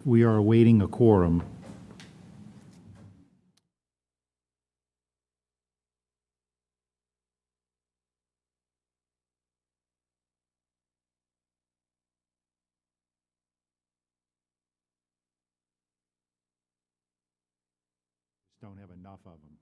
we are awaiting a quorum. Just don't have enough of them.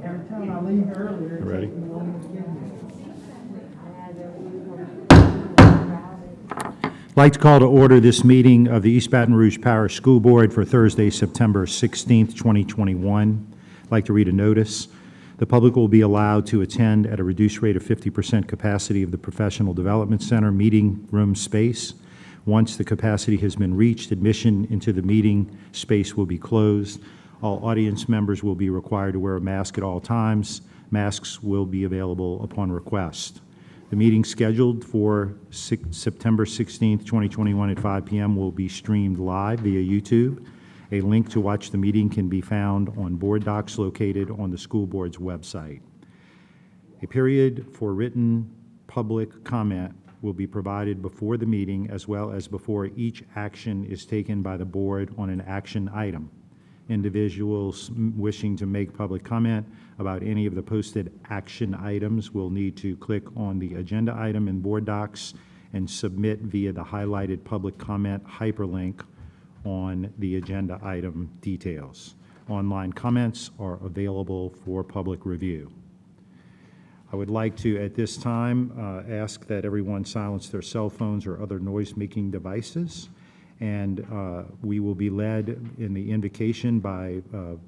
Every time I leave earlier. You ready? I'd like to call to order this meeting of the East Baton Rouge Parish School Board for Thursday, September 16th, 2021. I'd like to read a notice. The public will be allowed to attend at a reduced rate of 50% capacity of the Professional Development Center meeting room space. Once the capacity has been reached, admission into the meeting space will be closed. All audience members will be required to wear a mask at all times. Masks will be available upon request. The meeting scheduled for September 16th, 2021 at 5 p.m. will be streamed live via YouTube. A link to watch the meeting can be found on board docs located on the school board's website. A period for written public comment will be provided before the meeting as well as before each action is taken by the board on an action item. Individuals wishing to make public comment about any of the posted action items will need to click on the agenda item in board docs and submit via the highlighted public comment hyperlink on the agenda item details. Online comments are available for public review. I would like to, at this time, ask that everyone silence their cell phones or other noise-making devices. And we will be led in the invocation by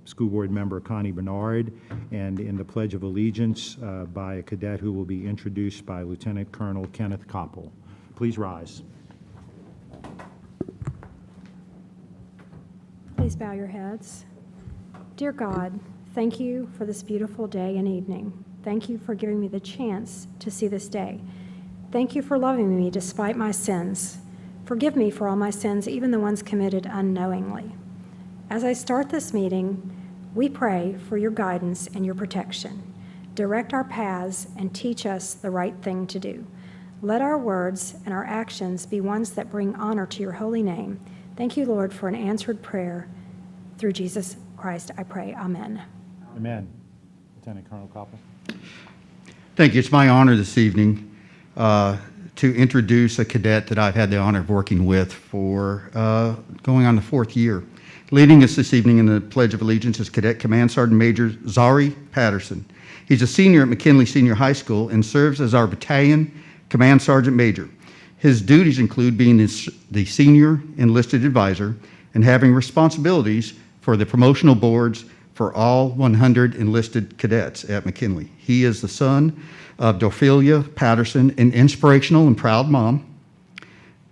School Board Member Connie Bernard and in the Pledge of Allegiance by a cadet who will be introduced by Lieutenant Colonel Kenneth Koppel. Please rise. Please bow your heads. Dear God, thank you for this beautiful day and evening. Thank you for giving me the chance to see this day. Thank you for loving me despite my sins. Forgive me for all my sins, even the ones committed unknowingly. As I start this meeting, we pray for your guidance and your protection. Direct our paths and teach us the right thing to do. Let our words and our actions be ones that bring honor to your holy name. Thank you, Lord, for an answered prayer. Through Jesus Christ, I pray. Amen. Amen. Lieutenant Colonel Koppel. Thank you. It's my honor this evening to introduce a cadet that I've had the honor of working with for going on the 4th year. Leading us this evening in the Pledge of Allegiance is Cadet Command Sergeant Major Zari Patterson. He's a senior at McKinley Senior High School and serves as our battalion Command Sergeant Major. His duties include being the senior enlisted advisor and having responsibilities for the promotional boards for all 100 enlisted cadets at McKinley. He is the son of Dophelia Patterson, an inspirational and proud mom.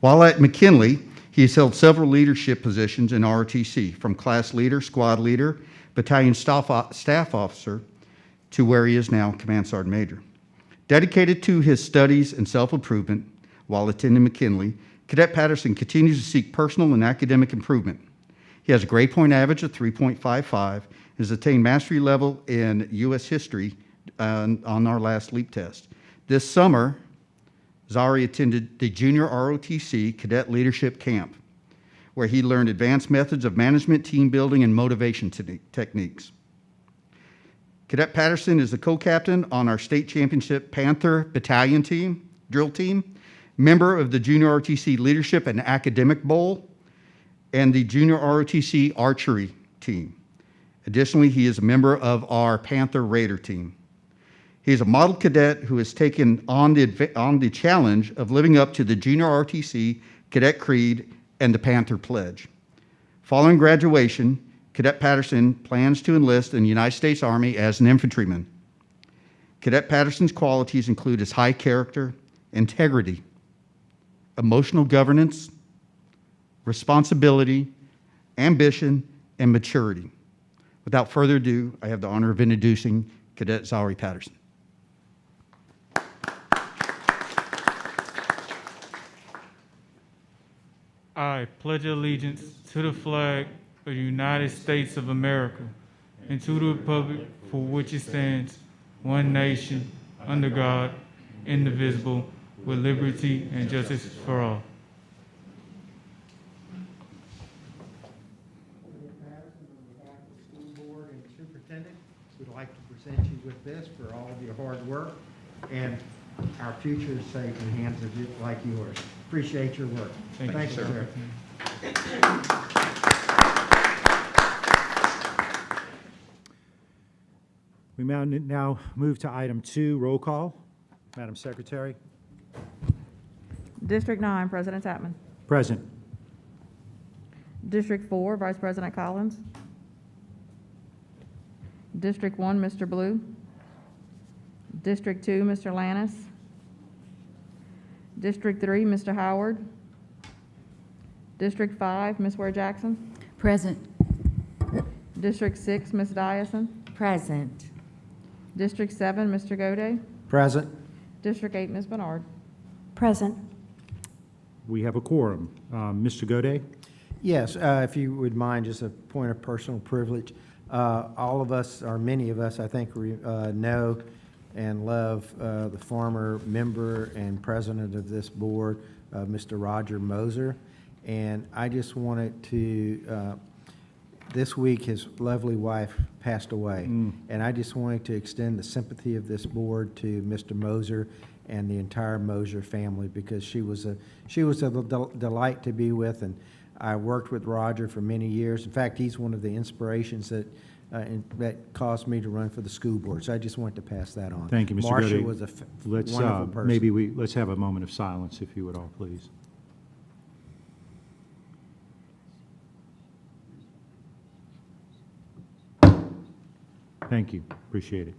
While at McKinley, He has held several leadership positions in ROTC, from class leader, squad leader, battalion staff officer, to where he is now, Command Sergeant Major. Dedicated to his studies and self-improvement while attending McKinley, Cadet Patterson continues to seek personal and academic improvement. He has a grade point average of 3.55 and has attained mastery level in U.S. history on our last LEAP test. This summer, Zari attended the Junior ROTC Cadet Leadership Camp, where he learned advanced methods of management, team building, and motivation techniques. Cadet Patterson is the co-captain on our state championship Panther Battalion team, drill team, member of the Junior ROTC Leadership and Academic Bowl, and the Junior ROTC Archery team. Additionally, he is a member of our Panther Raider team. He is a model cadet who has taken on the challenge of living up to the Junior ROTC Cadet Creed and the Panther Pledge. Following graduation, Cadet Patterson plans to enlist in the United States Army as an infantryman. Cadet Patterson's qualities include his high character, integrity, emotional governance, responsibility, ambition, and maturity. Without further ado, I have the honor of introducing Cadet Zari Patterson. I pledge allegiance to the flag of the United States of America and to the republic for which it stands, one nation, under God, indivisible, with liberty and justice for all. Patterson, on behalf of the school board and superintendent, we'd like to present you with this for all of your hard work, and our future is safe in hands of you like yours. Appreciate your work. Thank you, sir. We now move to item 2, roll call. Madam Secretary. District 9, President Tapman. Present. District 4, Vice President Collins. District 1, Mr. Blue. District 2, Mr. Lannis. District 3, Mr. Howard. District 5, Ms. Ware Jackson. Present. District 6, Ms. Dyson. Present. District 7, Mr. Gode. Present. District 8, Ms. Bernard. Present. We have a quorum. Mr. Gode? Yes, if you would mind, just a point of personal privilege. All of us, or many of us, I think, know and love the former member and president of this board, Mr. Roger Moser. And I just wanted to, this week his lovely wife passed away. And I just wanted to extend the sympathy of this board to Mr. Moser and the entire Moser family, because she was a delight to be with, and I worked with Roger for many years. In fact, he's one of the inspirations that caused me to run for the school board. So I just wanted to pass that on. Thank you, Mr. Marcia Gode. was a Let's, wonderful person. maybe let's have a moment of silence, if you would all, please. Thank you. Appreciate it.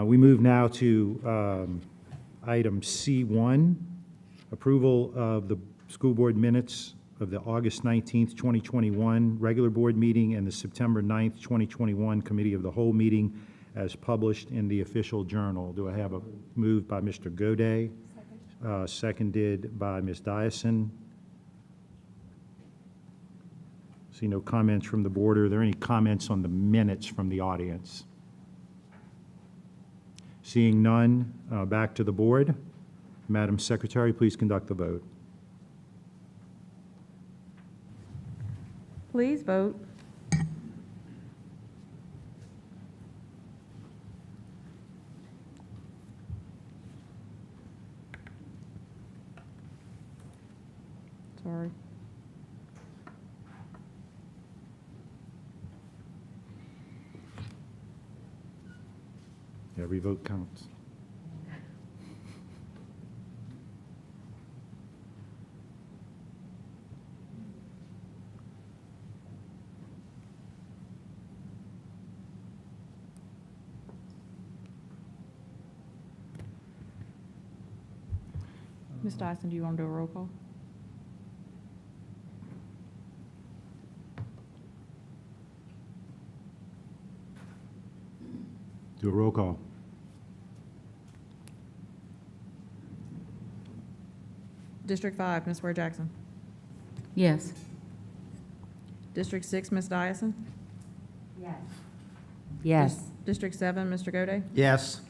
We move now to item C1, approval of the school board minutes of the August 19th, 2021 regular board meeting and the September 9th, 2021 committee of the whole meeting as published in the official journal. Do I have a move by Mr. Gode? Seconded by Ms. Dyson. See no comments from the board. Are there any comments on the minutes from the audience? Seeing none, back to the board. Madam Secretary, please conduct the vote. Please vote. Sorry. Every vote counts. Ms. Dyson, do you want to do a roll call? Do a roll call. District 5, Ms. Ware Jackson. Yes. District 6, Ms. Dyson. Yes. District 7, Mr. Gode. Yes.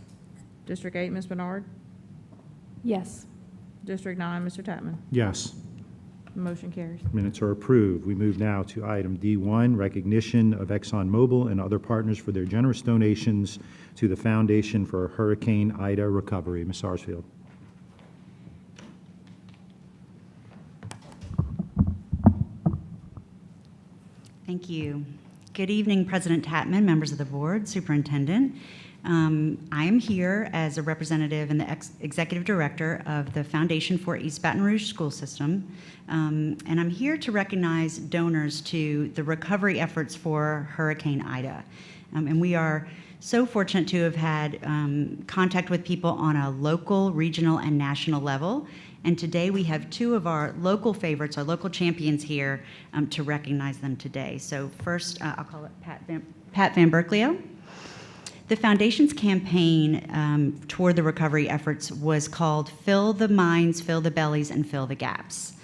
District 8, Ms. Bernard. Yes. District 9, Mr. Tatman. Yes. Motion carries. Minutes are approved. We move now to item D1, recognition of ExxonMobil and other partners for their generous donations to the Foundation for Hurricane Ida Recovery. Ms. Sarsfield. Thank you. Good evening, President Tatman, members of the board, superintendent. I am here as a representative and the executive director of the Foundation for East Baton Rouge School System. And I'm here to recognize donors to the recovery efforts for Hurricane Ida. And we are so fortunate to have had contact with people on a local, regional, and national level. And today we have two of our local favorites, our local champions here to recognize them today. So first, I'll call it Pat Van Berklio. The Foundation's campaign toward the recovery efforts was called Fill the Minds, Fill the Bellies, and Fill the Gaps,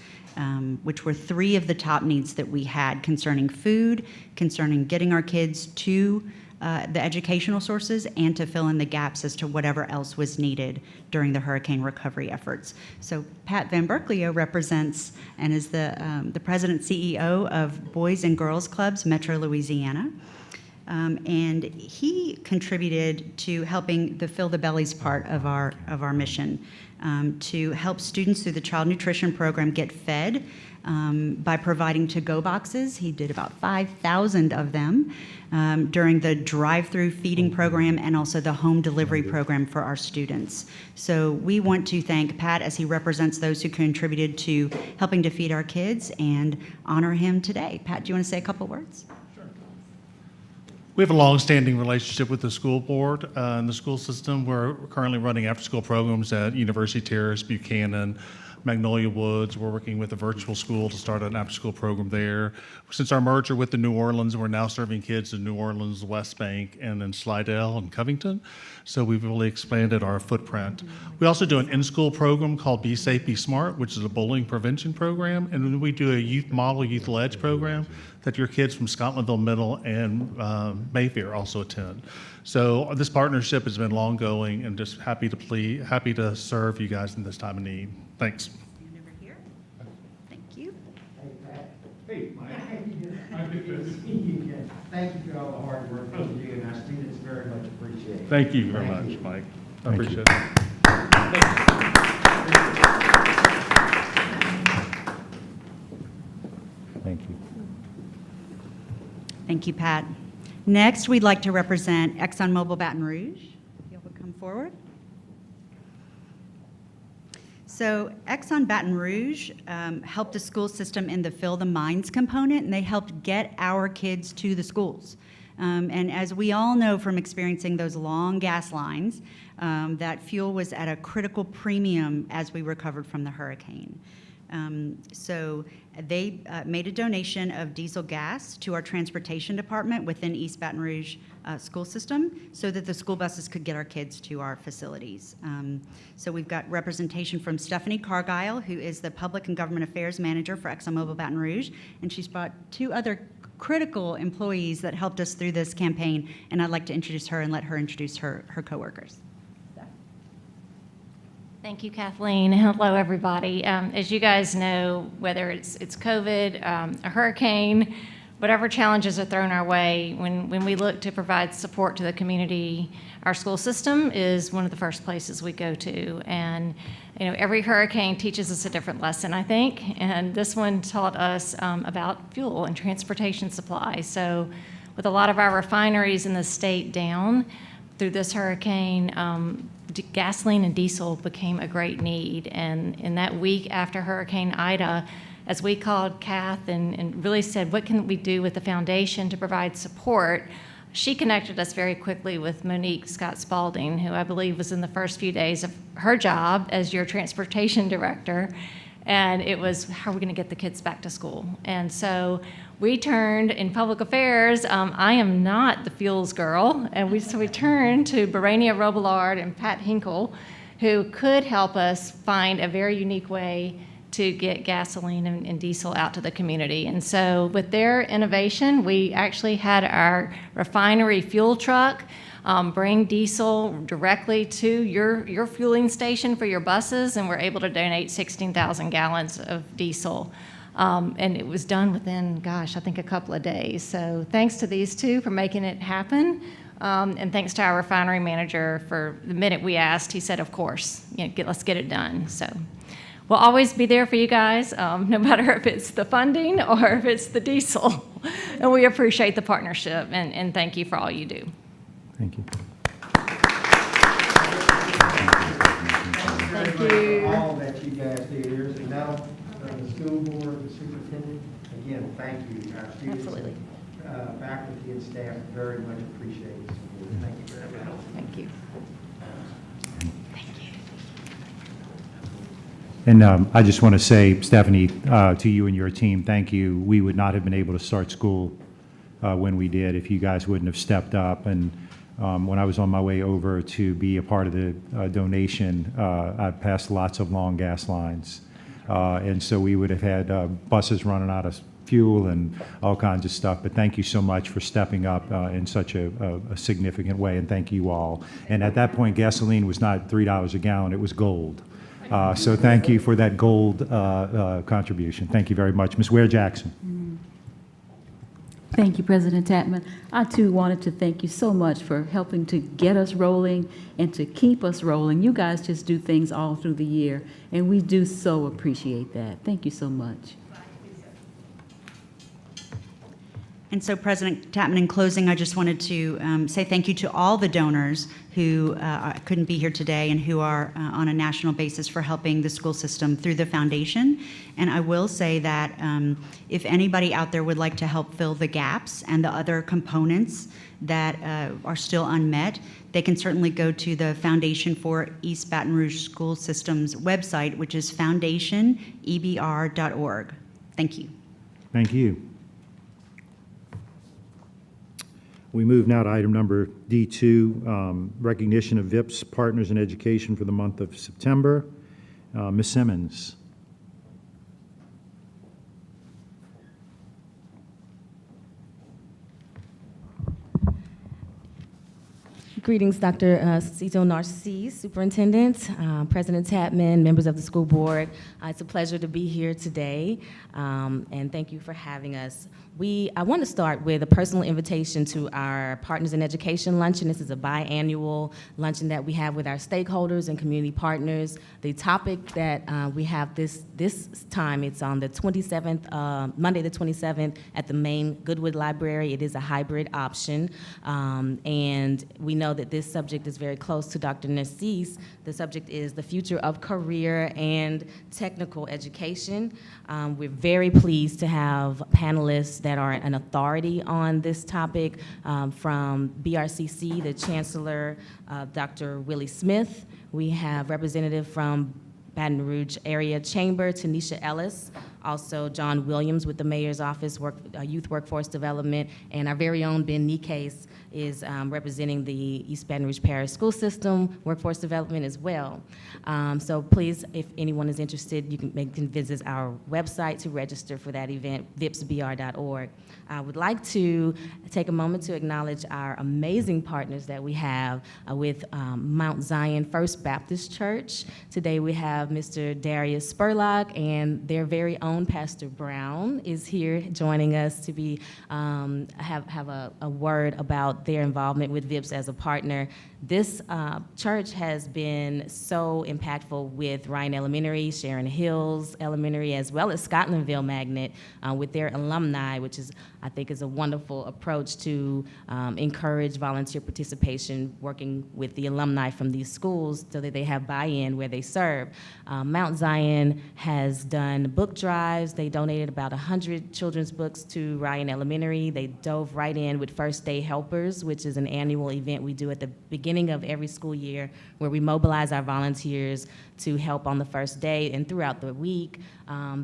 which were three of the top needs that we had concerning food, concerning getting our kids to the educational sources, and to fill in the gaps as to whatever else was needed during the hurricane recovery efforts. So Pat Van Berklio represents and is the president CEO of Boys and Girls Clubs, Metro Louisiana. And he contributed to helping the Fill the Bellies part of our mission, to help students through the child nutrition program get fed by providing to-go boxes. He did about 5,000 of them during the drive-through feeding program and also the home delivery program for our students. So we want to thank Pat as he represents those who contributed to helping to feed our kids and honor him today. Pat, do you want to say a couple words? We have a long-standing relationship with the school board and the school system. We're currently running after-school programs at University Terrace, Buchanan, Magnolia Woods. We're working with a virtual school to start an after-school program there. Since our merger with the New Orleans, we're now serving kids in New Orleans, West Bank, and in Slidell and Covington. So we've really expanded our footprint. We also do an in-school program called Be Safe, Be Smart, which is a bullying prevention program. And then we do a youth model, youth-led program that your kids from Scotlandville Middle and Mayfair also attend. So this partnership has been long going, and just happy to serve you guys in this time of need. Thanks. Stand over here. Thank you. Hey, Mike. Good to see you again. Thank you for all the hard work that you do, and our students very much appreciate it. Thank you very Thank much, you. Mike. I Thank you. appreciate it. Thank you. Thank you, Pat. Next, we'd like to represent ExxonMobil Baton Rouge. You'll come forward. So Exxon Baton Rouge helped the school system in the Fill the Minds component, and they helped get our kids to the schools. And as we all know from experiencing those long gas lines, that fuel was at a critical premium as we recovered from the hurricane. So they made a donation of diesel gas to our transportation department within East Baton Rouge school system so that the school buses could get our kids to our facilities. So we've got representation from Stephanie Cargile, who is the Public and Government Affairs Manager for ExxonMobil Baton Rouge, and she's brought two other critical employees that helped us through this campaign, and I'd like to introduce her and let her introduce her coworkers. Thank you, Kathleen. Hello, everybody. As you guys know, whether it's COVID, a hurricane, whatever challenges are thrown our way, when we look to provide support to the community, our school system is one of the first places we go to. And every hurricane teaches us a different lesson, I think. And this one taught us about fuel and transportation supply. So with a lot of our refineries in the state down through this hurricane, gasoline and diesel became a great need. And in that week after Hurricane Ida, as we called Kath and really said, what can we do with the foundation to provide support, she connected us very quickly with Monique Scott Spalding, who I believe was in the first few days of her job as your transportation director. And it was, how are we going to get the kids back to school? And so we turned in public affairs. I am not the fuels girl. And so we turned to Barania Robillard and Pat Hinkle, who could help us find a very unique way to get gasoline and diesel out to the community. And so with their innovation, we actually had our refinery fuel truck bring diesel directly to your fueling station for your buses, and we're able to donate 16,000 gallons of diesel. And it was done within, gosh, I think a couple of days. So thanks to these two for making it happen. And thanks to our refinery manager for the minute we asked, he said, of course, let's get it done. So we'll always be there for you guys, no matter if it's the funding or if it's the diesel. And we appreciate the partnership, and thank you for all you do. Thank you. Thank you for all that you guys do. There's a medal from the school board, the superintendent. Again, thank you. Our students, Absolutely. Faculty and staff very much appreciate the support. Thank you very much. Thank you. And I just want to say, Stephanie, to you and your team, thank you. We would not have been able to start school when we did if you guys wouldn't have stepped up. And when I was on my way over to be a part of the donation, I passed lots of long gas lines. And so we would have had buses running out of fuel and all kinds of stuff. But thank you so much for stepping up in such a significant way, and thank you all. And at that point, gasoline was not $3 a gallon, it was gold. So thank you for that gold contribution. Thank you very much. Ms. Ware-Jackson. Thank you, President Tatman. I, too, wanted to thank you so much for helping to get us rolling and to keep us rolling. You guys just do things all through the year, and we do so appreciate that. Thank you so much. And so, President Tatman, in closing, I just wanted to say thank you to all the donors who couldn't be here today and who are on a national basis for helping the school system through the foundation. And I will say that if anybody out there would like to help fill the gaps and the other components that are still unmet, they can certainly go to the Foundation for East Baton Rouge School System's website, which is foundationebr.org. Thank you. Thank you. We move now to item number D2, recognition of VIPS Partners in Education for the month of September. Ms. Simmons. Greetings, Dr. Cito Narcisse, Superintendent, President Tatman, members of the school board. It's a pleasure to be here today, and thank you for having us. I want to start with a personal invitation to our Partners in Education luncheon. This is a biannual luncheon that we have with our stakeholders and community partners. The topic that we have this time, it's on the 27th, Monday the 27th at the main Goodwood Library. It is a hybrid option, and we know that this subject is very close to Dr. Narcisse. The subject is the future of career and technical education. We're very pleased to have panelists that are an authority on this topic from BRCC, the Chancellor, Dr. Willie Smith. We have representative from Baton Rouge Area Chamber, Tanisha Ellis, also John Williams with the Mayor's Office, Youth Workforce Development, and our very own Ben Nikes is representing the East Baton Rouge Parish School System, Workforce Development as well. So please, if anyone is interested, you can visit our website to register for that event, vipsbr.org. I would like to take a moment to acknowledge our amazing partners that we have with Mount Zion First Baptist Church. Today we have Mr. Darius Spurlock, and their very own Pastor Brown is here joining us to be have a word about their involvement with VIPS as a partner. This church has been so impactful with Ryan Elementary, Sharon Hills Elementary, as well as Scotlandville Magnet with their alumni, which is, I think, is a wonderful approach to encourage volunteer participation, working with the alumni from these schools so that they have buy-in where they serve. Mount Zion has done book drives lives. They donated about 100 children's books to Ryan Elementary. They dove right in with First Day Helpers, which is an annual event we do at the beginning of every school year where we mobilize our volunteers to help on the first day and throughout the week.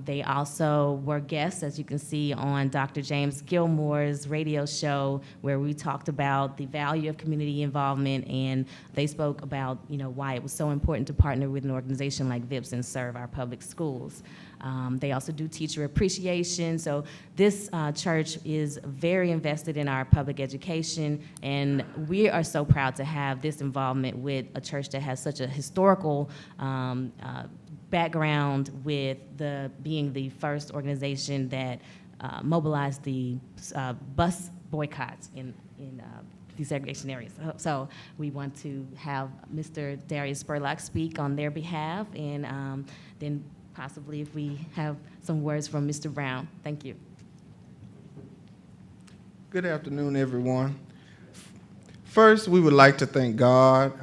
They also were guests, as you can see, on Dr. James Gilmore's radio show where we talked about the value of community involvement, and they spoke about, why it was so important to partner with an organization like VIPS and serve our public schools. They also do teacher appreciation. So this church is very invested in our public education, and we are so proud to have this involvement with a church that has such a historical background with being the first organization that mobilized the bus boycotts in desegregation areas. So we want to have Mr. Darius Spurlock speak on their behalf, and then possibly if we have some words from Mr. Brown. Thank you. Good afternoon, everyone. First, we would like to thank God,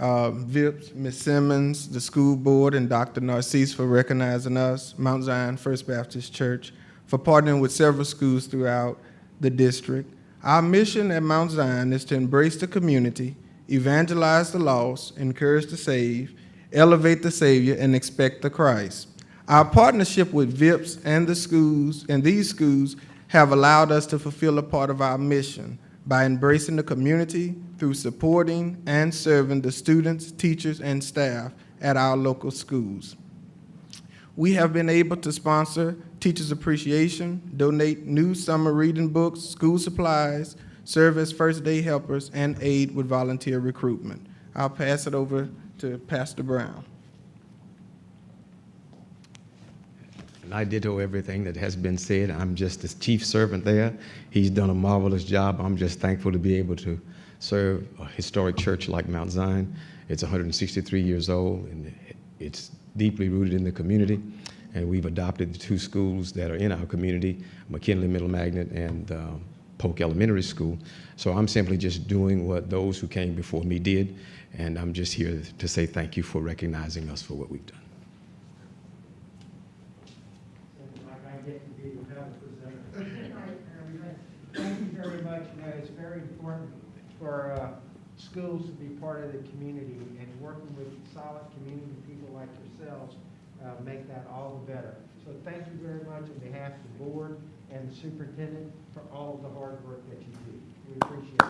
VIPS, Ms. Simmons, the school board, and Dr. Narcisse for recognizing us, Mount Zion First Baptist Church, for partnering with several schools throughout the district. Our mission at Mount Zion is to embrace the community, evangelize the lost, encourage the saved, elevate the Savior, and expect the Christ. Our partnership with VIPS and the schools and these schools have allowed us to fulfill a part of our mission by embracing the community through supporting and serving the students, teachers, and staff at our local schools. We have been able to sponsor Teachers Appreciation, donate new summer reading books, school supplies, serve as first day helpers, and aid with volunteer recruitment. I'll pass it over to Pastor Brown. And I ditto everything that has been said. I'm just the chief servant there. He's done a marvelous job. I'm just thankful to be able to serve a historic church like Mount Zion. It's 163 years old, and it's deeply rooted in the community. And we've adopted the two schools that are in our community, McKinley Middle Magnet and Polk Elementary School. So I'm simply just doing what those who came before me did, and I'm just here to say thank you for recognizing us for what we've done. Thank you very much. It's very important for schools to be part of the community, and working with solid community people like yourselves make that all the better. So thank you very much on behalf of the board and the superintendent for all of the hard work that you do. We appreciate it.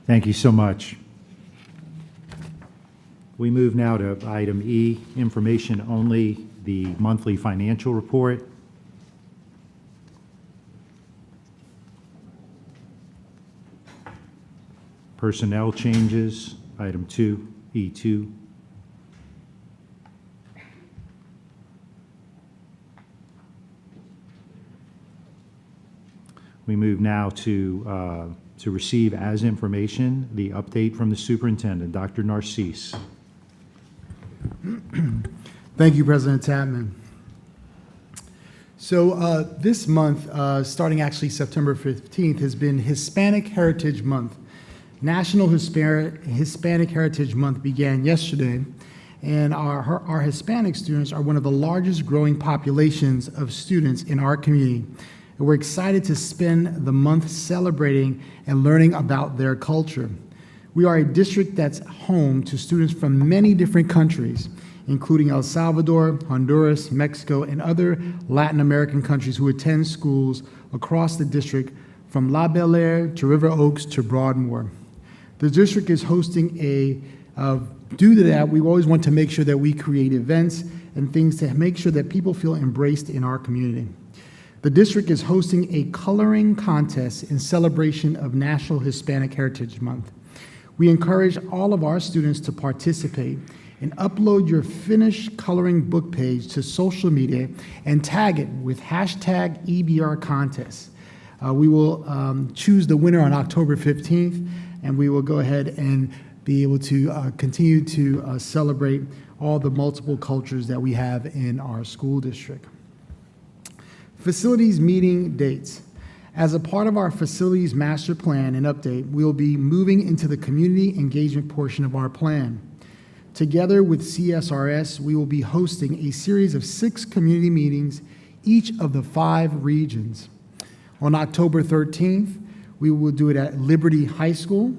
Thank you so much. We move now to item E, information only, the monthly financial report. Personnel changes, item 2, E2. We move now to receive as information the update from the superintendent, Dr. Narcisse. Thank you, President Tapman. So this month, starting actually September 15th, has been Hispanic Heritage Month. National Hispanic Heritage Month began yesterday, and our Hispanic students are one of the largest growing populations of students in our community. And we're excited to spend the month celebrating and learning about their culture. We are a district that's home to students from many different countries, including El Salvador, Honduras, Mexico, and other Latin American countries who attend schools across the district from La Belle Air to River Oaks to Broadmoor. The district is hosting due to that, we always want to make sure that we create events and things to make sure that people feel embraced in our community. The district is hosting a coloring contest in celebration of National Hispanic Heritage Month. We encourage all of our students to participate and upload your finished coloring book page to social media and tag it with hashtag EBR contest. We will choose the winner on October 15th, and we will go ahead and be able to continue to celebrate all the multiple cultures that we have in our school district. Facilities meeting dates. As a part of our facilities master plan and update, we will be moving into the community engagement portion of our plan. Together with CSRS, we will be hosting a series of 6 community meetings, each of the 5 regions. On October 13th, we will do it at Liberty High School.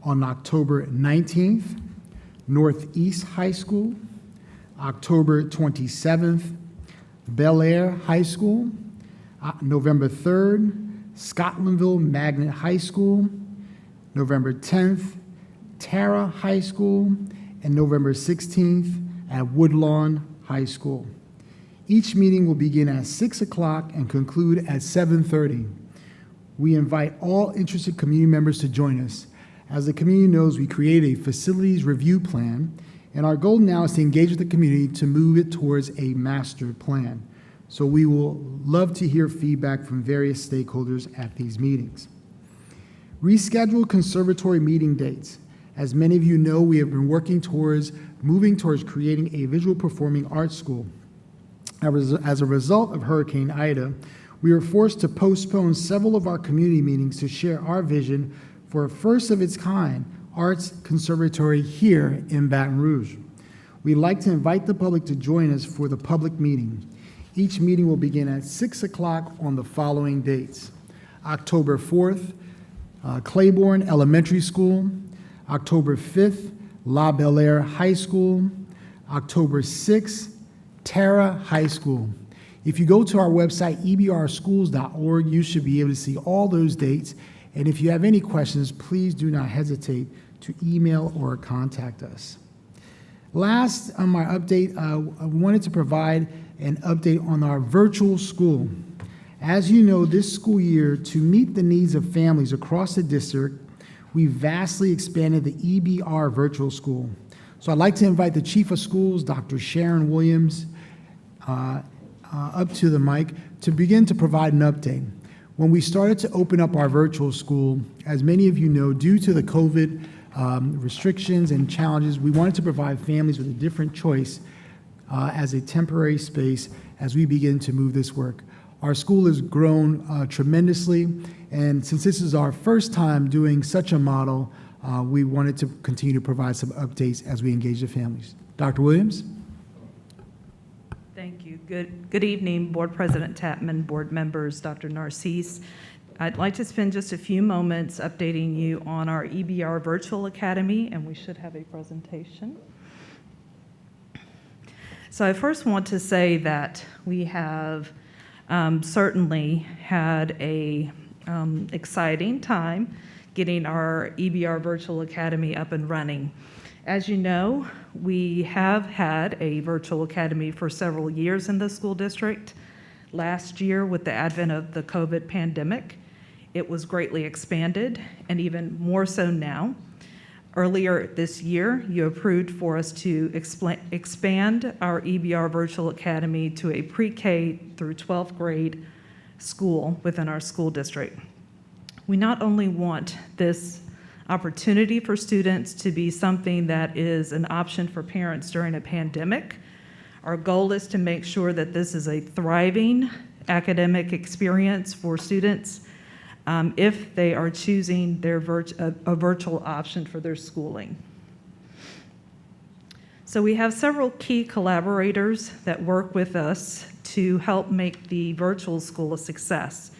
On October 19th, Northeast High School. October 27th, Bel Air High School. November 3rd, Scotlandville Magnet High School. November 10th, Tara High School. And November 16th at Woodlawn High School. Each meeting will begin at 6 o'clock and conclude at 7:30. We invite all interested community members to join us. As the community knows, we created a facilities review plan, and our goal now is to engage with the community to move it towards a master plan. So we will love to hear feedback from various stakeholders at these meetings. Reschedule conservatory meeting dates. As many of you know, we have been moving towards creating a visual performing arts school. As a result of Hurricane Ida, we were forced to postpone several of our community meetings to share our vision for a first of its kind arts conservatory here in Baton Rouge. We'd like to invite the public to join us for the public meeting. Each meeting will begin at 6 o'clock on the following dates. October 4th, Claiborne Elementary School. October 5th, La Bel Air High School. October 6th, Tara High School. If you go to our website, ebrschools.org, you should be able to see all those dates. And if you have any questions, please do not hesitate to email or contact us. Last on my update, I wanted to provide an update on our virtual school. As you know, this school year, to meet the needs of families across the district, we vastly expanded the EBR virtual school. So I'd like to invite the Chief of Schools, Dr. Sharon Williams, up to the mic to begin to provide an update. When we started to open up our virtual school, as many of you know, due to the COVID restrictions and challenges, we wanted to provide families with a different choice as a temporary space as we begin to move this work. Our school has grown tremendously, and since this is our first time doing such a model, we wanted to continue to provide some updates as we engage the families. Dr. Williams? Thank you. Good evening, Board President Tapman, board members, Dr. Narcisse. I'd like to spend just a few moments updating you on our EBR Virtual Academy, and we should have a presentation. So I first want to say that we have certainly had a exciting time getting our EBR Virtual Academy up and running. As you know, we have had a virtual academy for several years in the school district. Last year, with the advent of the COVID pandemic, it was greatly expanded, and even more so now. Earlier this year, you approved for us to expand our EBR Virtual Academy to a pre-K through 12th grade school within our school district. We not only want this opportunity for students to be something that is an option for parents during a pandemic. Our goal is to make sure that this is a thriving academic experience for students if they are choosing a virtual option for their schooling. So we have several key collaborators that work with us to help make the virtual school a success.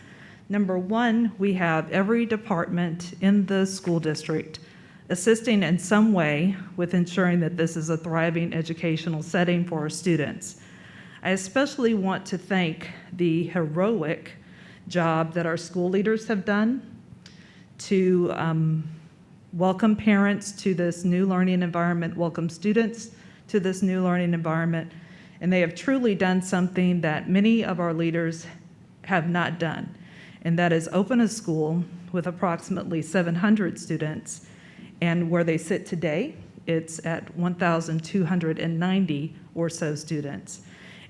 Number one, we have every department in the school district assisting in some way with ensuring that this is a thriving educational setting for our students. I especially want to thank the heroic job that our school leaders have done to welcome parents to this new learning environment, welcome students to this new learning environment, and they have truly done something that many of our leaders have not done. And that is open a school with approximately 700 students, and where they sit today, it's at 1,290 or so students.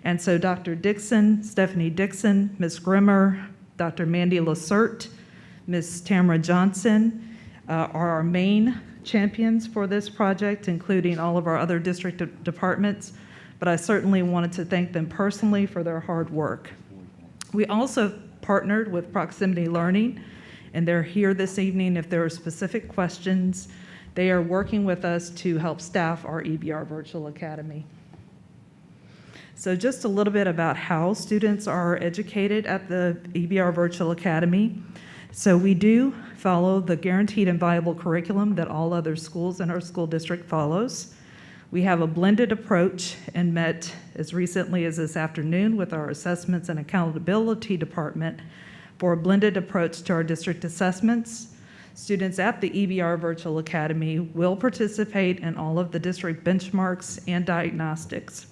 And so Dr. Dixon, Stephanie Dixon, Ms. Grimmer, Dr. Mandy Lacerte, Ms. Tamara Johnson are our main champions for this project, including all of our other district departments, but I certainly wanted to thank them personally for their hard work. We also partnered with Proximity Learning, and they're here this evening if there are specific questions. They are working with us to help staff our EBR Virtual Academy. So just a little bit about how students are educated at the EBR Virtual Academy. So we do follow the guaranteed and viable curriculum that all other schools in our school district follows. We have a blended approach and met as recently as this afternoon with our assessments and accountability department for a blended approach to our district assessments. Students at the EBR Virtual Academy will participate in all of the district benchmarks and diagnostics.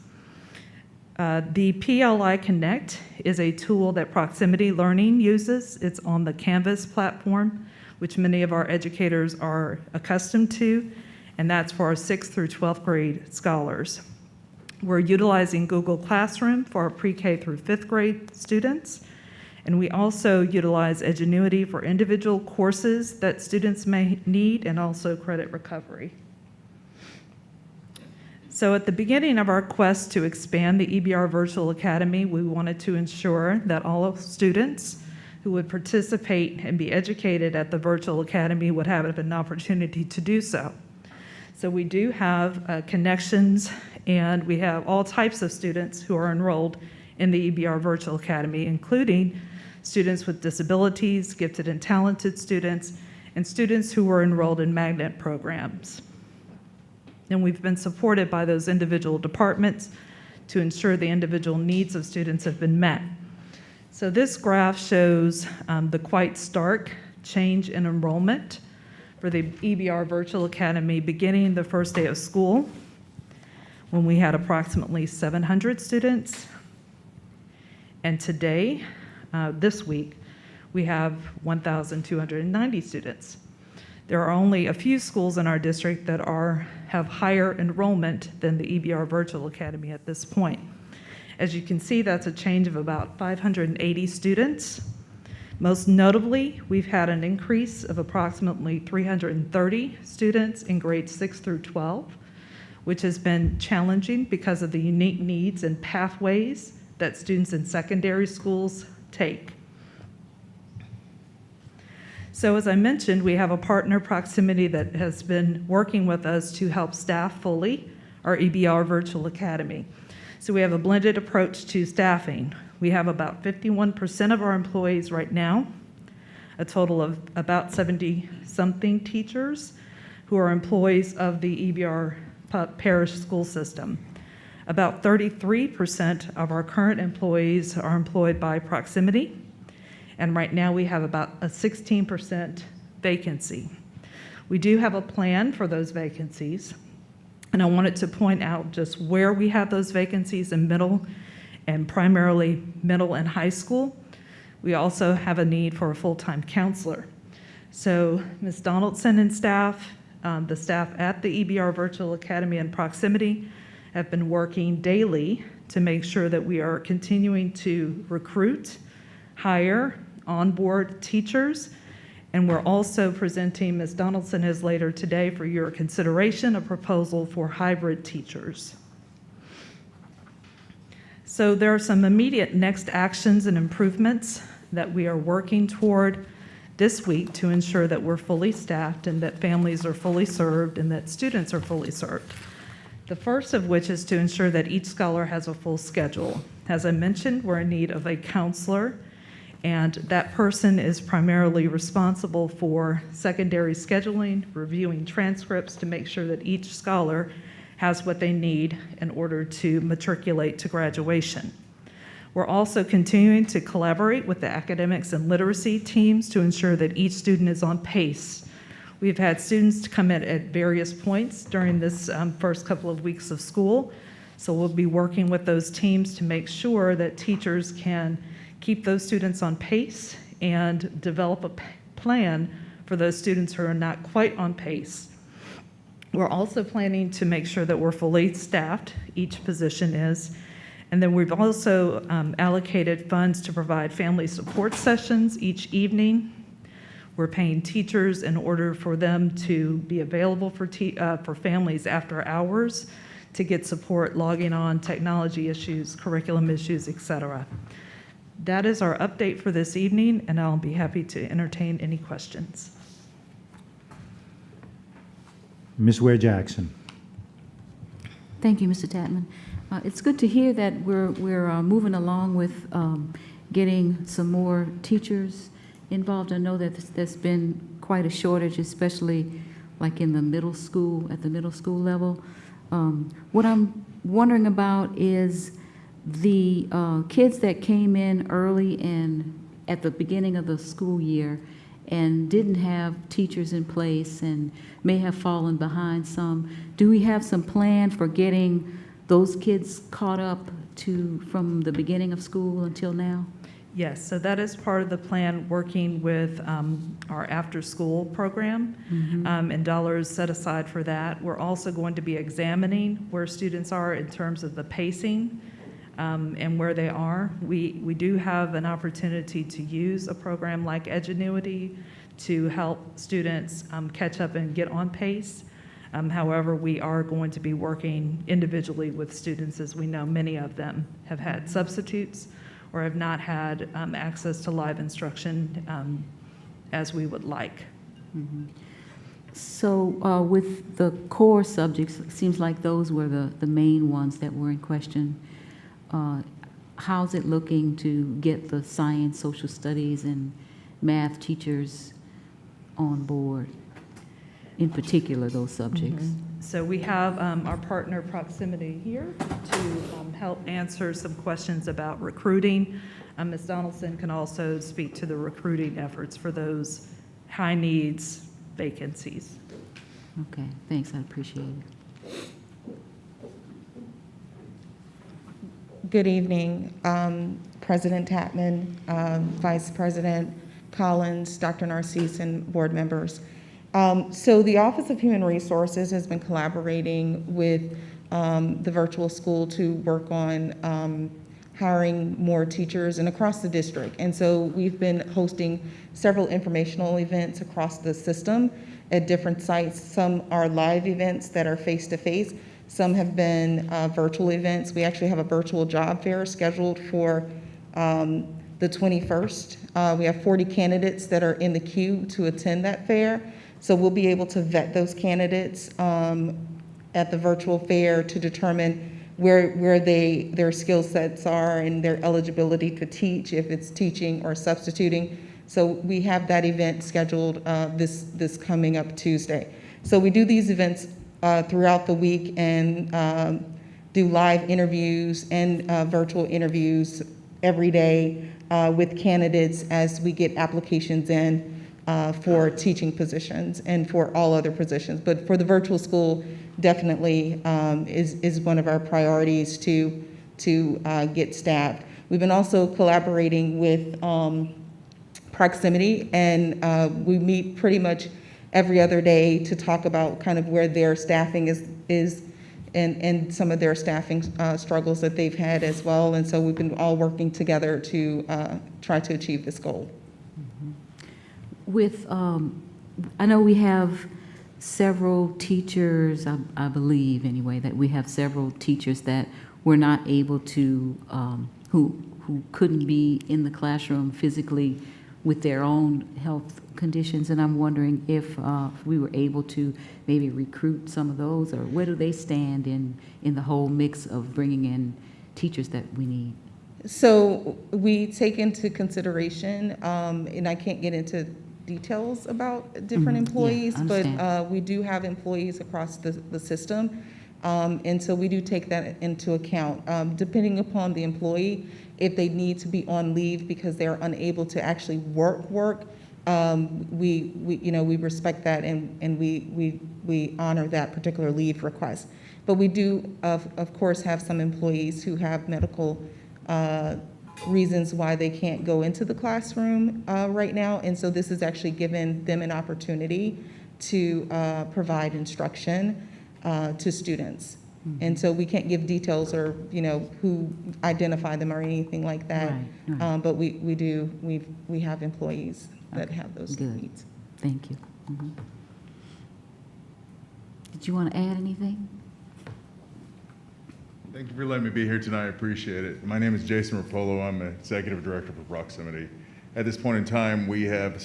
The PLI Connect is a tool that Proximity Learning uses. It's on the Canvas platform, which many of our educators are accustomed to, and that's for our 6th through 12th grade scholars. We're utilizing Google Classroom for our pre-K through 5th grade students, and we also utilize Edgenuity for individual courses that students may need, and also credit recovery. So at the beginning of our quest to expand the EBR Virtual Academy, we wanted to ensure that all students who would participate and be educated at the Virtual Academy would have an opportunity to do so. So we do have connections, and we have all types of students who are enrolled in the EBR Virtual Academy, including students with disabilities, gifted and talented students, and students who were enrolled in magnet programs. And we've been supported by those individual departments to ensure the individual needs of students have been met. So this graph shows the quite stark change in enrollment for the EBR Virtual Academy beginning the first day of school, when we had approximately 700 students. And today, this week, we have 1,290 students. There are only a few schools in our district that have higher enrollment than the EBR Virtual Academy at this point. As you can see, that's a change of about 580 students. Most notably, we've had an increase of approximately 330 students in grades 6 through 12, which has been challenging because of the unique needs and pathways that students in secondary schools take. So as I mentioned, we have a partner, Proximity, that has been working with us to help staff fully our EBR Virtual Academy. So we have a blended approach to staffing. We have about 51% of our employees right now, a total of about 70-something teachers who are employees of the EBR parish school system. About 33% of our current employees are employed by Proximity, and right now we have about a 16% vacancy. We do have a plan for those vacancies, and I wanted to point out just where we have those vacancies in middle and primarily middle and high school. We also have a need for a full-time counselor. So Ms. Donaldson and staff, the staff at the EBR Virtual Academy and Proximity have been working daily to make sure that we are continuing to recruit, hire, onboard teachers, and we're also presenting, Ms. Donaldson is later today for your consideration, a proposal for hybrid teachers. So there are some immediate next actions and improvements that we are working toward this week to ensure that we're fully staffed and that families are fully served and that students are fully served. The first of which is to ensure that each scholar has a full schedule. As I mentioned, we're in need of a counselor, and that person is primarily responsible for secondary scheduling, reviewing transcripts to make sure that each scholar has what they need in order to matriculate to graduation. We're also continuing to collaborate with the academics and literacy teams to ensure that each student is on pace. We've had students come in at various points during this first couple of weeks of school, so we'll be working with those teams to make sure that teachers can keep those students on pace and develop a plan for those students who are not quite on pace. We're also planning to make sure that we're fully staffed, each position is, and then we've also allocated funds to provide family support sessions each evening. We're paying teachers in order for them to be available for families after hours to get support, logging on, technology issues, curriculum issues, et cetera. That is our update for this evening, and I'll be happy to entertain any questions. Ms. Ware Jackson. Thank you, Mr. Tatman. It's good to hear that we're moving along with getting some more teachers involved. I know that there's been quite a shortage, especially like in the middle school, at the middle school level. What I'm wondering about is the kids that came in early and at the beginning of the school year and didn't have teachers in place and may have fallen behind some. Do we have some plan for getting those kids caught up to from the beginning of school until now? Yes, so that is part of the plan, working with our after-school program, and dollars set aside for that. We're also going to be examining where students are in terms of the pacing and where they are. We do have an opportunity to use a program like Edgenuity to help students catch up and get on pace. However, we are going to be working individually with students, as we know many of them have had substitutes or have not had access to live instruction as we would like. So with the core subjects, it seems like those were the main ones that were in question. How's it looking to get the science, social studies, and math teachers on board, in particular those subjects? So we have our partner Proximity here to help answer some questions about recruiting. Ms. Donaldson can also speak to the recruiting efforts for those high needs vacancies. Okay, thanks, I appreciate it. Good evening, President Tatman, Vice President Collins, Dr. Narcisse, and board members. So the Office of Human Resources has been collaborating with the virtual school to work on hiring more teachers and across the district. And so we've been hosting several informational events across the system at different sites. Some are live events that are face-to-face. Some have been virtual events. We actually have a virtual job fair scheduled for the 21st. We have 40 candidates that are in the queue to attend that fair. So we'll be able to vet those candidates at the virtual fair to determine where their skill sets are and their eligibility to teach, if it's teaching or substituting. So we have that event scheduled this coming up Tuesday. So we do these events throughout the week and do live interviews and virtual interviews every day with candidates as we get applications in for teaching positions and for all other positions. But for the virtual school, definitely is one of our priorities to get staffed. We've been also collaborating with Proximity, and we meet pretty much every other day to talk about kind of where their staffing is and some of their staffing struggles that they've had as well. And so we've been all working together to try to achieve this goal. With, I know we have several teachers, I believe anyway, that we have several teachers that were not able to, who couldn't be in the classroom physically with their own health conditions, and I'm wondering if we were able to maybe recruit some of those, or where do they stand in the whole mix of bringing in teachers that we need? So we take into consideration, and I can't get into details about different employees, but we do have employees across the system, and so we do take that into account. Depending upon the employee, if they need to be on leave because they're unable to actually work, we respect that, and we honor that particular leave request. But we do, of course, have some employees who have medical reasons why they can't go into the classroom right now, and so this has actually given them an opportunity to provide instruction to students. And so we can't give details or who identify them or anything like that. Right. But we have employees that have those needs. Thank you. Did you want to add anything? Thank you for letting me be here tonight. I appreciate it. My name is Jason Rapolo. I'm Executive Director for Proximity. At this point in time, we have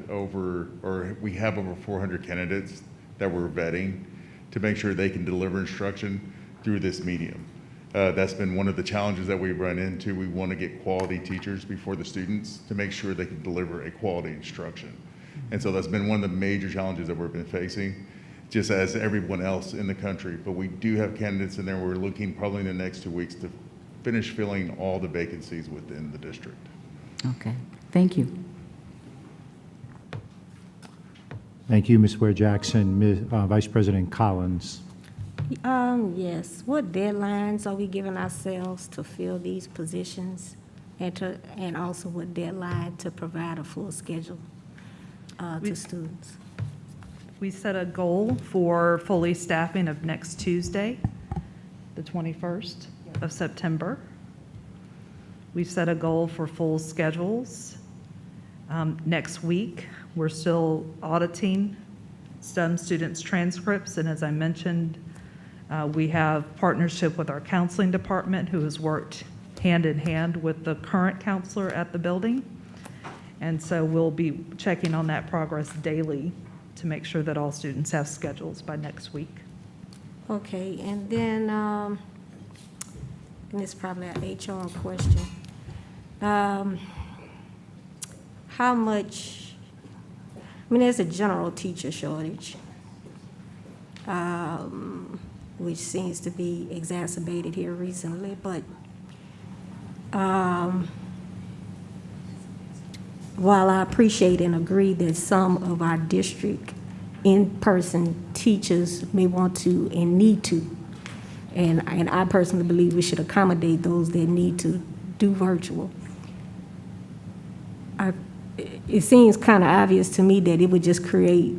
over 400 candidates that we're vetting to make sure they can deliver instruction through this medium. That's been one of the challenges that we've run into. We want to get quality teachers before the students to make sure they can deliver a quality instruction. And so that's been one of the major challenges that we've been facing, just as everyone else in the country. But we do have candidates in there. We're looking probably in the next 2 weeks to finish filling all the vacancies within the district. Okay, thank you. Thank you, Ms. Ware Jackson. Vice President Collins. Yes. What deadlines are we giving ourselves to fill these positions, and also what deadline to provide a full schedule to students? We set a goal for fully staffing of next Tuesday, the 21st of September. We set a goal for full schedules. Next week, we're still auditing some students' transcripts, and as I mentioned, we have partnership with our counseling department, who has worked hand in hand with the current counselor at the building. And so we'll be checking on that progress daily to make sure that all students have schedules by next week. Okay, and then, and it's probably an HR question. How much, I mean, there's a general teacher shortage, which seems to be exacerbated here recently, but while I appreciate and agree that some of our district in-person teachers may want to and need to, and I personally believe we should accommodate those that need to do virtual, it seems kind of obvious to me that it would just create,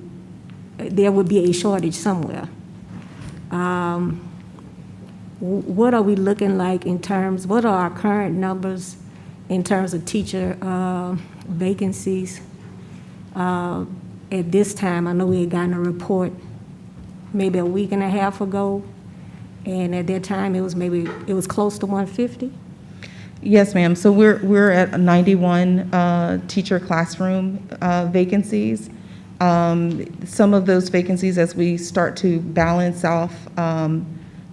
there would be a shortage somewhere. What are we looking like in terms, what are our current numbers in terms of teacher vacancies? At this time, I know we had gotten a report maybe a week and a half ago, and at that time, it was close to 150. Yes, ma'am. So we're at 91 teacher classroom vacancies. Some of those vacancies, as we start to balance off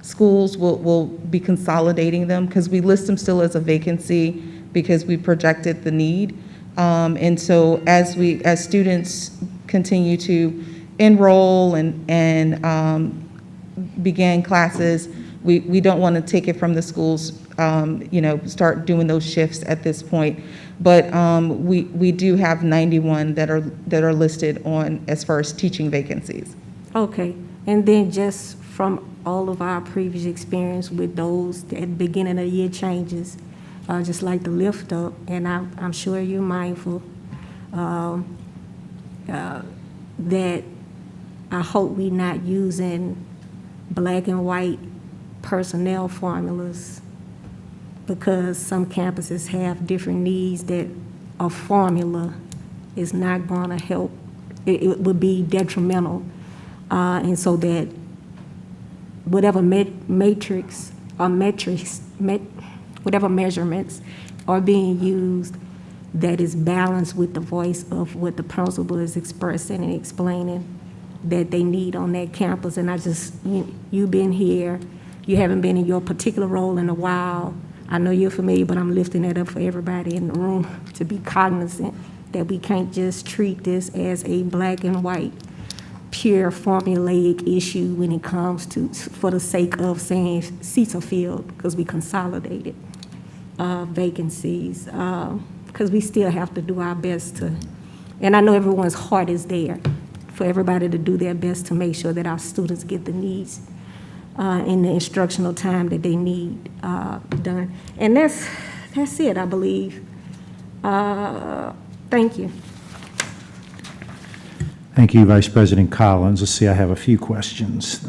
schools, we'll be consolidating them because we list them still as a vacancy because we projected the need. And so as students continue to enroll and begin classes, we don't want to take it from the schools, start doing those shifts at this point. But we do have 91 that are listed on as far as teaching vacancies. Okay, and then just from all of our previous experience with those at the beginning of the year changes, just like the lift up, and I'm sure you're mindful that I hope we're not using black and white personnel formulas, because some campuses have different needs that a formula is not going to help. It would be detrimental. And so that whatever matrix or metrics, whatever measurements are being used, that is balanced with the voice of what the principal is expressing and explaining that they need on that campus. And you've been here, you haven't been in your particular role in a while. I know you're familiar, but I'm lifting that up for everybody in the room to be cognizant that we can't just treat this as a black and white, pure formulaic issue when it comes to, for the sake of saying seats are filled, because we consolidated vacancies, because we still have to do our best to, and I know everyone's heart is there, for everybody to do their best to make sure that our students get the needs in the instructional time that they need done. And that's it, I believe. Thank you. Thank you, Vice President Collins. Let's see, I have a few questions.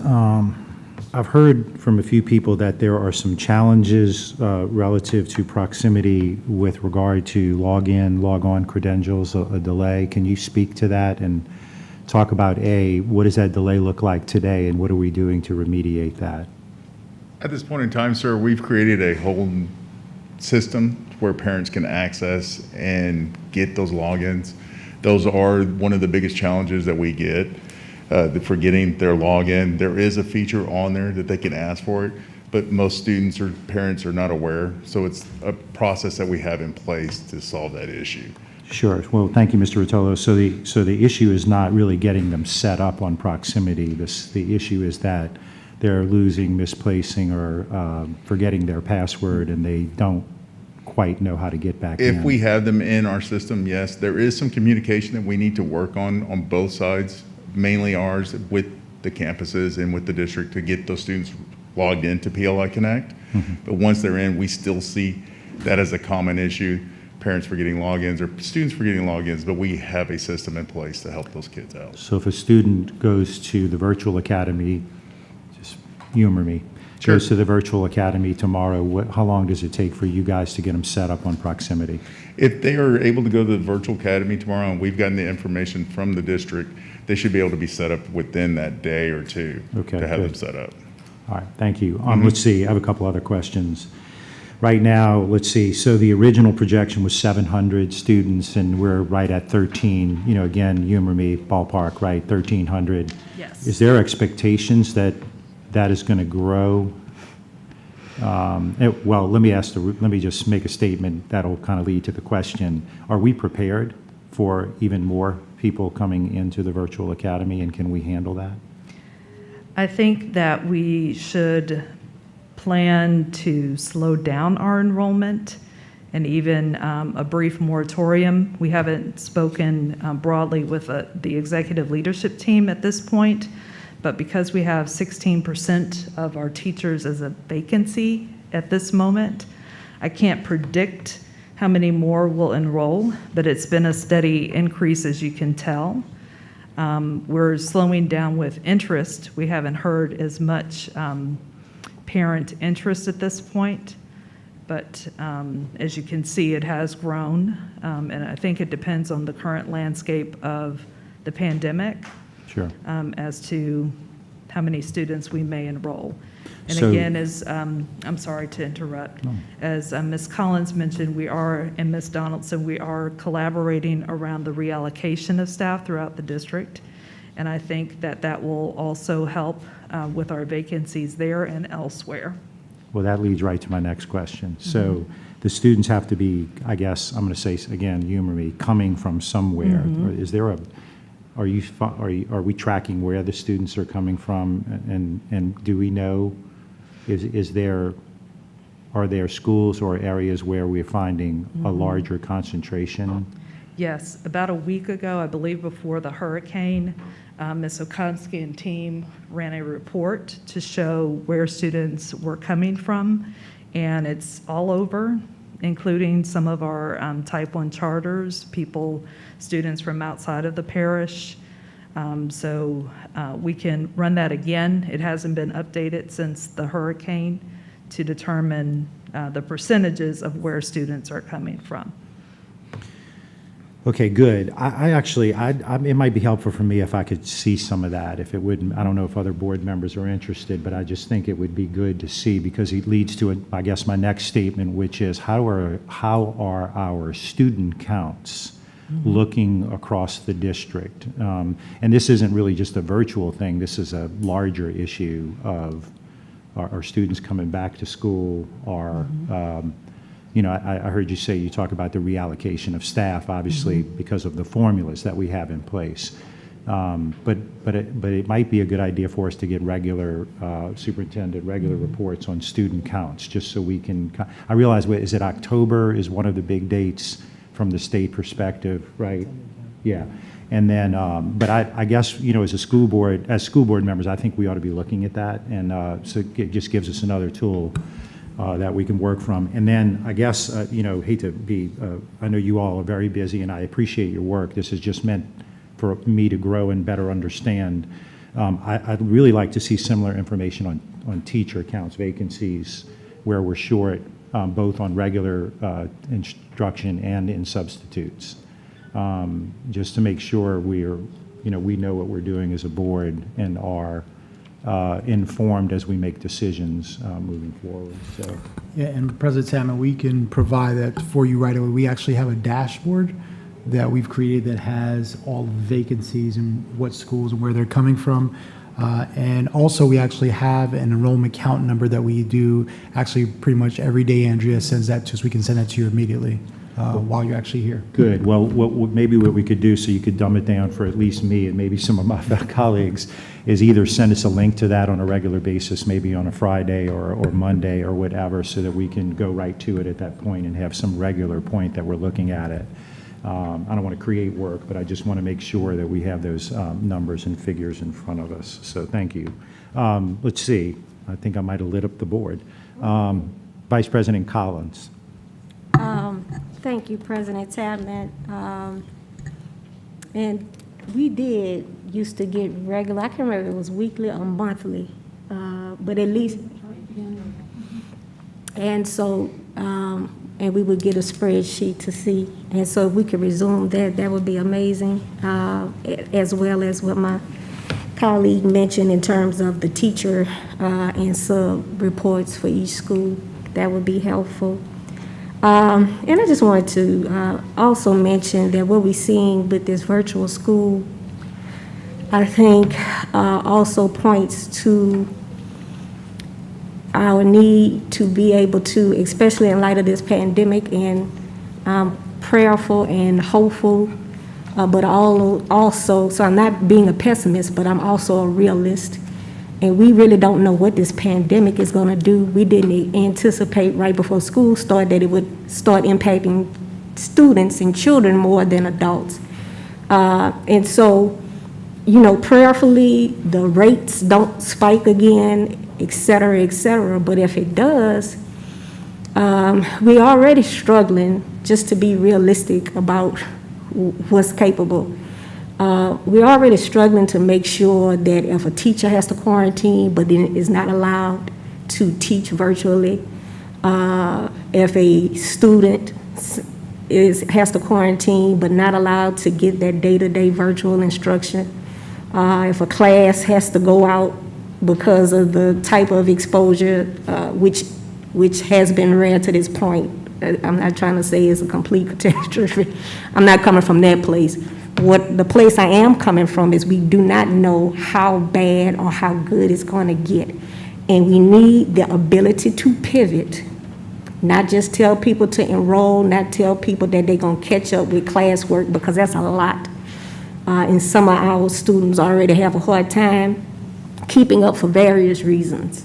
I've heard from a few people that there are some challenges relative to proximity with regard to log-in, log-on credentials, a delay. Can you speak to that and talk about, A, what does that delay look like today, and what are we doing to remediate that? At this point in time, sir, we've created a whole system where parents can access and get those logins. Those are one of the biggest challenges that we get for getting their login. There is a feature on there that they can ask for it, but most students or parents are not aware. So it's a process that we have in place to solve that issue. Sure. Well, thank you, Mr. Rotolo. So the issue is not really getting them set up on proximity. The issue is that they're losing, misplacing, or forgetting their password, and they don't quite know how to get back in. If we have them in our system, yes, there is some communication that we need to work on both sides, mainly ours with the campuses and with the district to get those students logged into PLI Connect. But once they're in, we still see that as a common issue. Parents forgetting logins or students forgetting logins, but we have a system in place to help those kids out. So if a student goes to the virtual academy, just humor me, goes to the virtual academy tomorrow, how long does it take for you guys to get them set up on proximity? If they are able to go to the virtual academy tomorrow and we've gotten the information from the district, they should be able to be set up within that day or two to have them set up. All right, thank you. Let's see, I have a couple other questions. Right now, let's see, so the original projection was 700 students, and we're right at 13. You know, again, humor me, ballpark, right, 1,300. Yes. Is there expectations that that is going to grow? Well, let me just make a statement that'll kind of lead to the question. Are we prepared for even more people coming into the virtual academy, and can we handle that? I think that we should plan to slow down our enrollment and even a brief moratorium. We haven't spoken broadly with the executive leadership team at this point, but because we have 16% of our teachers as a vacancy at this moment, I can't predict how many more will enroll, but it's been a steady increase, as you can tell. We're slowing down with interest. We haven't heard as much parent interest at this point, but as you can see, it has grown, and I think it depends on the current landscape of the pandemic. Sure. As to how many students we may enroll. And So- again, as, I'm sorry to interrupt, as Ms. Collins mentioned, and Ms. Donaldson, we are collaborating around the reallocation of staff throughout the district. And I think that that will also help with our vacancies there and elsewhere. Well, that leads right to my next question. So the students have to be, I guess, I'm going to say, again, humor me, coming from somewhere. Is there are we tracking where the students are coming from? And do we know, are there schools or areas where we're finding a larger concentration? Yes, about a week ago, I believe before the hurricane, Ms. Okonski and team ran a report to show where students were coming from, and it's all over, including some of our Type 1 charters, students from outside of the parish. So we can run that again. It hasn't been updated since the hurricane to determine the percentages of where students are coming from. Okay, good. I actually, it might be helpful for me if I could see some of that. If it wouldn't, I don't know if other board members are interested, but I just think it would be good to see, because it leads to, I guess, my next statement, which is how are our student counts looking across the district? And this isn't really just a virtual thing. This is a larger issue of our students coming back to school, I heard you say, you talk about the reallocation of staff, obviously, because of the formulas that we have in place. But it might be a good idea for us to get regular reports on student counts, just so we can, I realize, is it October is one of the big dates from the state perspective, right? Yeah. And then, but I guess, as school board members, I think we ought to be looking at that. And so it just gives us another tool that we can work from. And then I guess, hate to be, I know you all are very busy and I appreciate your work. This is just meant for me to grow and better understand. I'd really like to see similar information on teacher counts, vacancies, where we're short, both on regular instruction and in substitutes. Just to make sure we know what we're doing as a board and are informed as we make decisions moving forward. So, Yeah, and President Salmon, we can provide that for you right away. We actually have a dashboard that we've created that has all the vacancies and what schools and where they're coming from. And also, we actually have an enrollment count number that we do actually pretty much every day. Andrea sends that to us. We can send that to you immediately while you're actually here. good. Well, maybe what we could do, so you could dumb it down for at least me and maybe some of my colleagues, is either send us a link to that on a regular basis, maybe on a Friday or Monday or whatever, so that we can go right to it at that point and have some regular point that we're looking at it. I don't want to create work, but I just want to make sure that we have those numbers and figures in front of us. So thank you. Let's see. I think I might have lit up the board. Vice President Collins. Thank you, President Tabman. And we used to get regular, I can't remember if it was weekly or monthly, but at least, and so, and we would get a spreadsheet to see. And so if we could resume that, that would be amazing, as well as what my colleague mentioned in terms of the teacher and sub reports for each school. That would be helpful. And I just wanted to also mention that what we're seeing with this virtual school, I think also points to our need to be able to, especially in light of this pandemic, and prayerful and hopeful, but also, so I'm not being a pessimist, but I'm also a realist. And we really don't know what this pandemic is going to do. We didn't anticipate right before school started that it would start impacting students and children more than adults. And so, you know, prayerfully, the rates don't spike again, et cetera, but if it does, we're already struggling, just to be realistic about what's capable. We're already struggling to make sure that if a teacher has to quarantine but then is not allowed to teach virtually, if a student has to quarantine but not allowed to get that day-to-day virtual instruction, if a class has to go out because of the type of exposure, which has been rare to this point. I'm not trying to say it's a complete catastrophe. I'm not coming from that place. What the place I am coming from is we do not know how bad or how good it's going to get. And we need the ability to pivot, not just tell people to enroll, not tell people that they're going to catch up with classwork, because that's a lot. And some of our students already have a hard time keeping up for various reasons.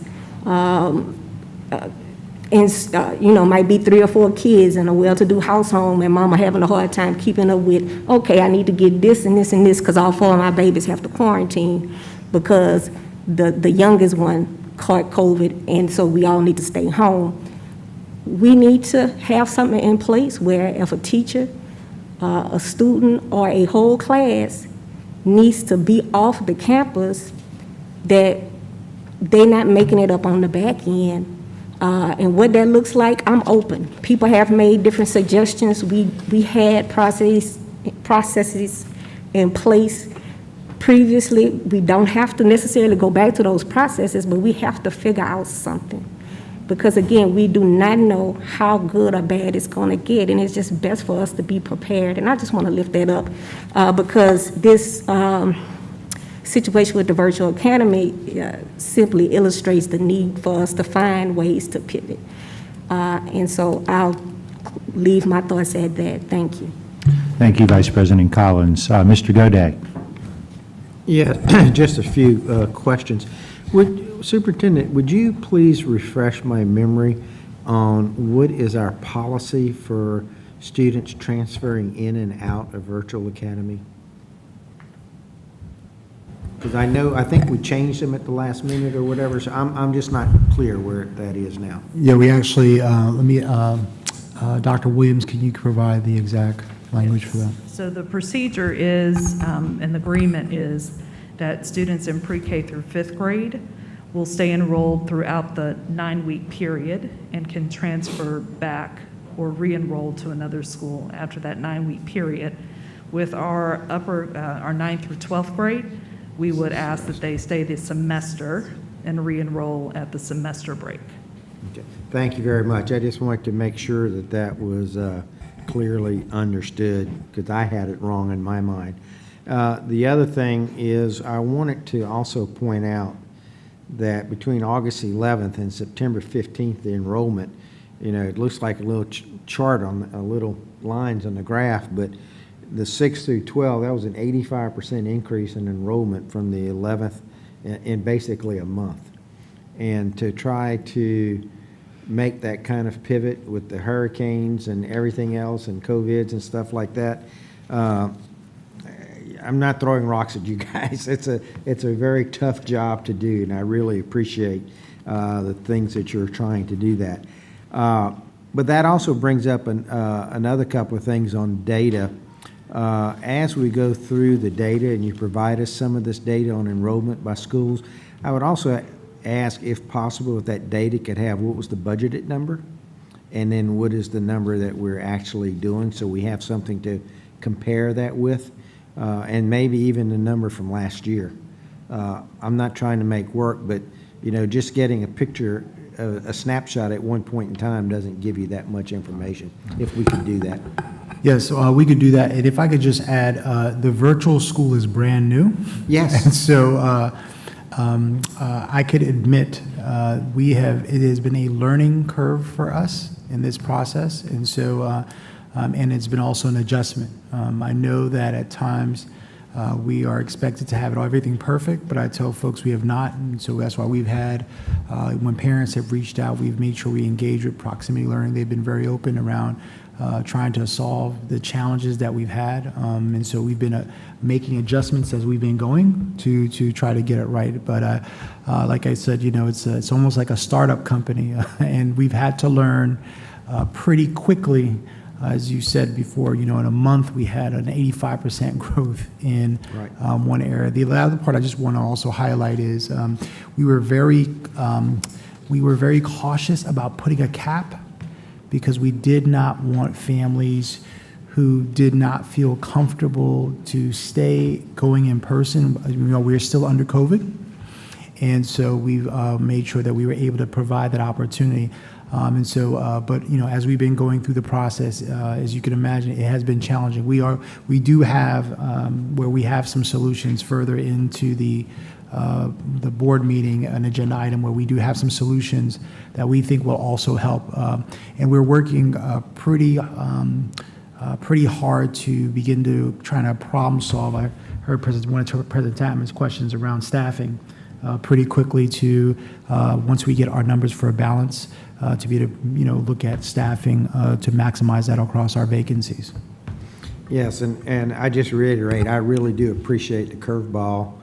You know, might be 3 or 4 kids in a well-to-do household, and mama having a hard time keeping up with, okay, I need to get this and this and this because all 4 of my babies have to quarantine because the youngest one caught COVID, and so we all need to stay home. We need to have something in place where if a teacher, a student, or a whole class needs to be off the campus, that they're not making it up on the back end. And what that looks like, I'm open. People have made different suggestions. We had processes in place previously. We don't have to necessarily go back to those processes, but we have to figure out something. Because again, we do not know how good or bad it's going to get, and it's just best for us to be prepared. And I just want to lift that up because this situation with the virtual academy simply illustrates the need for us to find ways to pivot. And so I'll leave my thoughts at that. Thank you. Thank you, Vice President Collins. Mr. Goday. Yeah, just a few questions. Superintendent, would you please refresh my memory on what is our policy for students transferring in and out of virtual academy? Because I think we changed them at the last minute or whatever, so I'm just not clear where that is now. Yeah, we actually, Dr. Williams, can you provide the exact language for that? So the procedure is, and the agreement is, that students in pre-K through 5th grade will stay enrolled throughout the 9-week period and can transfer back or re-enroll to another school after that 9-week period. With our 9th through 12th grade, we would ask that they stay the semester and re-enroll at the semester break. Okay. Thank you very much. I just wanted to make sure that that was clearly understood, because I had it wrong in my mind. The other thing is, I wanted to also point out that between August 11th and September 15th, the enrollment, it looks like a little chart on little lines on the graph, but the 6th through 12th, that was an 85% increase in enrollment from the 11th in basically a month. And to try to make that kind of pivot with the hurricanes and everything else and COVIDs and stuff like that, I'm not throwing rocks at you guys. It's a very tough job to do, and I really appreciate the things that you're trying to do that. But that also brings up another couple of things on data. As we go through the data and you provide us some of this data on enrollment by schools, I would also ask, if possible, if that data could have what was the budgeted number, and then what is the number that we're actually doing, so we have something to compare that with, and maybe even the number from last year. I'm not trying to make work, but just getting a picture, a snapshot at one point in time doesn't give you that much information, if we could do that. Yes, we could do that. And if I could just add, the virtual school is brand new. Yes. And so I could admit it has been a learning curve for us in this process. And so, and it's been also an adjustment. I know that at times we are expected to have everything perfect, but I tell folks we have not. And so that's why we've had, when parents have reached out, we've made sure we engage with proximity learning. They've been very open around trying to solve the challenges that we've had. And so we've been making adjustments as we've been going to try to get it right. But like I said, it's almost like a startup company, and we've had to learn pretty quickly. As you said before, in a month we had an 85% growth in one area. The other part I just want to also highlight is we were very cautious about putting a cap, because we did not want families who did not feel comfortable to stay going in person. We're still under COVID, and so we've made sure that we were able to provide that opportunity. But as we've been going through the process, as you can imagine, it has been challenging. We do have where we have some solutions further into the board meeting, an agenda item where we do have some solutions that we think will also help. And we're working pretty hard to begin to try to problem solve. I heard one of President Tapman's questions around staffing pretty quickly to, once we get our numbers for a balance, to be able to look at staffing to maximize that across our vacancies. Yes, and I just reiterate, I really do appreciate the curveball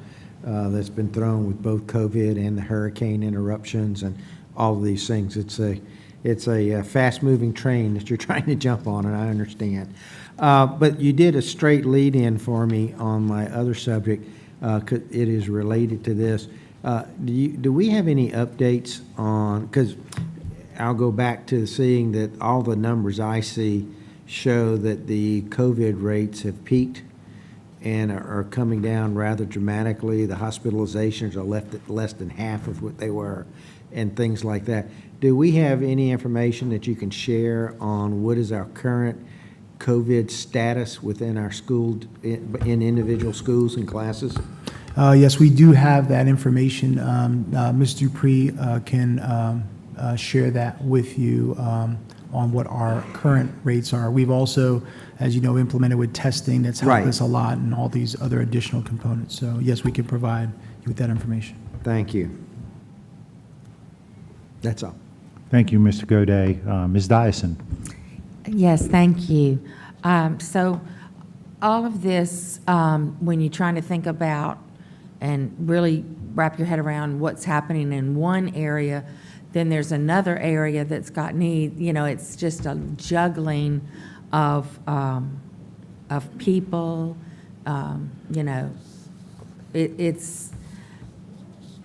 that's been thrown with both COVID and the hurricane interruptions and all of these things. It's a fast-moving train that you're trying to jump on, and I understand. But you did a straight lead-in for me on my other subject. It is related to this. Do we have any updates on, because I'll go back to seeing that all the numbers I see show that the COVID rates have peaked and are coming down rather dramatically. The hospitalizations are left at less than half of what they were, and things like that. Do we have any information that you can share on what is our current COVID status within our school, in individual schools and classes? Yes, we do have that information. Ms. Dupree can share that with you on what our current rates are. We've also, as you know, implemented with testing that's helped us a lot, and all these other additional components. So yes, we can provide you with that information. Thank you. That's all. Thank you, Mr. Goday. Ms. Dyson. Yes, thank you. So all of this, when you're trying to think about and really wrap your head around what's happening in one area, then there's another area that's got need. It's just a juggling of people.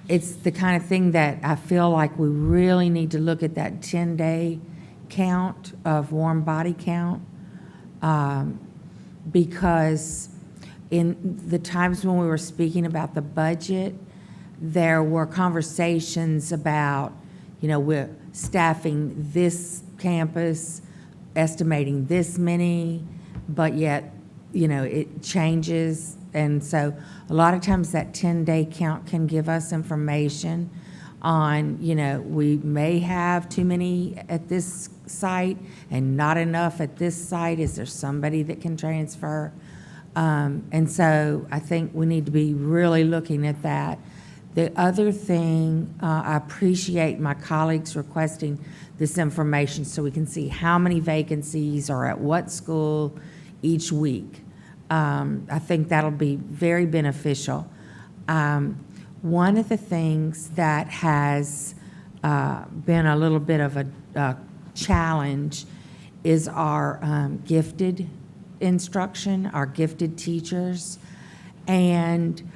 It's the kind of thing that I feel like we really need to look at that 10-day count of warm body count, because in the times when we were speaking about the budget, there were conversations about, we're staffing this campus, estimating this many, but yet, it changes. And so a lot of times that 10-day count can give us information on, we may have too many at this site and not enough at this site. Is there somebody that can transfer? And so I think we need to be really looking at that. The other thing, I appreciate my colleagues requesting this information so we can see how many vacancies are at what school each week. I think that'll be very beneficial. One of the things that has been a little bit of a challenge is our gifted instruction, our gifted teachers. And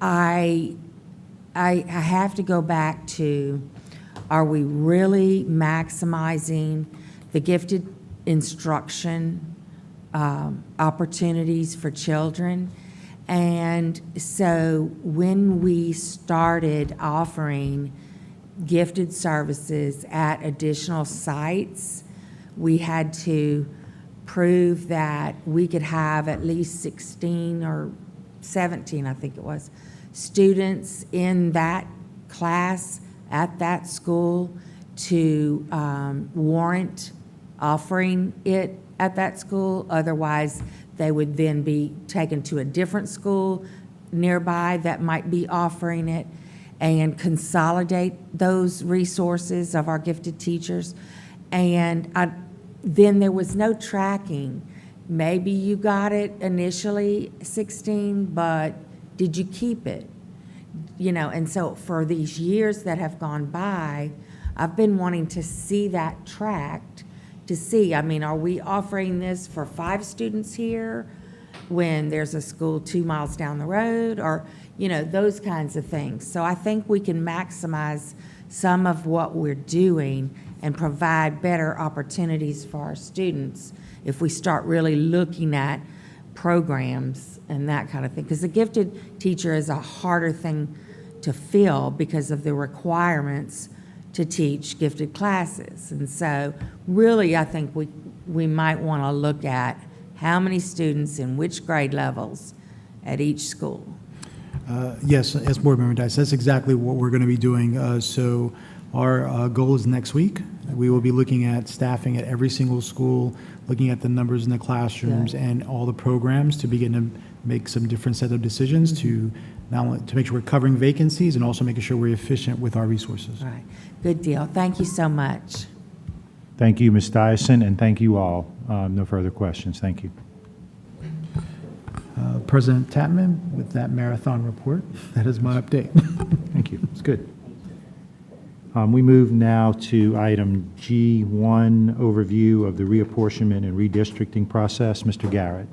I have to go back to, are we really maximizing the gifted instruction opportunities for children? And so when we started offering gifted services at additional sites, we had to prove that we could have at least 16 or 17, I think it was, students in that class at that school to warrant offering it at that school. Otherwise, they would then be taken to a different school nearby that might be offering it, and consolidate those resources of our gifted teachers. And then there was no tracking. Maybe you got it initially 16, but did you keep it? And so for these years that have gone by, I've been wanting to see that tracked, to see, are we offering this for 5 students here when there's a school 2 miles down the road, or, those kinds of things. So I think we can maximize some of what we're doing and provide better opportunities for our students if we start really looking at programs and that kind of thing. Because the gifted teacher is a harder thing to fill because of the requirements to teach gifted classes. And so really, I think we might want to look at how many students in which grade levels at each school. Yes, as Board Member Dice, that's exactly what we're going to be doing. So our goal is next week. We will be looking at staffing at every single school, looking at the numbers in the classrooms and all the programs to begin to make some different set of decisions to not only to make sure we're covering vacancies and also making sure we're efficient with our resources. All right, good deal. Thank you so much. Thank you, Ms. Dyson, and thank you all. No further questions. Thank you. President Tapman, with that marathon report, that is my update. Thank you. It's good. We move now to item G1, overview of the reapportionment and redistricting process. Mr. Garrett.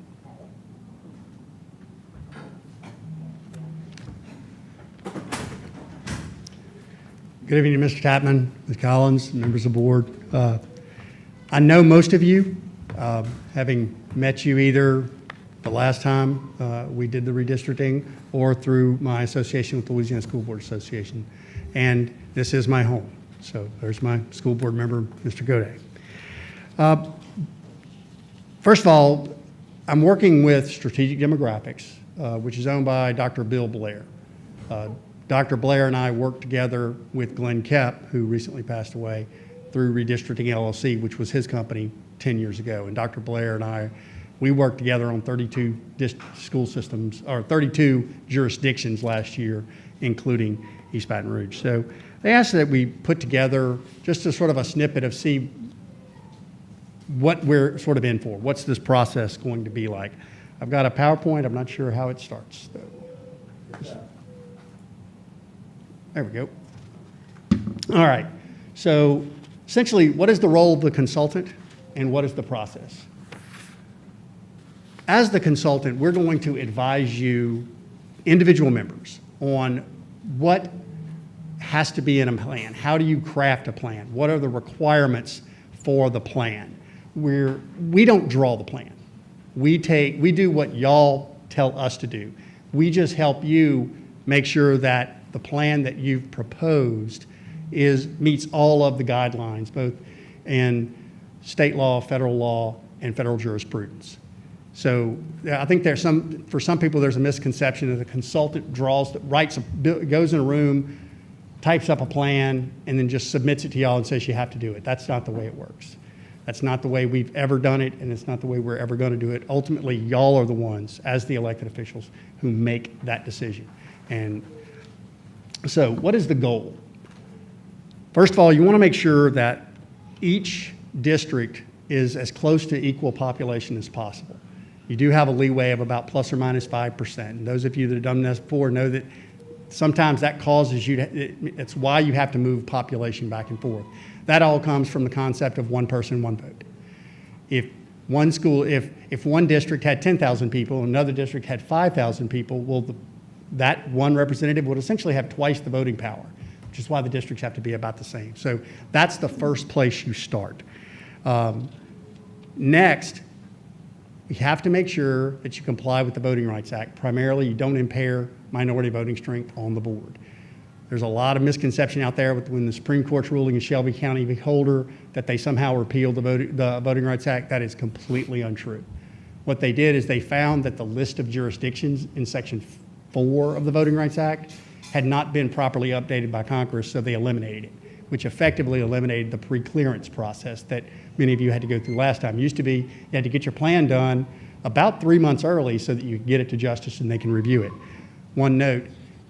Good evening, Mr. Tapman, Ms. Collins, members of the board. I know most of you, having met you either the last time we did the redistricting or through my association with the Louisiana School Board Association. And this is my home. So there's my school board member, Mr. Gaudet. First of all, I'm working with Strategic Demographics, which is owned by Dr. Bill Blair. Dr. Blair and I worked together with Glenn Kepp, who recently passed away, through Redistricting LLC, which was his company 10 years ago. And Dr. Blair and I, we worked together on 32 school systems, or 32 jurisdictions last year, including East Baton Rouge. So they asked that we put together just a sort of a snippet of see what we're sort of in for. What's this process going to be like? I've got a PowerPoint. I'm not sure how it starts. There we go. All right. So essentially, what is the role of the consultant and what is the process? As the consultant, we're going to advise you, individual members, on what has to be in a plan. How do you craft a plan? What are the requirements for the plan? We don't draw the plan. We do what y'all tell us to do. We just help you make sure that the plan that you've proposed meets all of the guidelines, both in state law, and federal jurisprudence. So I think for some people, there's a misconception that the consultant goes in a room, types up a plan, and then just submits it to y'all and says you have to do it. That's not the way it works. That's not the way we've ever done it, and it's not the way we're ever going to do it. Ultimately, y'all are the ones, as the elected officials, who make that decision. And so what is the goal? First of all, you want to make sure that each district is as close to equal population as possible. You do have a leeway of about plus or minus 5%. And those of you that have done this before know that sometimes that causes it's why you have to move population back and forth. That all comes from the concept of one person, one vote. If one district had 10,000 people and another district had 5,000 people, well, that one representative would essentially have twice the voting power, which is why the districts have to be about the same. So that's the first place you start. Next, you have to make sure that you comply with the Voting Rights Act. Primarily, you don't impair minority voting strength on the board. There's a lot of misconception out there when the Supreme Court's ruling in Shelby County v. Holder that they somehow repealed the Voting Rights Act. That is completely untrue. What they did is they found that the list of jurisdictions in Section 4 of the Voting Rights Act had not been properly updated by Congress, so they eliminated it, which effectively eliminated the pre-clearance process that many of you had to go through last time. It used to be you had to get your plan done about 3 months early so that you could get it to justice and they can review it. One note,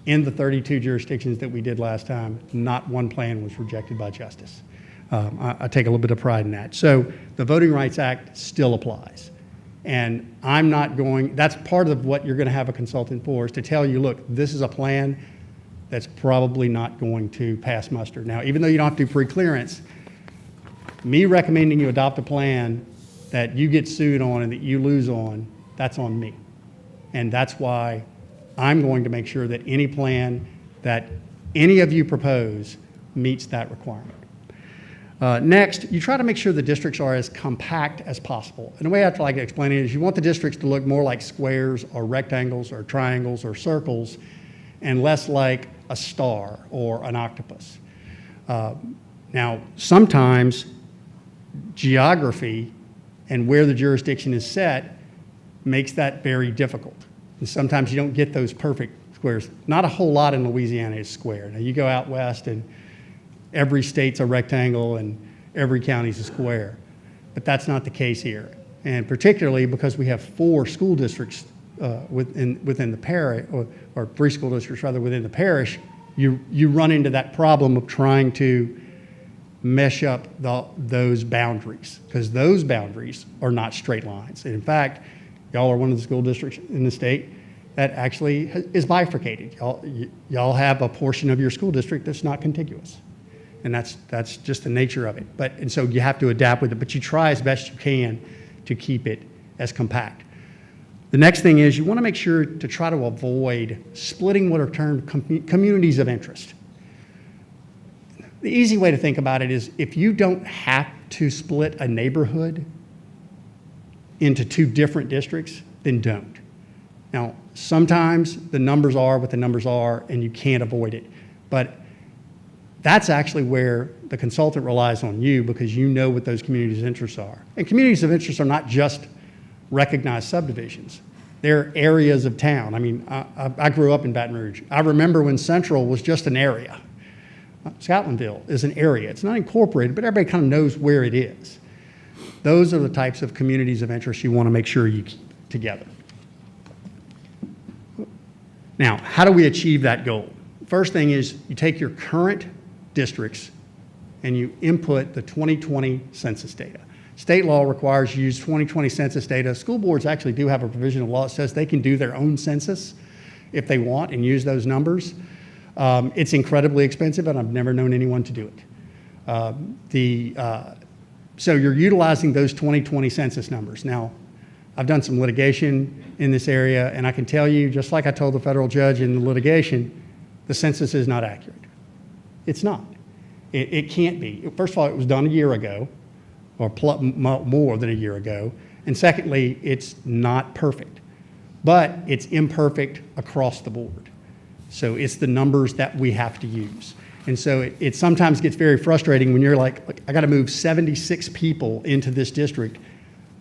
in the 32 jurisdictions that we did last time, not one plan was rejected by justice. I take a little bit of pride in that. So the Voting Rights Act still applies. And that's part of what you're going to have a consultant for, is to tell you, look, this is a plan that's probably not going to pass muster. Now, even though you don't have to do pre-clearance, me recommending you adopt a plan that you get sued on and that you lose on, that's on me. And that's why I'm going to make sure that any plan that any of you propose meets that requirement. Next, you try to make sure the districts are as compact as possible. And the way I like to explain it is you want the districts to look more like squares or rectangles or triangles or circles and less like a star or an octopus. Now, sometimes geography and where the jurisdiction is set makes that very difficult. And sometimes you don't get those perfect squares. Not a whole lot in Louisiana is square. Now, you go out west and every state's a rectangle and every county's a square. But that's not the case here. And particularly because we have 4 school districts within the parish, or 3 school districts rather within the parish, you run into that problem of trying to mesh up those boundaries, because those boundaries are not straight lines. And in fact, y'all are one of the school districts in the state that actually is bifurcated. Y'all have a portion of your school district that's not contiguous. And that's just the nature of it. And so you have to adapt with it, but you try as best you can to keep it as compact. The next thing is you want to make sure to try to avoid splitting what are termed communities of interest. The easy way to think about it is if you don't have to split a neighborhood into 2 different districts, then don't. Now, sometimes the numbers are what the numbers are and you can't avoid it. But that's actually where the consultant relies on you, because you know what those communities of interest are. And communities of interest are not just recognized subdivisions. They're areas of town. I mean, I grew up in Baton Rouge. I remember when Central was just an area. Scotlandville is an area. It's not incorporated, but everybody kind of knows where it is. Those are the types of communities of interest you want to make sure you keep together. Now, how do we achieve that goal? First thing is you take your current districts and you input the 2020 census data. State law requires you use 2020 census data. School boards actually do have a provision of law that says they can do their own census if they want and use those numbers. It's incredibly expensive, and I've never known anyone to do it. So you're utilizing those 2020 census numbers. Now, I've done some litigation in this area, and I can tell you, just like I told the federal judge in the litigation, the census is not accurate. It's not. It can't be. First of all, it was done a year ago, or more than a year ago, And secondly, it's not perfect, but it's imperfect across the board. So it's the numbers that we have to use. And so it sometimes gets very frustrating when you're like, "Look, I got to move 76 people into this district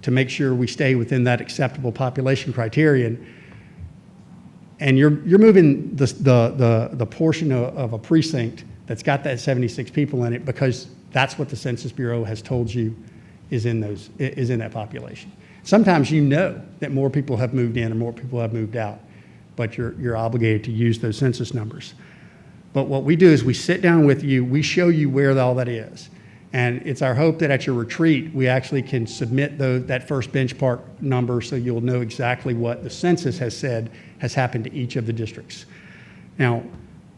to make sure we stay within that acceptable population criterion." And you're moving the portion of a precinct that's got that 76 people in it because that's what the Census Bureau has told you is in that population. Sometimes you know that more people have moved in and more people have moved out, but you're obligated to use those census numbers. But what we do is we sit down with you, we show you where all that is. And it's our hope that at your retreat, we actually can submit that first benchmark number so you'll know exactly what the census has said has happened to each of the districts. Now,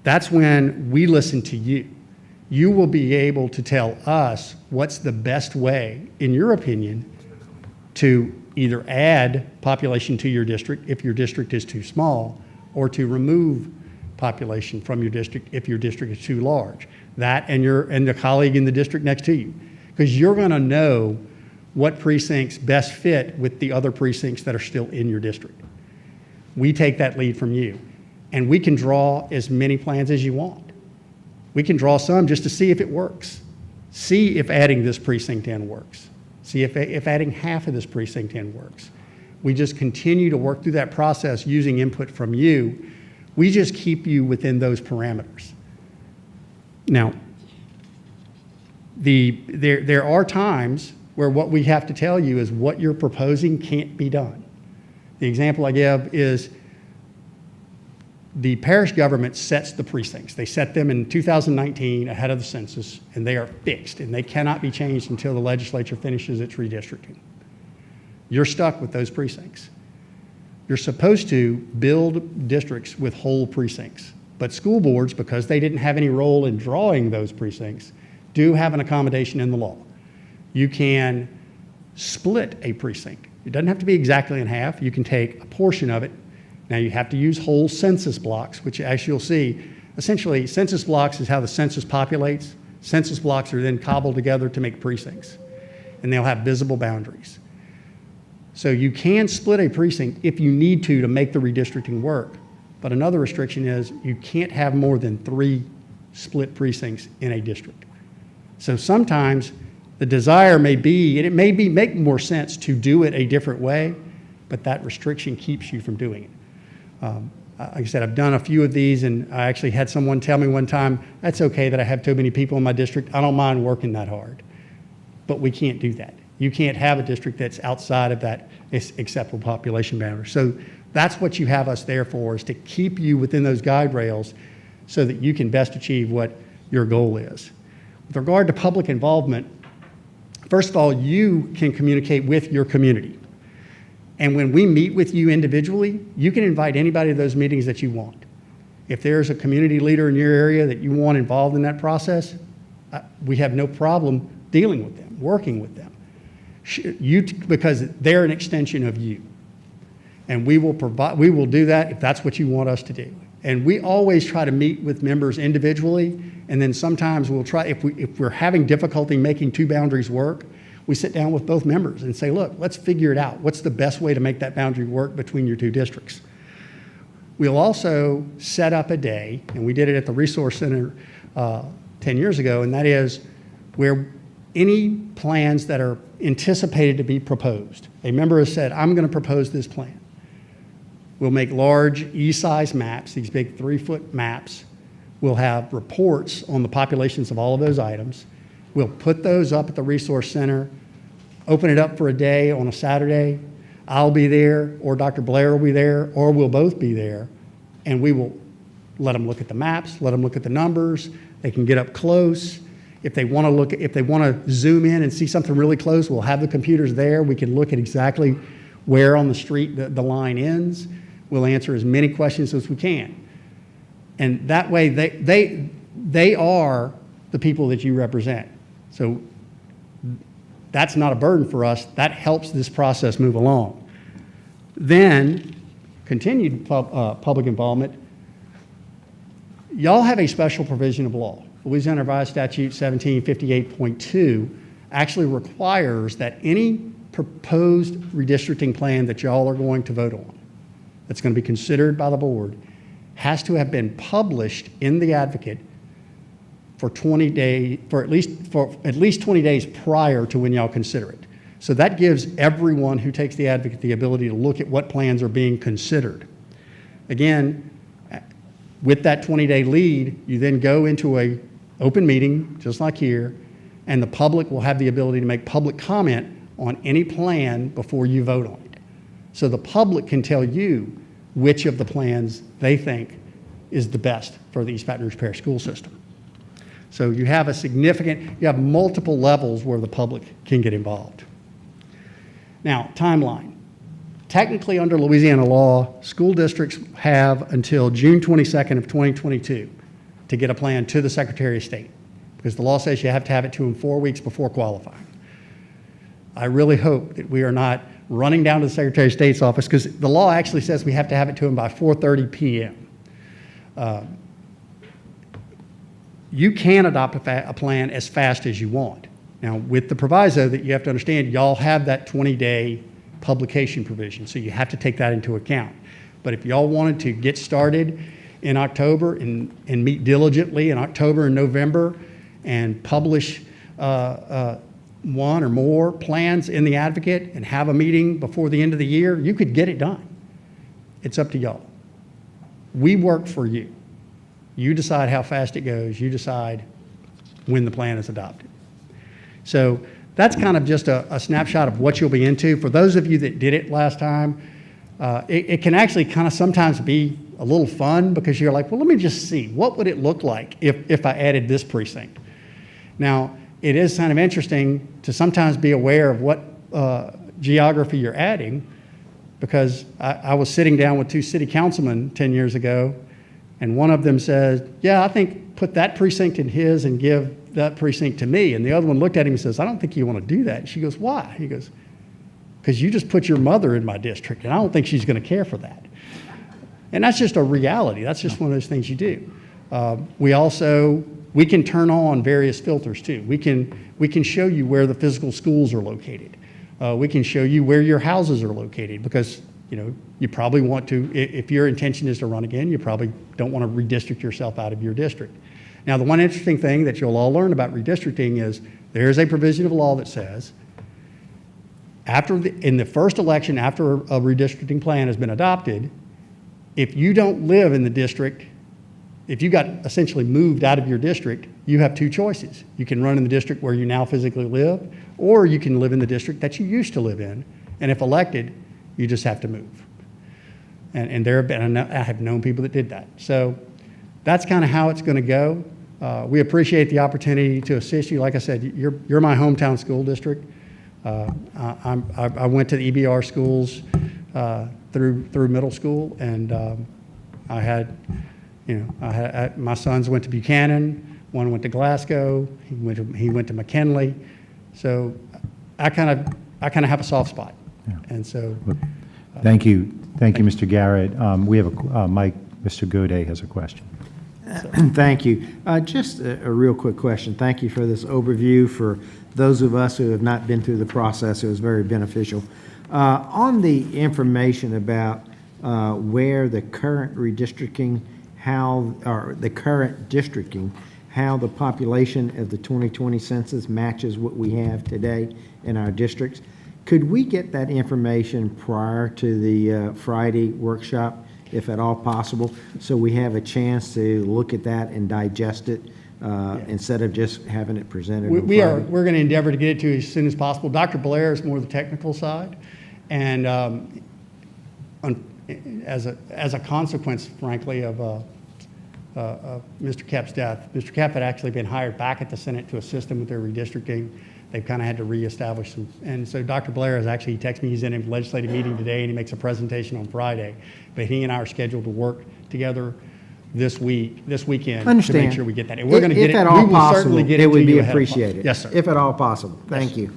that's when we listen to you. You will be able to tell us what's the best way, in your opinion, to either add population to your district if your district is too small, or to remove population from your district if your district is too large. That and the colleague in the district next to you, because you're going to know what precincts best fit with the other precincts that are still in your district. We take that lead from you, and we can draw as many plans as you want. We can draw some just to see if it works. See if adding this precinct in works. See if adding half of this precinct in works. We just continue to work through that process using input from you. We just keep you within those parameters. Now, there are times where what we have to tell you is what you're proposing can't be done. The example I give is the parish government sets the precincts. They set them in 2019 ahead of the census, and they are fixed, and they cannot be changed until the legislature finishes its redistricting. You're stuck with those precincts. You're supposed to build districts with whole precincts, but school boards, because they didn't have any role in drawing those precincts, do have an accommodation in the law. You can split a precinct. It doesn't have to be exactly in half. You can take a portion of it. Now, you have to use whole census blocks, which, as you'll see, essentially, census blocks is how the census populates. Census blocks are then cobbled together to make precincts, and they'll have visible boundaries. So you can split a precinct if you need to make the redistricting work, but another restriction is you can't have more than 3 split precincts in a district. So sometimes the desire may be, and it may make more sense to do it a different way, but that restriction keeps you from doing it. Like I said, I've done a few of these, and I actually had someone tell me one time, that's okay that I have too many people in my district. I don't mind working that hard. But we can't do that. You can't have a district that's outside of that acceptable population boundary. So that's what you have us there for, is to keep you within those guide rails so that you can best achieve what your goal is. With regard to public involvement, first of all, you can communicate with your community. And when we meet with you individually, you can invite anybody to those meetings that you want. If there's a community leader in your area that you want involved in that process, we have no problem dealing with them, working with them, because they're an extension of you. And we will do that if that's what you want us to do. And we always try to meet with members individually, and then sometimes we'll try, if we're having difficulty making 2 boundaries work, we sit down with both members and say, look, let's figure it out. What's the best way to make that boundary work between your 2 districts? We'll also set up a day, and we did it at the Resource Center 10 years ago, and that is where any plans that are anticipated to be proposed, a member has said, I'm going to propose this plan. We'll make large E-size maps, these big 3-foot maps. We'll have reports on the populations of all of those items. We'll put those up at the Resource Center, open it up for a day on a Saturday. I'll be there, or Dr. Blair will be there, or we'll both be there, and we will let them look at the maps, let them look at the numbers. They can get up close. If they want to zoom in and see something really close, we'll have the computers there. We can look at exactly where on the street the line ends. We'll answer as many questions as we can. And that way, they are the people that you represent. So that's not a burden for us. That helps this process move along. Then, continued public involvement. Y'all have a special provision of law. Louisiana Revised Statute 1758.2 actually requires that any proposed redistricting plan that y'all are going to vote on, that's going to be considered by the board, has to have been published in the Advocate for at least 20 days prior to when y'all consider it. So that gives everyone who takes the Advocate the ability to look at what plans are being considered. Again, with that 20-day lead, you then go into a open meeting, just like here, and the public will have the ability to make public comment on any plan before you vote on it. So the public can tell you which of the plans they think is the best for the East Baton Rouge Parish School System. So you have multiple levels where the public can get involved. Now, timeline. Technically, under Louisiana law, school districts have until June 22nd of 2022 to get a plan to the Secretary of State, because the law says you have to have it to them 4 weeks before qualifying. I really hope that we are not running down to the Secretary of State's office, because the law actually says we have to have it to them by 4:30 p.m. You can adopt a plan as fast as you want. Now, with the proviso that you have to understand, y'all have that 20-day publication provision, so you have to take that into account. But if y'all wanted to get started in October and meet diligently in October and November and publish one or more plans in the Advocate and have a meeting before the end of the year, you could get it done. It's up to y'all. We work for you. You decide how fast it goes. You decide when the plan is adopted. So that's kind of just a snapshot of what you'll be into. For those of you that did it last time, it can actually kind of sometimes be a little fun, because you're like, well, let me just see. What would it look like if I added this precinct? Now, it is kind of interesting to sometimes be aware of what geography you're adding, because I was sitting down with 2 city councilmen 10 years ago, and one of them says, yeah, I think put that precinct in his and give that precinct to me. And the other one looked at him and says, I don't think you want to do that. And she goes, why? He goes, because you just put your mother in my district, and I don't think she's going to care for that. And that's just a reality. That's just one of those things you do. We can turn on various filters too. We can show you where the physical schools are located. We can show you where your houses are located, because you probably want to, if your intention is to run again, you probably don't want to redistrict yourself out of your district. Now, the one interesting thing that you'll all learn about redistricting is there's a provision of law that says in the first election after a redistricting plan has been adopted, if you don't live in the district, if you got essentially moved out of your district, you have 2 choices. You can run in the district where you now physically live, or you can live in the district that you used to live in, and if elected, you just have to move. And I have known people that did that. So that's kind of how it's going to go. We appreciate the opportunity to assist you. Like I said, you're my hometown school district. I went to the EBR schools through middle school, and my sons went to Buchanan. One went to Glasgow. He went to McKinley. So I kind of have a soft spot. Yeah. And so. Thank you, Mr. Garrett. We have a Mike. Mr. Goday has a question. Thank you. Just a real quick question. Thank you for this overview. For those of us who have not been through the process, it was very beneficial. On the information about where the current redistricting, how the population of the 2020 census matches what we have today in our districts, could we get that information prior to the Friday workshop, if at all possible, so we have a chance to look at that and digest it instead of just having it presented? We're going to endeavor to get it to you as soon as possible. Dr. Blair is more the technical side, and as a consequence, frankly, of Mr. Kep's death, Mr. Kep had actually been hired back at the Senate to assist them with their redistricting. They've kind of had to reestablish them. And so Dr. Blair has actually texted me. He's in a legislative meeting today, and he makes a presentation on Friday. But he and I are scheduled to work together this weekend to make sure we get that. And we're going to get it. We will certainly get it. It would be appreciated. Yes, sir. If at all possible. Thank you.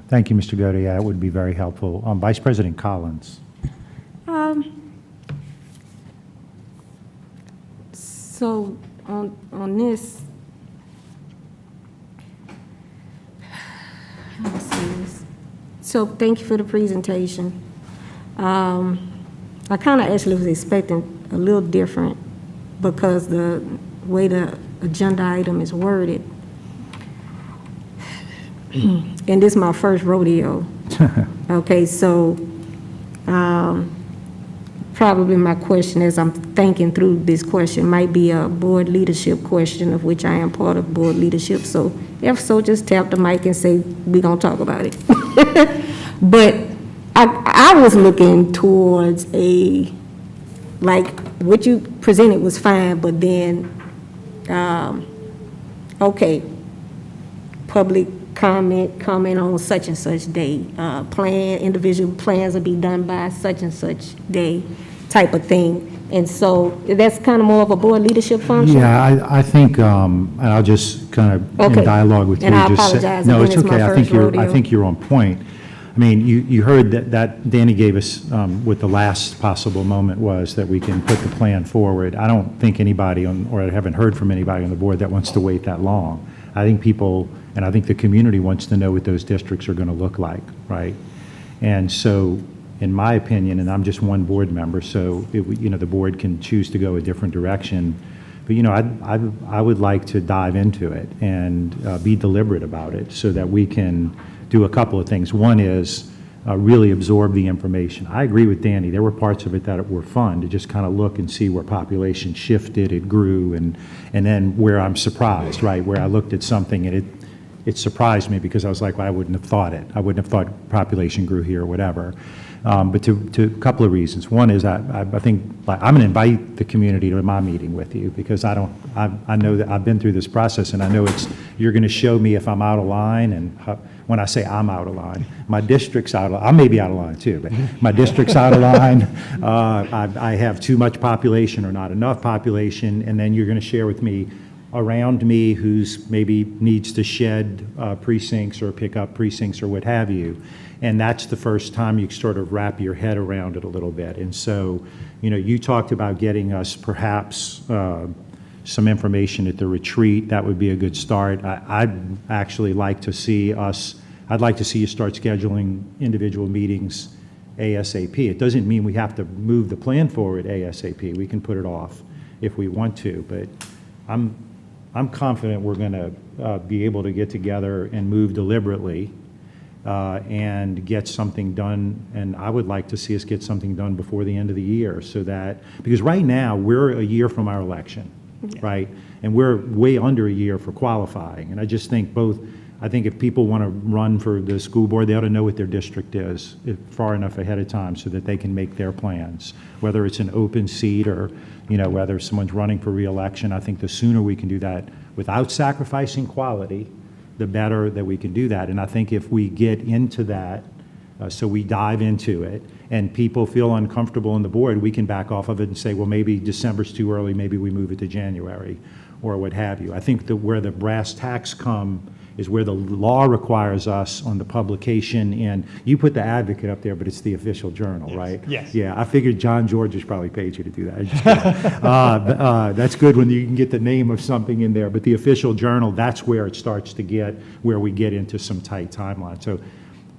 Thank you, Mr. Goday. That would be very helpful. Vice President Collins. So on this, how to say this? So thank you for the presentation. I kind of actually was expecting a little different because the way the agenda item is worded. And this is my first rodeo. Okay, so probably my question as I'm thinking through this question might be a board leadership question, of which I am part of board leadership. So if so, just tap the mic and say, we're gonna talk about it. But I was looking towards like what you presented was fine, but then, okay, public comment on such and such day, individual plans will be done by such and such day type of thing. And so that's kind of more of a board leadership function? Yeah, I think, and I'll just kind of Okay. in dialogue with you. And I just say- apologize No, again, it's it's my okay. I first think rodeo. I think you're on point. I mean, you heard that Danny gave us what the last possible moment was, that we can put the plan forward. I don't think anybody or I haven't heard from anybody on the board that wants to wait that long. I think people, and I think the community wants to know what those districts are going to look like, right? And so, in my opinion, and I'm just one board member, so the board can choose to go a different direction. But I would like to dive into it and be deliberate about it so that we can do a couple of things. One is really absorb the information. I agree with Danny. There were parts of it that were fun to just kind of look and see where population shifted, it grew, and then where I'm surprised, right? Where I looked at something and it surprised me because I was like, well, I wouldn't have thought it. I wouldn't have thought population grew here or whatever. But to a couple of reasons. One is I think I'm going to invite the community to my meeting with you because I know that I've been through this process and I know you're going to show me if I'm out of line. And when I say I'm out of line, my district's out of line. I may be out of line too, but my district's out of line. I have too much population or not enough population. And then you're going to share with me around me who's maybe needs to shed precincts or pick up precincts or what have you. And that's the first time you sort of wrap your head around it a little bit. And so, you talked about getting us perhaps some information at the retreat. That would be a good start. I'd actually like to see I'd like to see you start scheduling individual meetings ASAP. It doesn't mean we have to move the plan forward ASAP. We can put it off if we want to, but I'm confident we're going to be able to get together and move deliberately and get something done. And I would like to see us get something done before the end of the year because right now we're a year from our election, right? And we're way under a year for qualifying. And I just think I think if people want to run for the school board, they ought to know what their district is far enough ahead of time so that they can make their plans, whether it's an open seat or, whether someone's running for reelection. I think the sooner we can do that without sacrificing quality, the better that we can do that. And I think if we get into that, so we dive into it, and people feel uncomfortable on the board, we can back off of it and say, well, maybe December's too early, maybe we move it to January, or what have you. I think that where the brass tacks come is where the law requires us on the publication, and you put the Advocate up there, but it's the official journal, right? Yes. Yeah, I figured John George has probably paid you to do that. I'm just kidding. That's good when you can get the name of something in there, but the official journal, that's where it starts to get, where we get into some tight timeline. So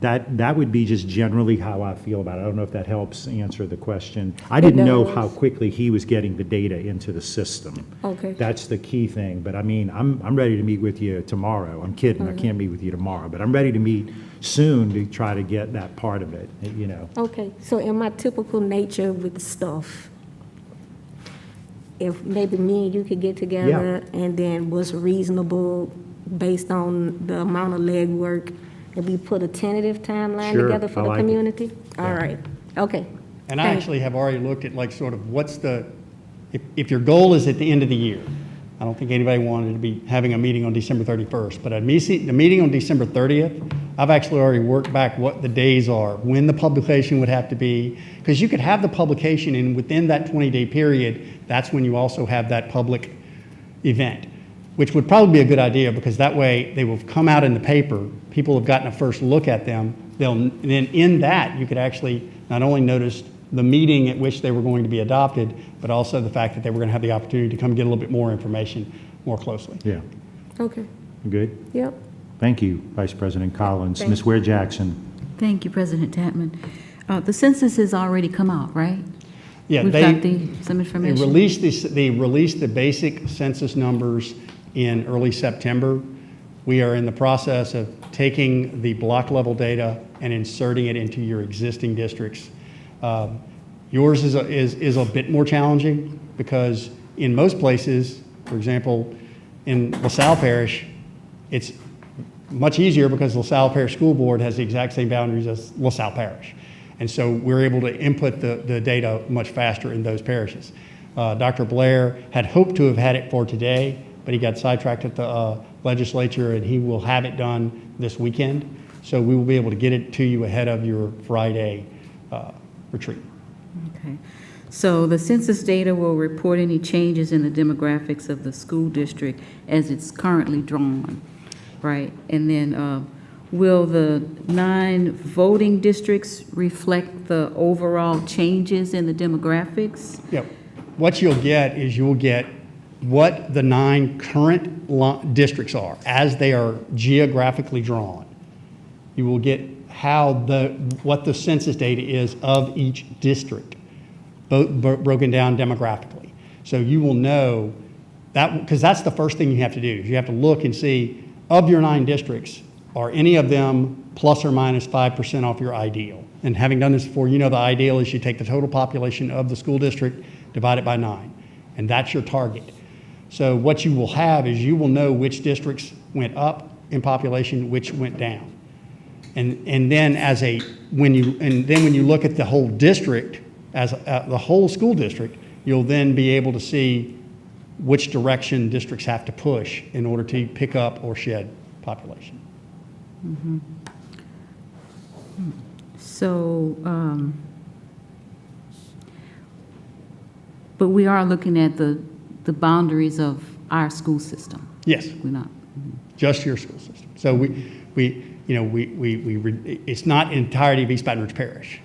that would be just generally how I feel about it. I don't know if that helps answer the question. I didn't know how quickly he was getting the data into the system. Okay. That's the key thing. But I mean, I'm ready to meet with you tomorrow. I'm kidding. I can't meet with you tomorrow, but I'm ready to meet soon to try to get that part of it, Okay, so in my typical nature with stuff, if maybe me and you could get together and then what's reasonable based on the amount of legwork, and we put a tentative timeline Sure, together for I the like it. community? All right, okay. And I actually have already looked at like sort of if your goal is at the end of the year, I don't think anybody wanted to be having a meeting on December 31st, but the meeting on December 30th, I've actually already worked back what the days are, when the publication would have to be, because you could have the publication and within that 20-day period, that's when you also have that public event, which would probably be a good idea because that way they will come out in the paper, people have gotten a first look at them, then in that you could actually not only notice the meeting at which they were going to be adopted, but also the fact that they were going to have the opportunity to come get a little bit more information more closely. Yeah. Okay, Good? yep. Thank you, Vice President Collins. Thank Ms. you. Ware Jackson. Thank you, President Tapman. The census has already come out, right? Yeah, We've got some They information. released the basic census numbers in early September. We are in the process of taking the block level data and inserting it into your existing districts. Yours is a bit more challenging because in most places, for example, in LaSalle Parish, it's much easier because LaSalle Parish School Board has the exact same boundaries as LaSalle Parish. And so we're able to input the data much faster in those parishes. Dr. Blair had hoped to have had it for today, but he got sidetracked at the legislature, and he will have it done this weekend. So we will be able to get it to you ahead of your Friday retreat. Okay. So the census data will report any changes in the demographics of the school district as it's currently drawn, right? And then will the 9 voting districts reflect the overall changes in the demographics? Yep. What you'll get is you'll get what the 9 current districts are as they are geographically drawn. You will get what the census data is of each district, broken down demographically. So you will know that, because that's the first thing you have to do. Is you have to look and see, of your 9 districts, are any of them plus or minus 5% off your ideal? And having done this before, you know the ideal is you take the total population of the school district, divide it by 9, and that's your target. So what you will have is you will know which districts went up in population, which went down. And then when you look at the whole district, as the whole school district, you'll then be able to see which direction districts have to push in order to pick up or shed population. Mm-hmm. So, but we are looking at the boundaries of our school system. Yes. We're not. Just your school system. So it's not entirety of East Baton Rouge Parish.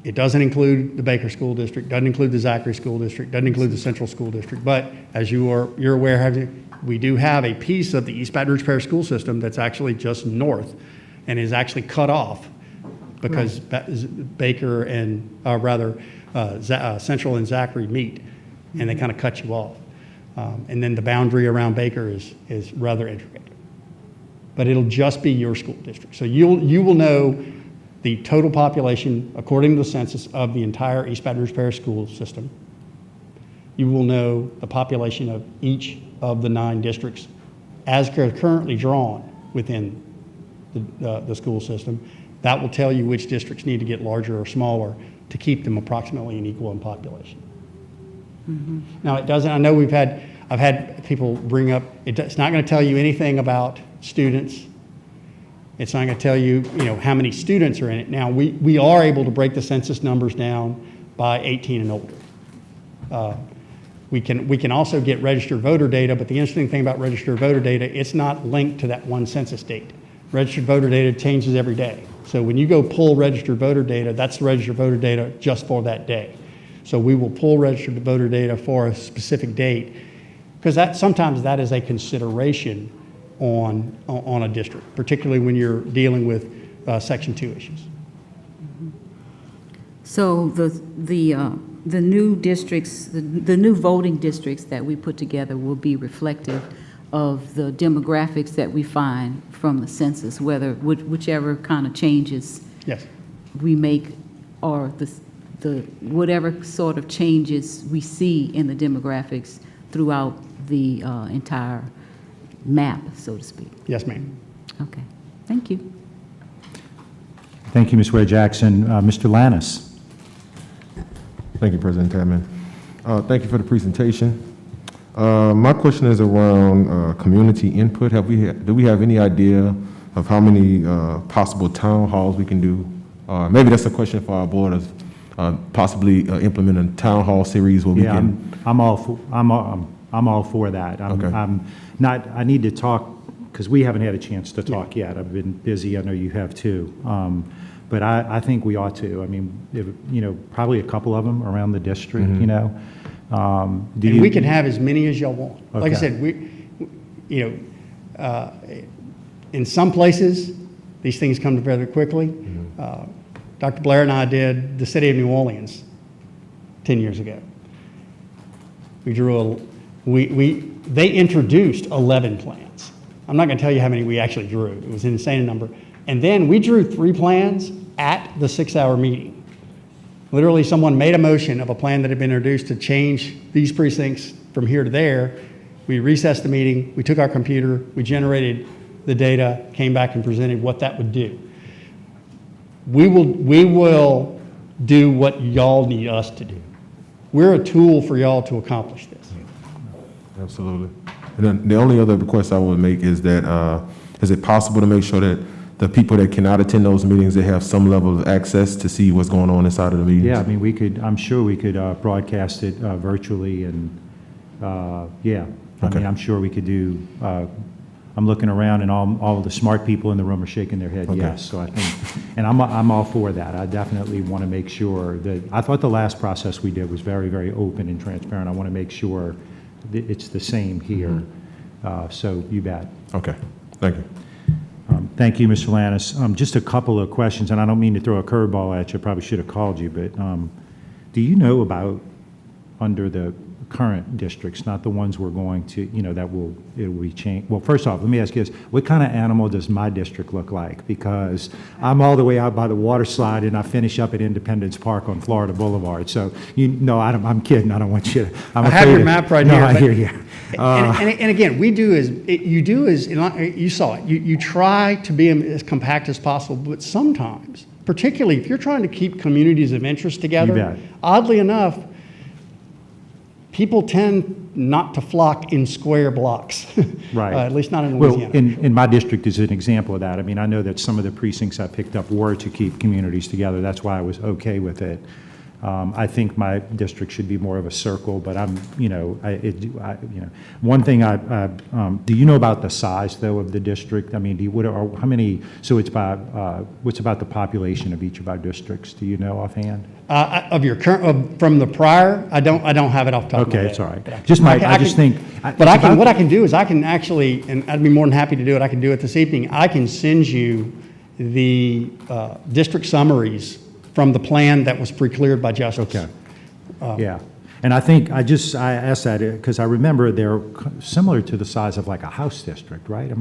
It doesn't include the Baker School District, doesn't include the Zachary School District, doesn't include the Central School District. But as you're aware, we do have a piece of the East Baton Rouge Parish school system that's actually just north and is actually cut off because Baker and, Central and Zachary meet, and they kind of cut you off. And then the boundary around Baker is rather intricate. But it'll just be your school district. So you will know the total population, according to the census, of the entire East Baton Rouge Parish school system. You will know the population of each of the 9 districts as currently drawn within the school system. That will tell you which districts need to get larger or smaller to keep them approximately equal in population. Mm-hmm. Now, it doesn't, I know I've had people bring up, it's not going to tell you anything about students. It's not going to tell you, how many students are in it. Now, we are able to break the census numbers down by 18 and older. We can also get registered voter data, but the interesting thing about registered voter data, it's not linked to that one census date. Registered voter data changes every day. So when you go pull registered voter data, that's the registered voter data just for that day. So we will pull registered voter data for a specific date, because sometimes that is a consideration on a district, particularly when you're dealing with Section 2 issues. So the new districts, the new voting districts that we put together will be reflective of the demographics that we find from the census, whichever kind of changes yes. we make, or the whatever sort of changes we see in the demographics throughout the entire map, so to speak. Yes, ma'am. Okay, thank you. Thank you, Ms. Ware-Jackson. Mr. Lannis. Thank you, President Tapman. Thank you for the presentation. My question is around community input. Do we have any idea of how many possible town halls we can do? Maybe that's a question for our board of possibly implement a town hall series where we can. I'm all for that. I need to talk, because we haven't had a chance to talk yet. I've been busy. I know you have too. But I think we ought to. I mean, probably a couple of them around the district, And we can have as many as y'all want. Like I said, in some places, These things come together quickly. Dr. Blair and I did the city of New Orleans 10 years ago. They introduced 11 plans. I'm not going to tell you how many we actually drew. It was an insane number. And then we drew 3 plans at the 6-hour meeting. Literally, someone made a motion of a plan that had been introduced to change these precincts from here to there. We recessed the meeting, we took our computer, we generated the data, came back and presented what that would do. We will do what y'all need us to do. We're a tool for y'all to accomplish this. Absolutely. And then the only other request I would make is that, is it possible to make sure that the people that cannot attend those meetings, they have some level of access to see what's going on inside of the meetings? Yeah, I mean, I'm sure we could broadcast it virtually and, yeah. I mean, I'm sure we could do, I'm looking around and all of the smart people in the room are shaking their head, yes. So I think, and I'm all for that. I definitely want to make sure that, I thought the last process we did was very, very open and transparent. I want to make sure that it's the same here. So you bet. Okay, thank you. Thank you, Mr. Lannis. Just a couple of questions, and I don't mean to throw a curveball at you. I probably should have called you, but do you know about, under the current districts, not the ones we're going to, that it will be changed? Well, first off, let me ask you this. What kind of animal does my district look like? Because I'm all the way out by the water slide, and I finish up at Independence Park on Florida Boulevard. So, I'm kidding. I don't want you to. I have your map right here. I hear you. And again, you saw it. You try to be as compact as possible, but sometimes, particularly if you're trying to keep communities of interest together, oddly enough, people tend not to flock in square blocks. Right. At least not in Louisiana. Well, in my district is an example of that. I mean, I know that some of the precincts I picked up were to keep communities together. That's why I was okay with it. I think my district should be more of a circle, but one thing do you know about the size though of the district? I mean, how many? So it's what's about the population of each of our districts? Do you know offhand? Of your current, from the prior, I don't have it off the top of my head. Okay, it's all right. I just think. What I can do is I can actually, and I'd be more than happy to do it. I can do it this evening. I can send you the district summaries from the plan that was pre-cleared by Justice. Okay. Yeah. And I think I asked that because I remember they're similar to the size of like a house district, right?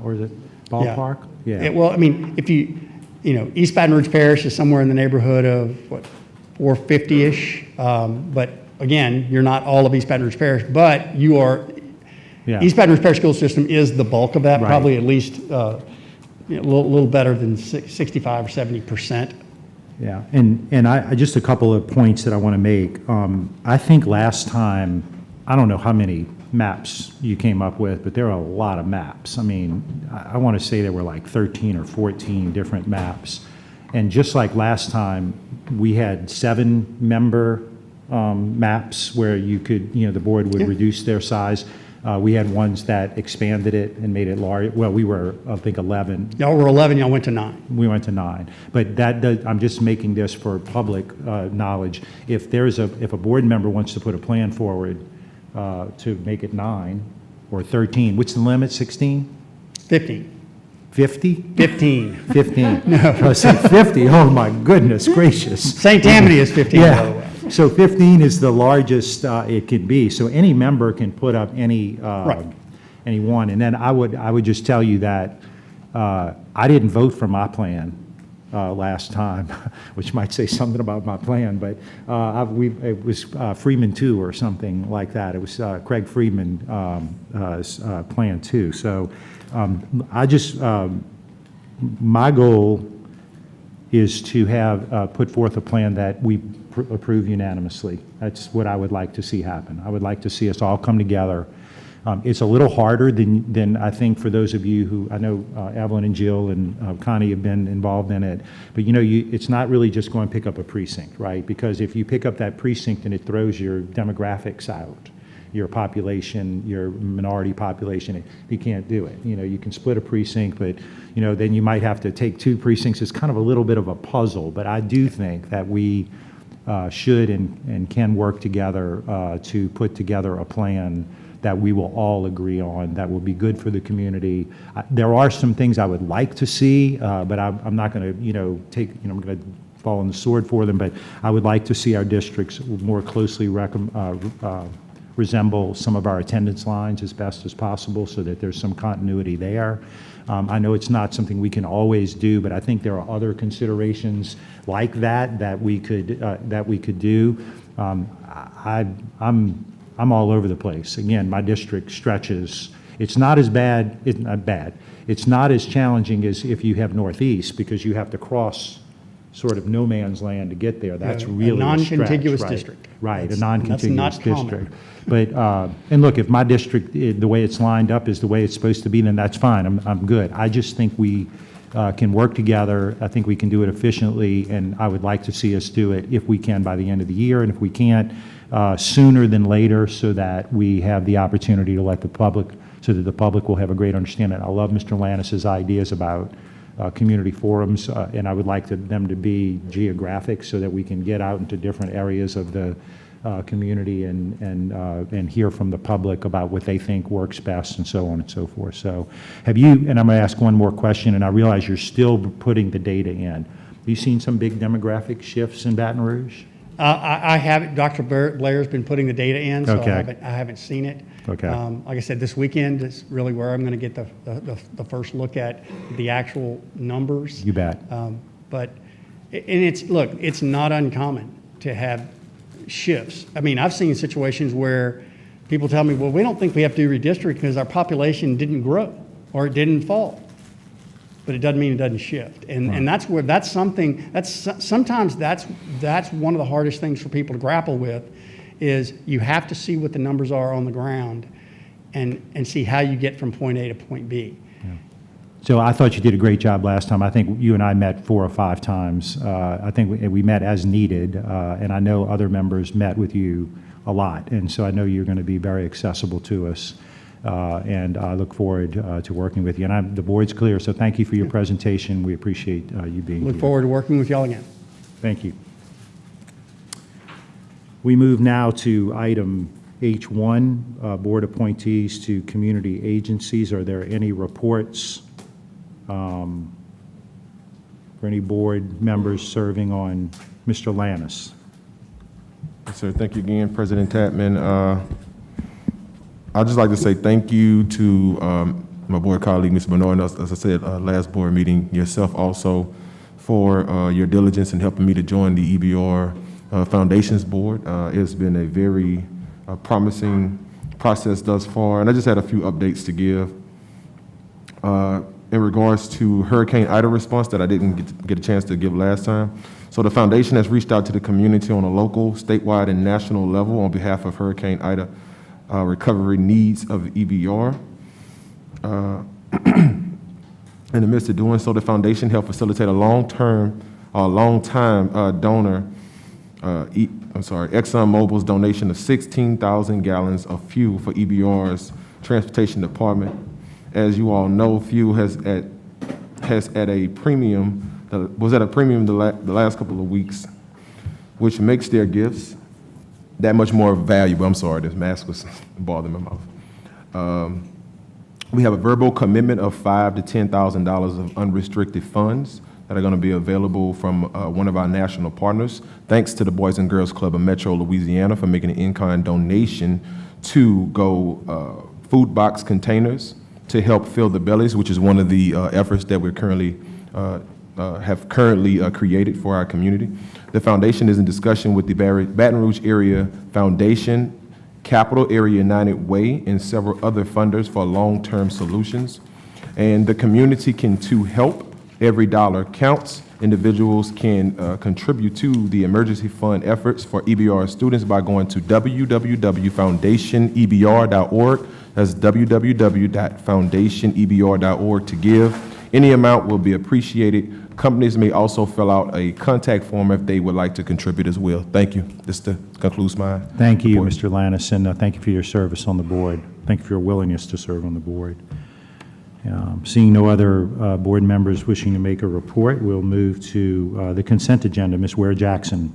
Or is it ballpark? Yeah. Well, I mean, if East Baton Rouge Parish is somewhere in the neighborhood of 450-ish. But again, you're not all of East Baton Rouge Parish, but you are. Yeah. East Baton Rouge Parish School System is the bulk of that, right. Probably at least a little better than 65 or 70%. Yeah, and I just a couple of points that I want to make. I think last time, I don't know how many maps you came up with, but there are a lot of maps. I mean, I want to say there were like 13 or 14 different maps. And just like last time, we had 7-member maps where you could, the board would reduce their size. We had ones that expanded it and made it large. Well, we were, I think, 11. Y'all were 11, y'all went to 9. We went to 9. But I'm just making this for public knowledge. If a board member wants to put a plan forward to make it 9 or 13, what's the limit, 16? 15. 50? 15. 15. No. I said 50. Oh, my goodness gracious. St. Tammany is 15, by the way. So 15 is the largest it can be. So any member can put up any one. And then I would just tell you that I didn't vote for my plan last time, which might say something about my plan, but it was Freeman 2 or something like that. It was Craig Freeman plan 2. So my goal is to have put forth a plan that we approve unanimously. That's what I would like to see happen. I would like to see us all come together. It's a little harder than I think for those of you who, I know Evelyn and Jill and Connie have been involved in it, but it's not really just going to pick up a precinct, right? Because if you pick up that precinct and it throws your demographics out, your population, your minority population, you can't do it. You can split a precinct, but then you might have to take 2 precincts. It's kind of a little bit of a puzzle, but I do think that we should and can work together to put together a plan that we will all agree on, that will be good for the community. There are some things I would like to see, but I'm not going to, I'm going to fall on the sword for them, but I would like to see our districts more closely resemble some of our attendance lines as best as possible so that there's some continuity there. I know it's not something we can always do, but I think there are other considerations like that we could do. I'm all over the place. Again, my district stretches. It's not as bad. It's not bad. It's not as challenging as if you have Northeast because you have to cross sort of no man's land to get there. That's really a stretch, non-contiguous right? district. Right, a That's non-contiguous not common. district. But, and look, if my district, the way it's lined up is the way it's supposed to be, then that's fine. I'm good. I just think we can work together. I think we can do it efficiently, and I would like to see us do it if we can by the end of the year, and if we can't, sooner than later, so that we have the opportunity to let the public, so that the public will have a great understanding. I love Mr. Lannis's ideas about community forums, and I would like them to be geographic so that we can get out into different areas of the community and hear from the public about what they think works best and so on and so forth. So have you, and I'm going to ask one more question, and I realize you're still putting the data in. Have you seen some big demographic shifts in Baton Rouge? I haven't. Dr. Blair's been putting the data in, so Okay. I haven't seen it. Okay. Like I said, this weekend is really where I'm going to get the first look at the actual numbers. You bet. But, and look, it's not uncommon to have shifts. I mean, I've seen situations where people tell me, well, we don't think we have to do redistricting because our population didn't grow or it didn't fall. But it doesn't mean it doesn't shift. And that's where, sometimes that's one of the hardest things for people to grapple with, is you have to see what the numbers are on the ground and see how you get from point A to point B. So I thought you did a great job last time. I think you and I met 4 or 5 times. I think we met as needed, and I know other members met with you a lot. And so I know you're going to be very accessible to us, and I look forward to working with you. And the board's clear, so thank you for your presentation. We appreciate you being here. Look forward to working with y'all again. Thank you. We move now to item H1, board appointees to community agencies. Are there any reports for any board members serving on Mr. Lannis? Yes, sir. Thank you again, President Tatman. I'd just like to say thank you to my board colleague, Ms. Bernard, as I said last board meeting, yourself also, for your diligence in helping me to join the EBR Foundations Board. It's been a very promising process thus far, and I just had a few updates to give. In regards to Hurricane Ida response that I didn't get a chance to give last time. So the foundation has reached out to the community on a local, statewide, and national level on behalf of Hurricane Ida recovery needs of EBR. In the midst of doing so, the foundation helped facilitate a long-time donor, ExxonMobil's donation of 16,000 gallons of fuel for EBR's transportation department. As you all know, fuel was at a premium the last couple of weeks, which makes their gifts that much more valuable. I'm sorry, this mask was bothering my mouth. We have a verbal commitment of $5,000 to $10,000 of unrestricted funds that are going to be available from one of our national partners. Thanks to the Boys and Girls Club of Metro Louisiana for making an in-kind donation to go food box containers to help fill the bellies, which is one of the efforts that we're currently created for our community. The foundation is in discussion with the Baton Rouge Area Foundation, Capital Area United Way, and several other funders for long-term solutions. And the community can too help. Every dollar counts. Individuals can contribute to the emergency fund efforts for EBR students by going to www.foundationebr.org. That's www.foundationebr.org to give. Any amount will be appreciated. Companies may also fill out a contact form if they would like to contribute as well. Thank you. This concludes my Thank you, report. Mr. Lannis, and thank you for your service on the board. Thank you for your willingness to serve on the board. Seeing no other board members wishing to make a report, we'll move to the consent agenda. Ms. Ware Jackson.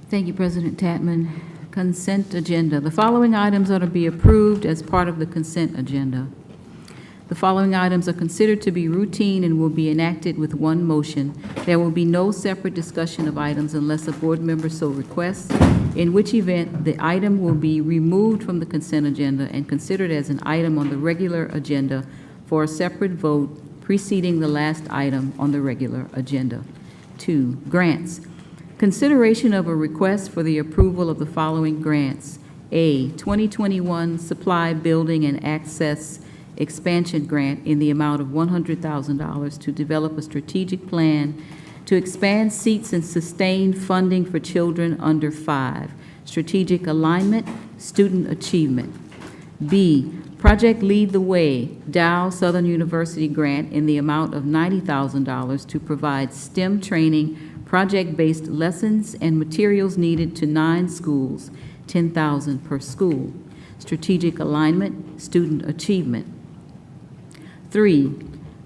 Thank you, President Tatman. Consent agenda. The following items are to be approved as part of the consent agenda. The following items are considered to be routine and will be enacted with one motion. There will be no separate discussion of items unless a board member so requests, in which event the item will be removed from the consent agenda and considered as an item on the regular agenda for a separate vote preceding the last item on the regular agenda. 2, grants. Consideration of a request for the approval of the following grants. A, 2021 Supply Building and Access Expansion Grant in the amount of $100,000 to develop a strategic plan to expand seats and sustain funding for children under 5. Strategic alignment, student achievement. B, Project Lead the Way, Dow Southern University grant in the amount of $90,000 to provide STEM training, project-based lessons, and materials needed to 9 schools, $10,000 per school. Strategic alignment, student achievement. 3,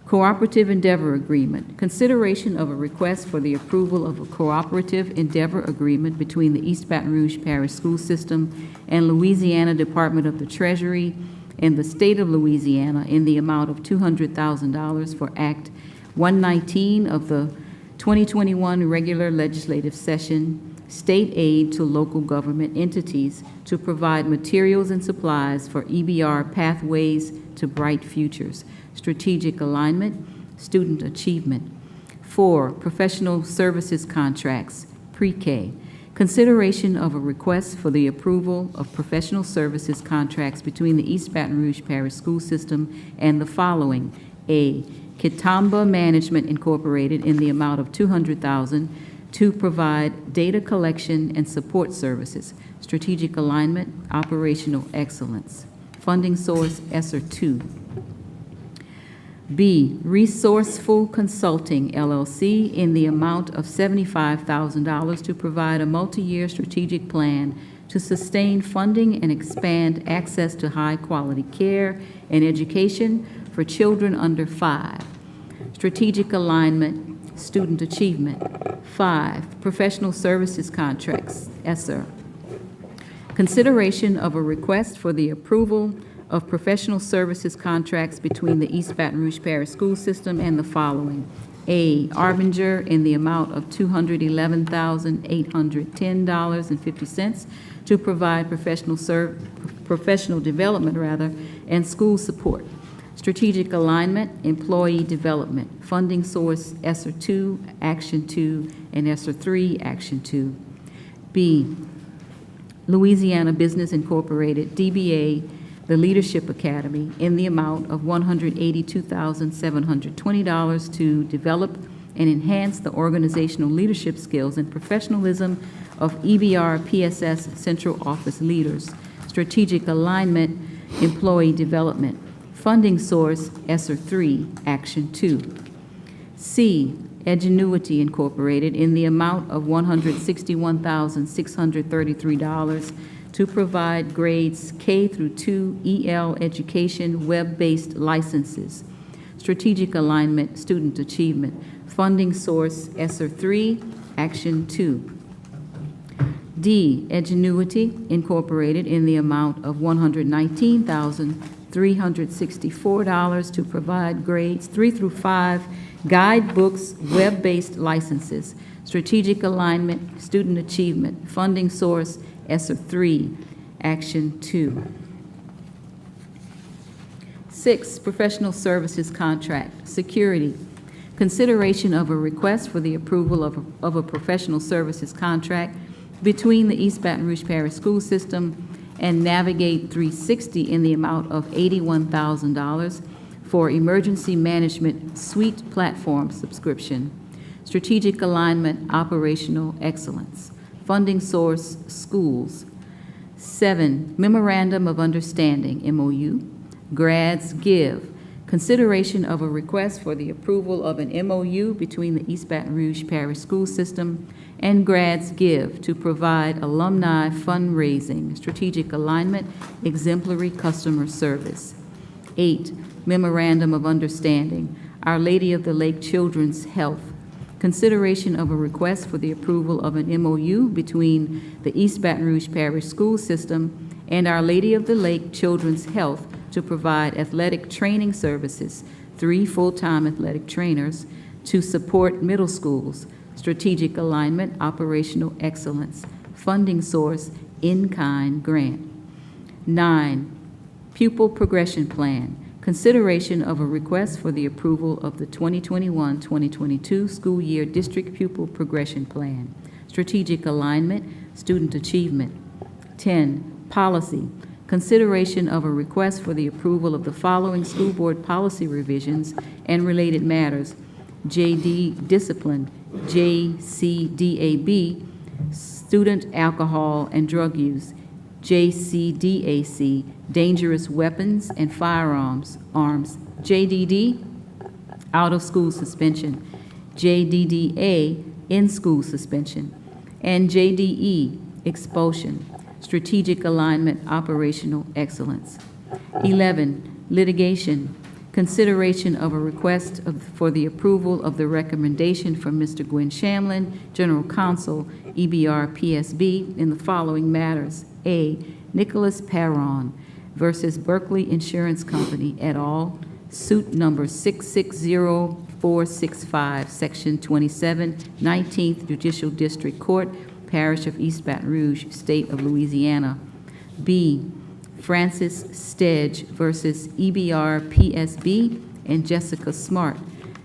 Cooperative Endeavor Agreement. Consideration of a request for the approval of a cooperative endeavor agreement between the East Baton Rouge Parish School System and Louisiana Department of the Treasury and the State of Louisiana in the amount of $200,000 for Act 119 of the 2021 regular legislative session, state aid to local government entities to provide materials and supplies for EBR Pathways to Bright Futures. Strategic alignment, student achievement. 4, professional services contracts, pre-K. Consideration of a request for the approval of professional services contracts between the East Baton Rouge Parish School System and the following. A, Kitamba Management Incorporated in the amount of $200,000 to provide data collection and support services. Strategic alignment, operational excellence. Funding source, ESSER 2. B, Resourceful Consulting, LLC, in the amount of $75,000 to provide a multi-year strategic plan to sustain funding and expand access to high-quality care and education for children under 5. Strategic alignment, student achievement. 5, Professional services contracts, ESSER. Consideration of a request for the approval of professional services contracts between the East Baton Rouge Parish School System and the following. A, Arbinger in the amount of $211,810.50 to provide professional development and school support. Strategic alignment, employee development. Funding source, ESSER 2, Action 2, and ESSER 3, Action 2. B, Louisiana Business Incorporated, DBA, the Leadership Academy, in the amount of $182,720 to develop and enhance the organizational leadership skills and professionalism of EBR PSS Central Office leaders. Strategic alignment, employee development. Funding source, ESSER 3, Action 2. C, Edgenuity Incorporated, in the amount of $161,633 to provide grades K through 2 EL education web-based licenses. Strategic alignment, student achievement. Funding source, ESSER 3, Action 2. D, Edgenuity Incorporated, in the amount of $119,364 to provide grades 3 through 5 guidebooks web-based licenses. Strategic alignment, student achievement. Funding source, ESSER 3, Action 2. 6, professional services contract, security. Consideration of a request for the approval of a professional services contract between the East Baton Rouge Parish School System and Navigate 360 in the amount of $81,000 for emergency management suite platform subscription. Strategic alignment, operational excellence. Funding source, schools. 7, Memorandum of Understanding, MOU. Grads Give. Consideration of a request for the approval of an MOU between the East Baton Rouge Parish School System and Grads Give to provide alumni fundraising, strategic alignment, exemplary customer service. 8, Memorandum of Understanding, Our Lady of the Lake Children's Health. consideration of a request for the approval of an MOU between the East Baton Rouge Parish School System and Our Lady of the Lake Children's Health to provide athletic training services, 3 full-time athletic trainers, to support middle schools, strategic alignment, operational excellence, funding source, in-kind grant. 9, pupil progression plan, consideration of a request for the approval of the 2021-2022 school year district pupil progression plan, strategic alignment, student achievement. 10, policy, consideration of a request for the approval of the following school board policy revisions and related matters: JD discipline, JCDAB, student alcohol and drug use, JCDAC, dangerous weapons and firearms, JDD, out of school suspension, JDDA, in school suspension, and JDE, expulsion, strategic alignment, operational excellence. 11, litigation, consideration of a request for the approval of the recommendation from Mr. Gwen Shamlin, General Counsel, EBR PSB, in the following matters. A, Nicholas Perron versus Berkeley Insurance Company et al., suit number 660465, Section 27, 19th Judicial District Court, Parish of East Baton Rouge, State of Louisiana. B, Francis Stedge versus EBR PSB and Jessica Smart,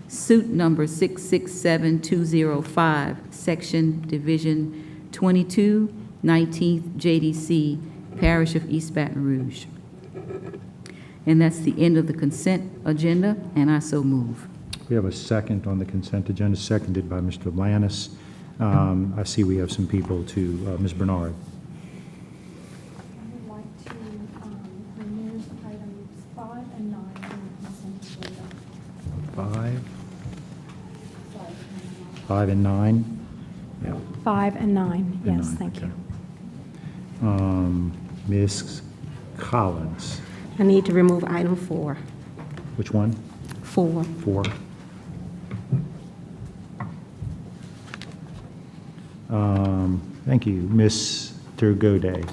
suit number 667205, Section Division 22, 19th JDC, Parish of East Baton Rouge. And that's the end of the consent agenda, and I so move. We have a second on the consent agenda, seconded by Mr. Lannis. I see we have some people to, Ms. Bernard. I would like to remove items 5 and 9 from the consent agenda. 5 and 9? Yeah. 5 and 9, And yes, 9, thank okay. you. Ms. Collins, I need to remove item 4. which one? 4. 4. Thank you. Mr. Goday.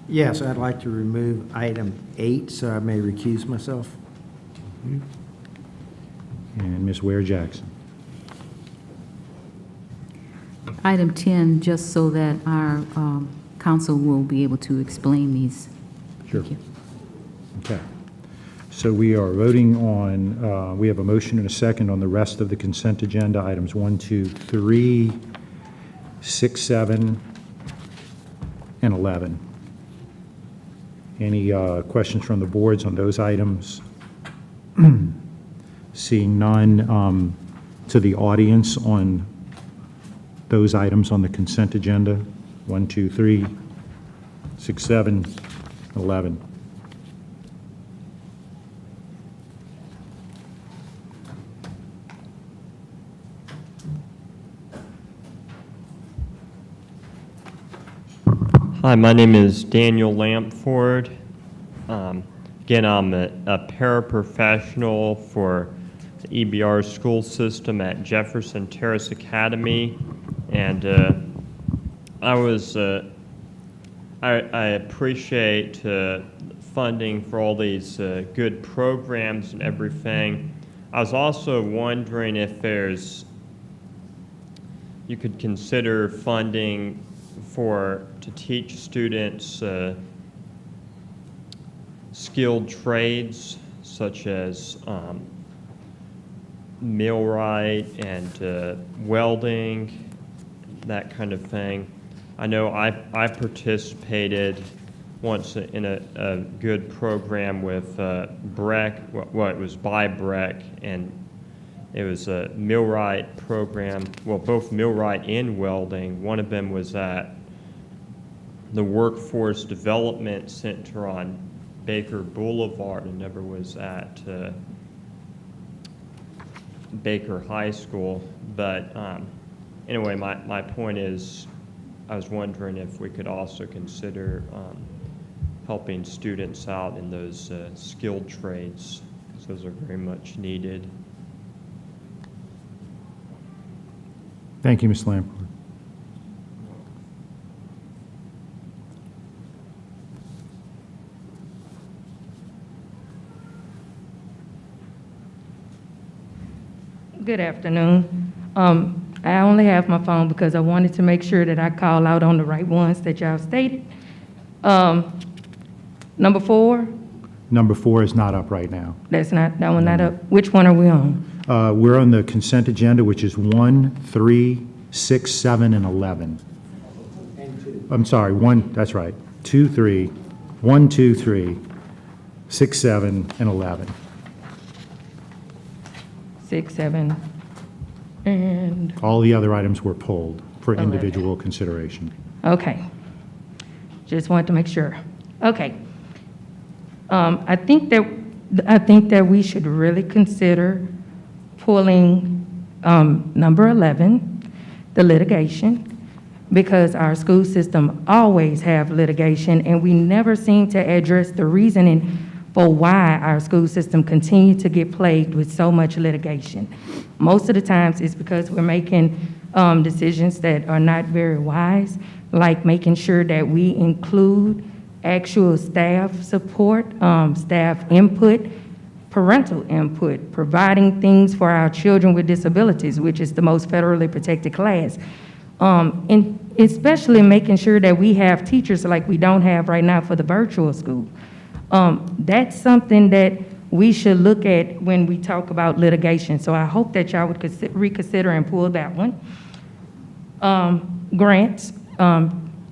Yes, I'd like to remove item 8, so I may recuse myself. And Ms. Ware Jackson. Item 10, just so that our council will be able to explain these. Sure. Thank you. Okay. So we are voting on, we have a motion and a second on the rest of the consent agenda, items 1, 2, 3, 6, 7, and 11. Any questions from the boards on those items? Seeing none, to the audience on those items on the consent agenda, 1, 2, 3, 6, 7, 11. Hi, my name is Daniel Lampford. Again, I'm a paraprofessional for the EBR school system at Jefferson Terrace Academy, and I appreciate funding for all these good programs and everything. I was also wondering if you could consider funding to teach students skilled trades such as millwright and welding, that kind of thing. I know I participated once in a good program with Breck, well, it was by Breck, and it was a millwright program, well, both millwright and welding. One of them was at the Workforce Development Center on Baker Boulevard, and never was at Baker High School. But anyway, my point is, I was wondering if we could also consider helping students out in those skilled trades, because those are very much needed. Thank you, Ms. Lampert. Good afternoon. I only have my phone because I wanted to make sure that I call out on the right ones that y'all stated. Number 4, Number 4 is not up right now. that one not up. Which one are we on? We're on the consent agenda, which is 1, 3, 6, 7, and 11. I'm sorry, 1, that's right. 2, 3, 1, 2, 3, 6, 7, and 11. 6, 7, and, All the other items were pulled for 11. individual consideration. okay. Just wanted to make sure. Okay. I think that we should really consider pulling number 11, the litigation, because our school system always have litigation, and we never seem to address the reasoning for why our school system continue to get plagued with so much litigation. Most of the times it's because we're making decisions that are not very wise, like making sure that we include actual staff support, staff input, parental input, providing things for our children with disabilities, which is the most federally protected class. And especially making sure that we have teachers like we don't have right now for the virtual school. That's something that we should look at when we talk about litigation. So I hope that y'all would reconsider and pull that one. Grants,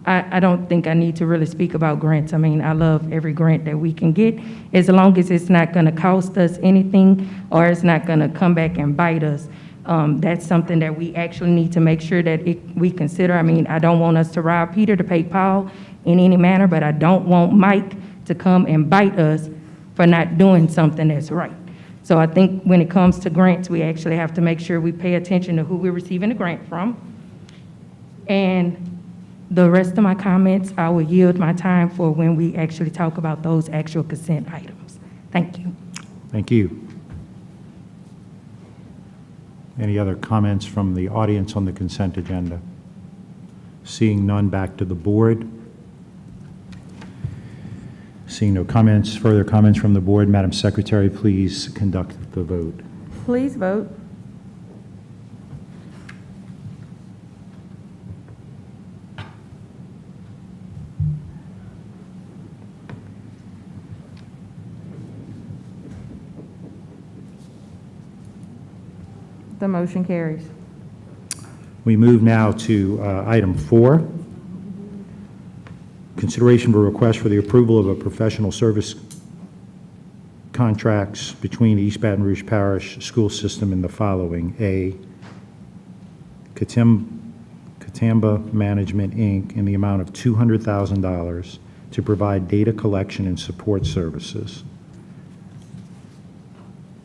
I don't think I need to really speak about grants. I mean, I love every grant that we can get, as long as it's not gonna cost us anything or it's not gonna come back and bite us. That's something that we actually need to make sure that we consider. I mean, I don't want us to rob Peter to pay Paul in any manner, but I don't want Mike to come and bite us for not doing something that's right. So I think when it comes to grants, we actually have to make sure we pay attention to who we're receiving the grant from. And the rest of my comments, I will yield my time for when we actually talk about those actual consent items. Thank you. Thank you. Any other comments from the audience on the consent agenda? Seeing none, back to the board. Seeing no comments, further comments from the board, Madam Secretary, please conduct the vote. Please vote. The motion carries. We move now to item 4. Consideration of a request for the approval of a professional service contracts between the East Baton Rouge Parish School System and the following. A, Katamba Management, Inc., in the amount of $200,000 to provide data collection and support services.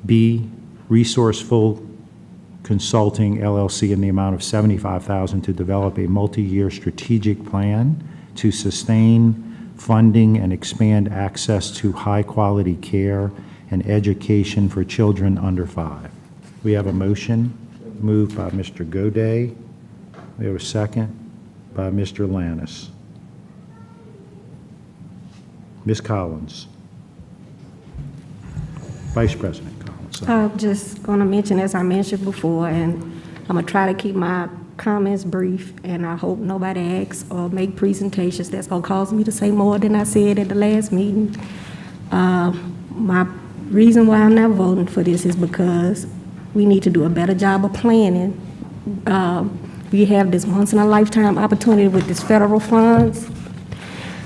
B, Resourceful Consulting, LLC, in the amount of $75,000 to develop a multi-year strategic plan to sustain funding and expand access to high-quality care and education for children under 5. We have a motion moved by Mr. Goday. We have a second by Mr. Lannis. Ms. Collins. Vice President Collins. I'm just going to mention, as I mentioned before, and I'm going to try to keep my comments brief, and I hope nobody asks or make presentations that's going to cause me to say more than I said at the last meeting. My reason why I'm not voting for this is because we need to do a better job of planning. We have this once-in-a-lifetime opportunity with this federal funds,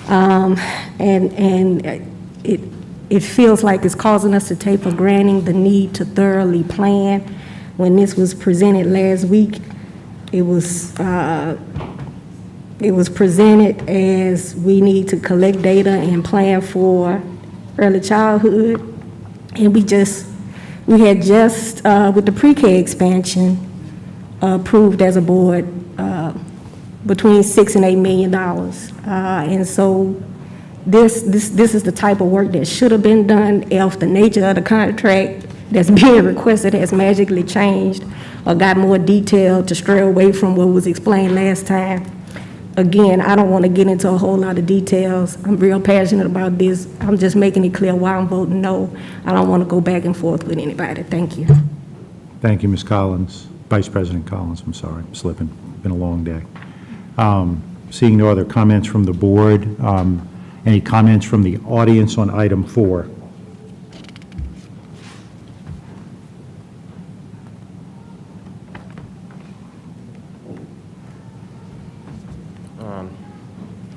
and it feels like it's causing us to take for granted the need to thoroughly plan. When this was presented last week, it was presented as we need to collect data and plan for early childhood, and we had just with the pre-K expansion approved as a board between $6 and $8 million, and so this is the type of work that should have been done if the nature of the contract that's being requested has magically changed or got more detailed to stray away from what was explained last time. Again, I don't want to get into a whole lot of details. I'm real passionate about this. I'm just making it clear why I'm voting no. I don't want to go back and forth with anybody. Thank you. Thank you, Ms. Collins. Vice President Collins, I'm sorry, I'm slipping. Been a long day. Seeing no other comments from the board, any comments from the audience on item 4?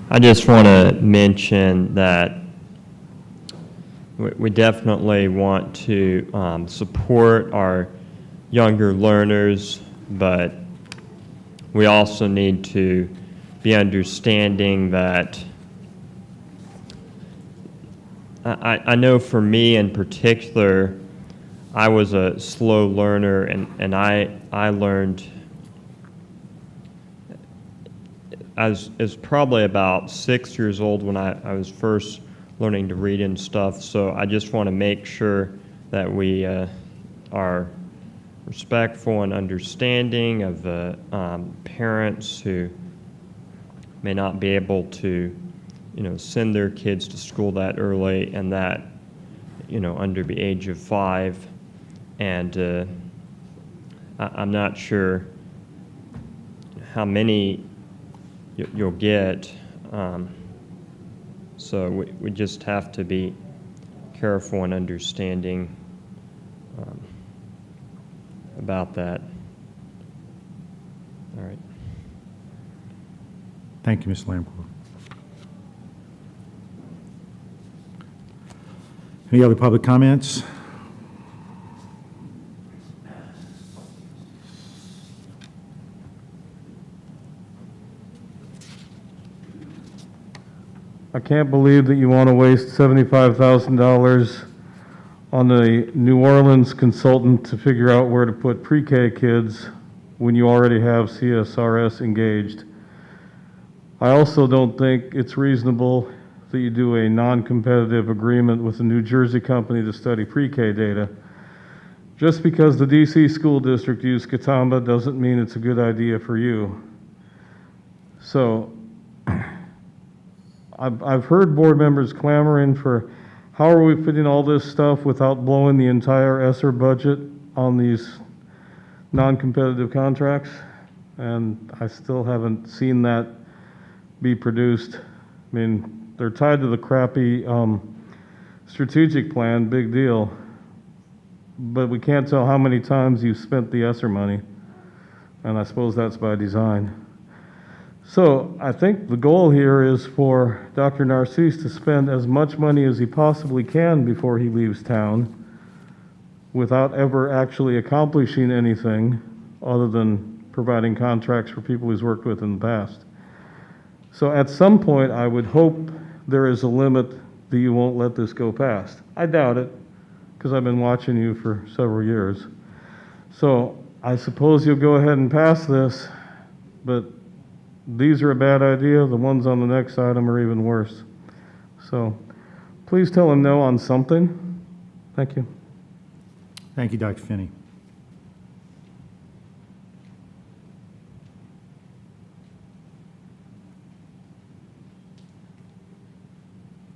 I just want to mention that we definitely want to support our younger learners, but we also need to be understanding that I know for me in particular, I was a slow learner, and I learned I was probably about 6 years old when I was first learning to read and stuff, so I just want to make sure that we are respectful and understanding of the parents who may not be able to, send their kids to school that early and that, under the age of 5. And I'm not sure how many you'll get. So we just have to be careful and understanding about that. All right. Thank you, Ms. Lamcourt. Any other public comments? I can't believe that you want to waste $75,000 on a New Orleans consultant to figure out where to put pre-K kids when you already have CSRS engaged. I also don't think it's reasonable that you do a non-competitive agreement with a New Jersey company to study pre-K data. Just because the DC school district used Katamba doesn't mean it's a good idea for you. So I've heard board members clamoring for how are we fitting all this stuff without blowing the entire ESSER budget on these non-competitive contracts, and I still haven't seen that be produced. I mean, they're tied to the crappy strategic plan, big deal, but we can't tell how many times you've spent the ESSER money, and I suppose that's by design. So I think the goal here is for Dr. Narcisse to spend as much money as he possibly can before he leaves town without ever actually accomplishing anything other than providing contracts for people he's worked with in the past. So at some point, I would hope there is a limit that you won't let this go past. I doubt it, because I've been watching you for several years. So I suppose you'll go ahead and pass this, but these are a bad idea. The ones on the next item are even worse. So please tell him no on something. Thank you. Thank you, Dr. Finney.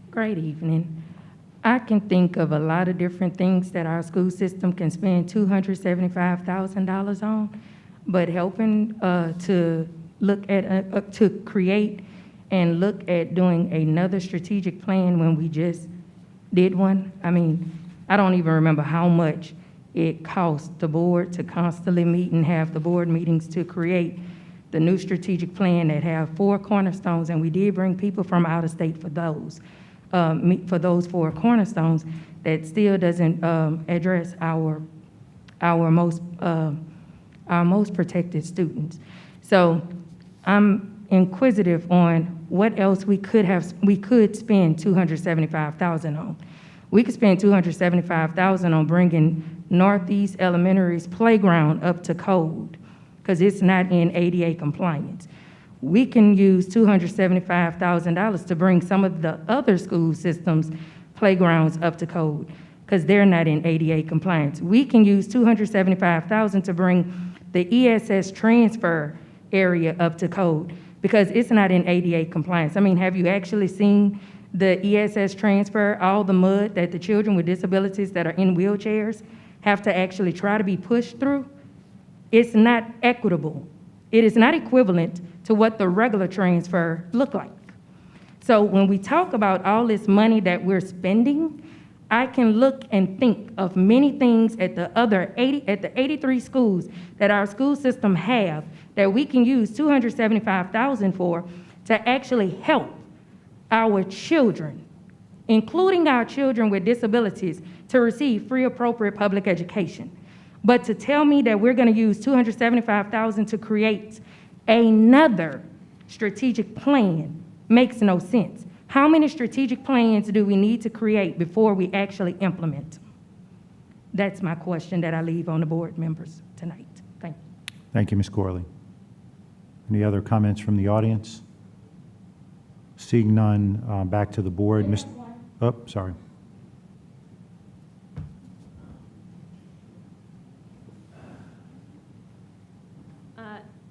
Great evening. I can think of a lot of different things that our school system can spend $275,000 on, but helping to look at, to create and look at doing another strategic plan when we just did one. I mean, I don't even remember how much it cost the board to constantly meet and have the board meetings to create the new strategic plan that have 4 cornerstones, and we did bring people from out of state for those 4 cornerstones. That still doesn't address our most protected students. So I'm inquisitive on what else we could spend $275,000 on. We could spend $275,000 on bringing Northeast Elementary's playground up to code, because it's not in ADA compliance. We can use $275,000 to bring some of the other school systems' playgrounds up to code, because they're not in ADA compliance. We can use $275,000 to bring the ESS transfer area up to code, because it's not in ADA compliance. I mean, have you actually seen the ESS transfer, all the mud that the children with disabilities that are in wheelchairs have to actually try to be pushed through? It's not equitable. It is not equivalent to what the regular transfer look like. So when we talk about all this money that we're spending, I can look and think of many things at the 83 schools that our school system have that we can use $275,000 for to actually help our children, including our children with disabilities, to receive free appropriate public education. But to tell me that we're gonna use $275,000 to create another strategic plan makes no sense. How many strategic plans do we need to create before we actually implement? That's my question that I leave on the board members tonight. Thank you. Thank you, Ms. Corley. Any other comments from the audience? Seeing none, back to the board. Oh, sorry.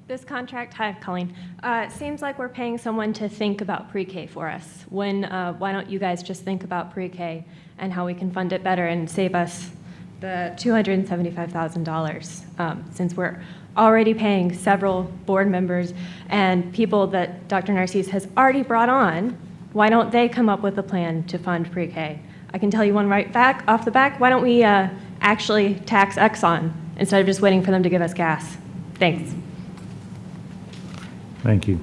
This contract, hi, Colleen. It seems like we're paying someone to think about pre-K for us. Why don't you guys just think about pre-K and how we can fund it better and save us the $275,000, since we're already paying several board members and people that Dr. Narcisse has already brought on. Why don't they come up with a plan to fund pre-K? I can tell you one right back off the back. Why don't we actually tax Exxon instead of just waiting for them to give us gas? Thanks. Thank you.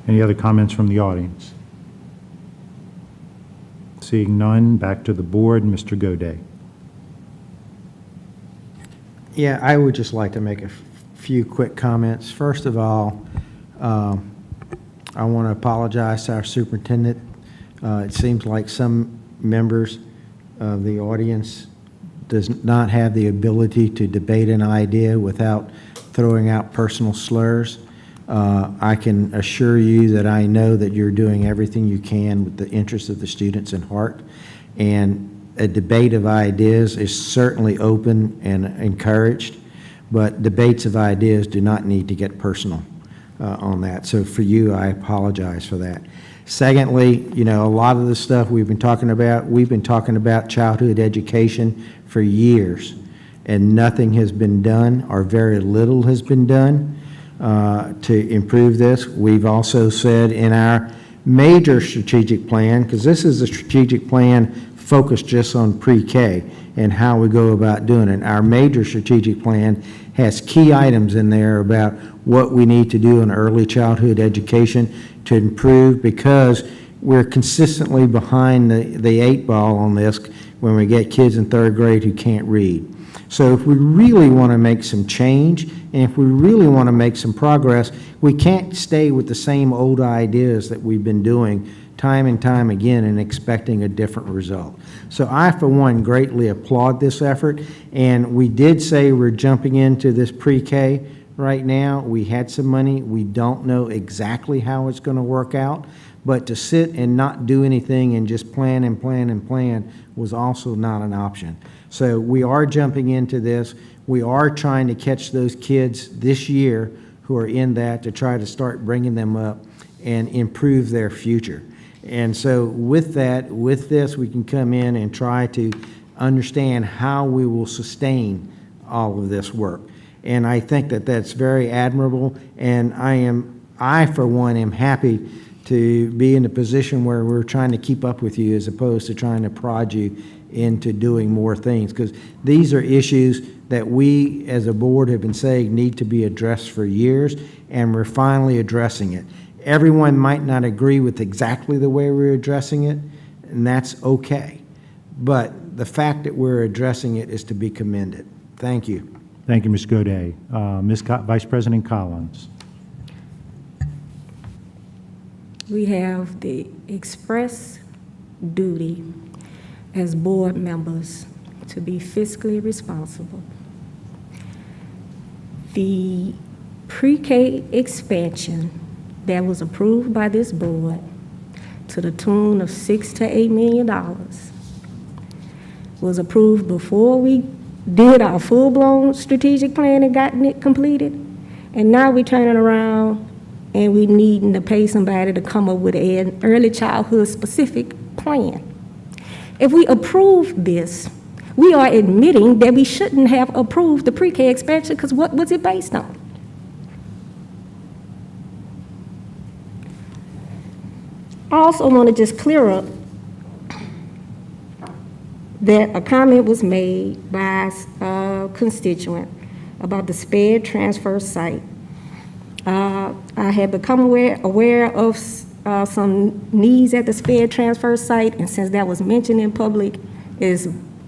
Any other comments from the audience? Seeing none, back to the board. Mr. Goday. Yeah, I would just like to make a few quick comments. First of all, I want to apologize to our superintendent. It seems like some members of the audience does not have the ability to debate an idea without throwing out personal slurs. I can assure you that I know that you're doing everything you can with the interests of the students in heart, and a debate of ideas is certainly open and encouraged, but debates of ideas do not need to get personal on that. So for you, I apologize for that. Secondly, you know, a lot of the stuff we've been talking about childhood education for years, and nothing has been done, or very little has been done to improve this. We've also said in our major strategic plan, because this is a strategic plan focused just on pre-K and how we go about doing it. Our major strategic plan has key items in there about what we need to do in early childhood education to improve, because we're consistently behind the 8 ball on this when we get kids in 3rd grade who can't read. So if we really want to make some change, and if we really want to make some progress, we can't stay with the same old ideas that we've been doing time and time again and expecting a different result. So I, for one, greatly applaud this effort, and we did say we're jumping into this pre-K right now. We had some money. We don't know exactly how it's going to work out, but to sit and not do anything and just plan and plan and plan was also not an option. So we are jumping into this. We are trying to catch those kids this year who are in that, to try to start bringing them up and improve their future. And so with that, with this, we can come in and try to understand how we will sustain all of this work. And I think that that's very admirable, and I for one am happy to be in a position where we're trying to keep up with you as opposed to trying to prod you into doing more things, because these are issues that we as a board have been saying need to be addressed for years, and we're finally addressing it. Everyone might not agree with exactly the way we're addressing it, and that's okay. But the fact that we're addressing it is to be commended. Thank you. Thank you, Ms. Goday. Vice President Collins. We have the express duty as board members to be fiscally responsible. The pre-K expansion that was approved by this board to the tune of $6 to $8 million was approved before we did our full-blown strategic plan and gotten it completed. And now we're turning around and we needing to pay somebody to come up with an early childhood specific plan. If we approve this, we are admitting that we shouldn't have approved the pre-K expansion, because what was it based on? I also want to just clear up that a comment was made by a constituent about the sped transfer site. I had become aware of some needs at the sped transfer site, and since that was mentioned in public, it's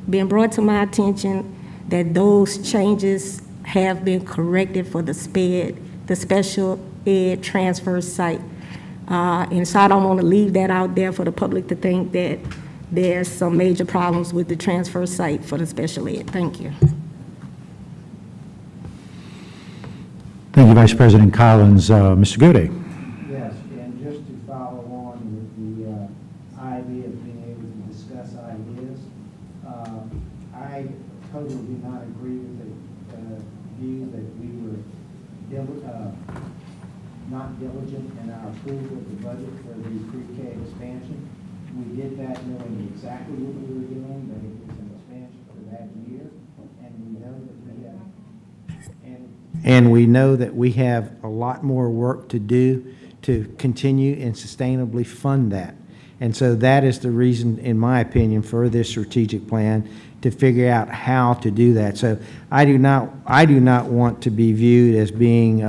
been brought to my attention that those changes have been corrected for the sped, the special ed transfer site. And so I don't want to leave that out there for the public to think that there's some major problems with the transfer site for the special ed. Thank you. Thank you, Vice President Collins. Mr. Gode. Yes, and just to follow on with the idea of being able to discuss ideas, I totally do not agree with the view that we were not diligent in our approval of the budget for the pre-K expansion. We did that knowing exactly what we were doing, that it was an expansion for that year, and we know that we know that we have a lot more work to do to continue and sustainably fund that. And so that is the reason, in my opinion, for this strategic plan, to figure out how to do that. So I do not want to be viewed as being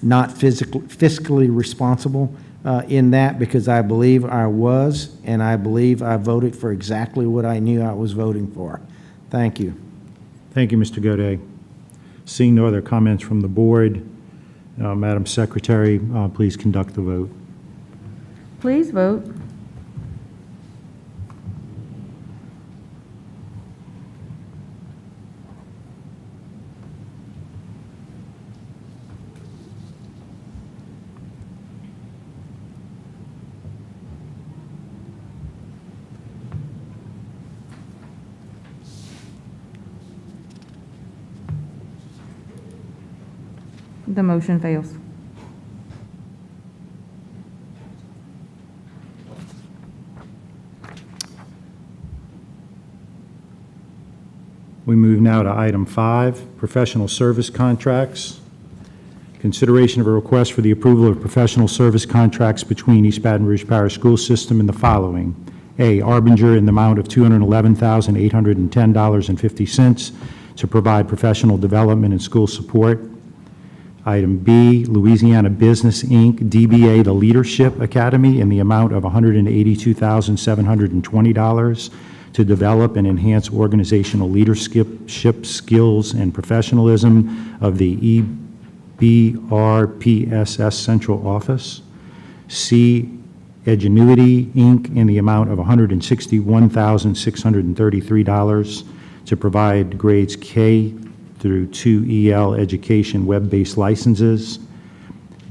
not fiscally responsible in that, because I believe I was, and I believe I voted for exactly what I knew I was voting for. Thank you. Thank you, Mr. Gode. Seeing no other comments from the board, Madam Secretary, please conduct the vote. Please vote. The motion fails. We move now to item 5, professional service contracts. Consideration of a request for the approval of professional service contracts between East Baton Rouge Parish School System and the following. A, Arbinger in the amount of $211,810.50 to provide professional development and school support. Item B, Louisiana Business, Inc., DBA The Leadership Academy in the amount of $182,720 to develop and enhance organizational leadership skills and professionalism of the EBR PSS Central Office. C, Edgenuity, Inc., in the amount of $161,633 to provide grades K through 2 EL education web-based licenses.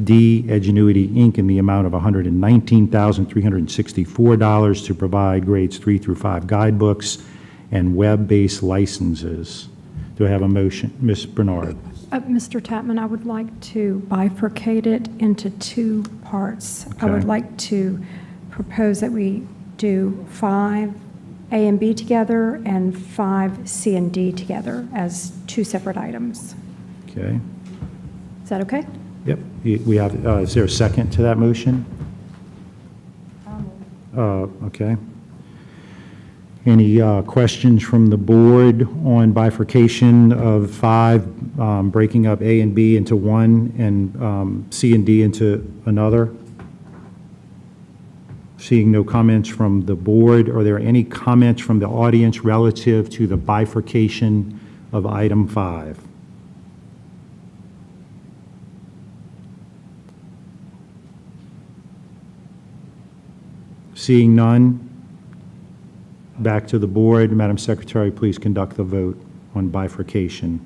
D, Edgenuity, Inc., in the amount of $119,364 to provide grades 3 through 5 guidebooks and web-based licenses. Do I have a motion? Ms. Bernard. Mr. Tapman, I would like to bifurcate it into 2 parts. I would Okay. like to propose that we do 5 A and B together and 5 C and D together as 2 separate items. Okay. Is that okay? Yep. We have, is there a second to that motion? Okay. Any questions from the board on bifurcation of 5, breaking up A and B into one and C and D into another? Seeing no comments from the board, are there any comments from the audience relative to the bifurcation of item 5? Seeing none, back to the board. Madam Secretary, please conduct the vote on bifurcation.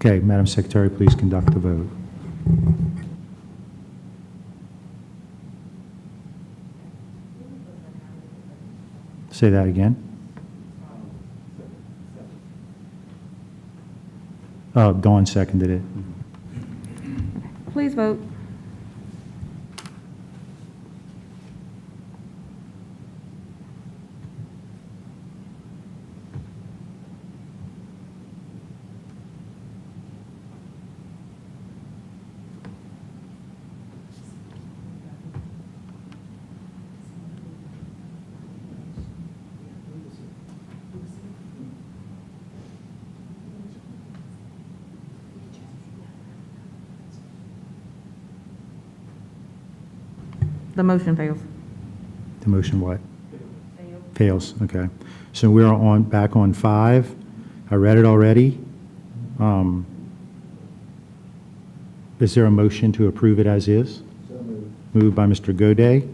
Okay, Madam Secretary, please conduct the vote. Say that again. Dawn seconded it. Please vote. The motion fails. The motion what? Fails, okay. So we're back on 5. I read it already. Is there a motion to approve it as is? Moved by Mr. Godet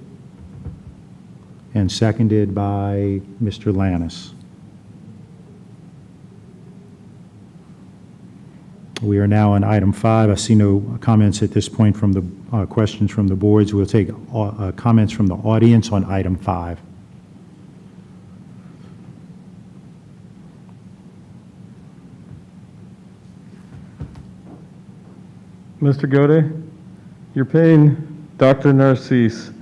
and seconded by Mr. Lannis. We are now on item 5. I see no comments at this point from the questions from the boards. We'll take comments from the audience on item 5. Mr. Godet, you're paying Dr. Narcisse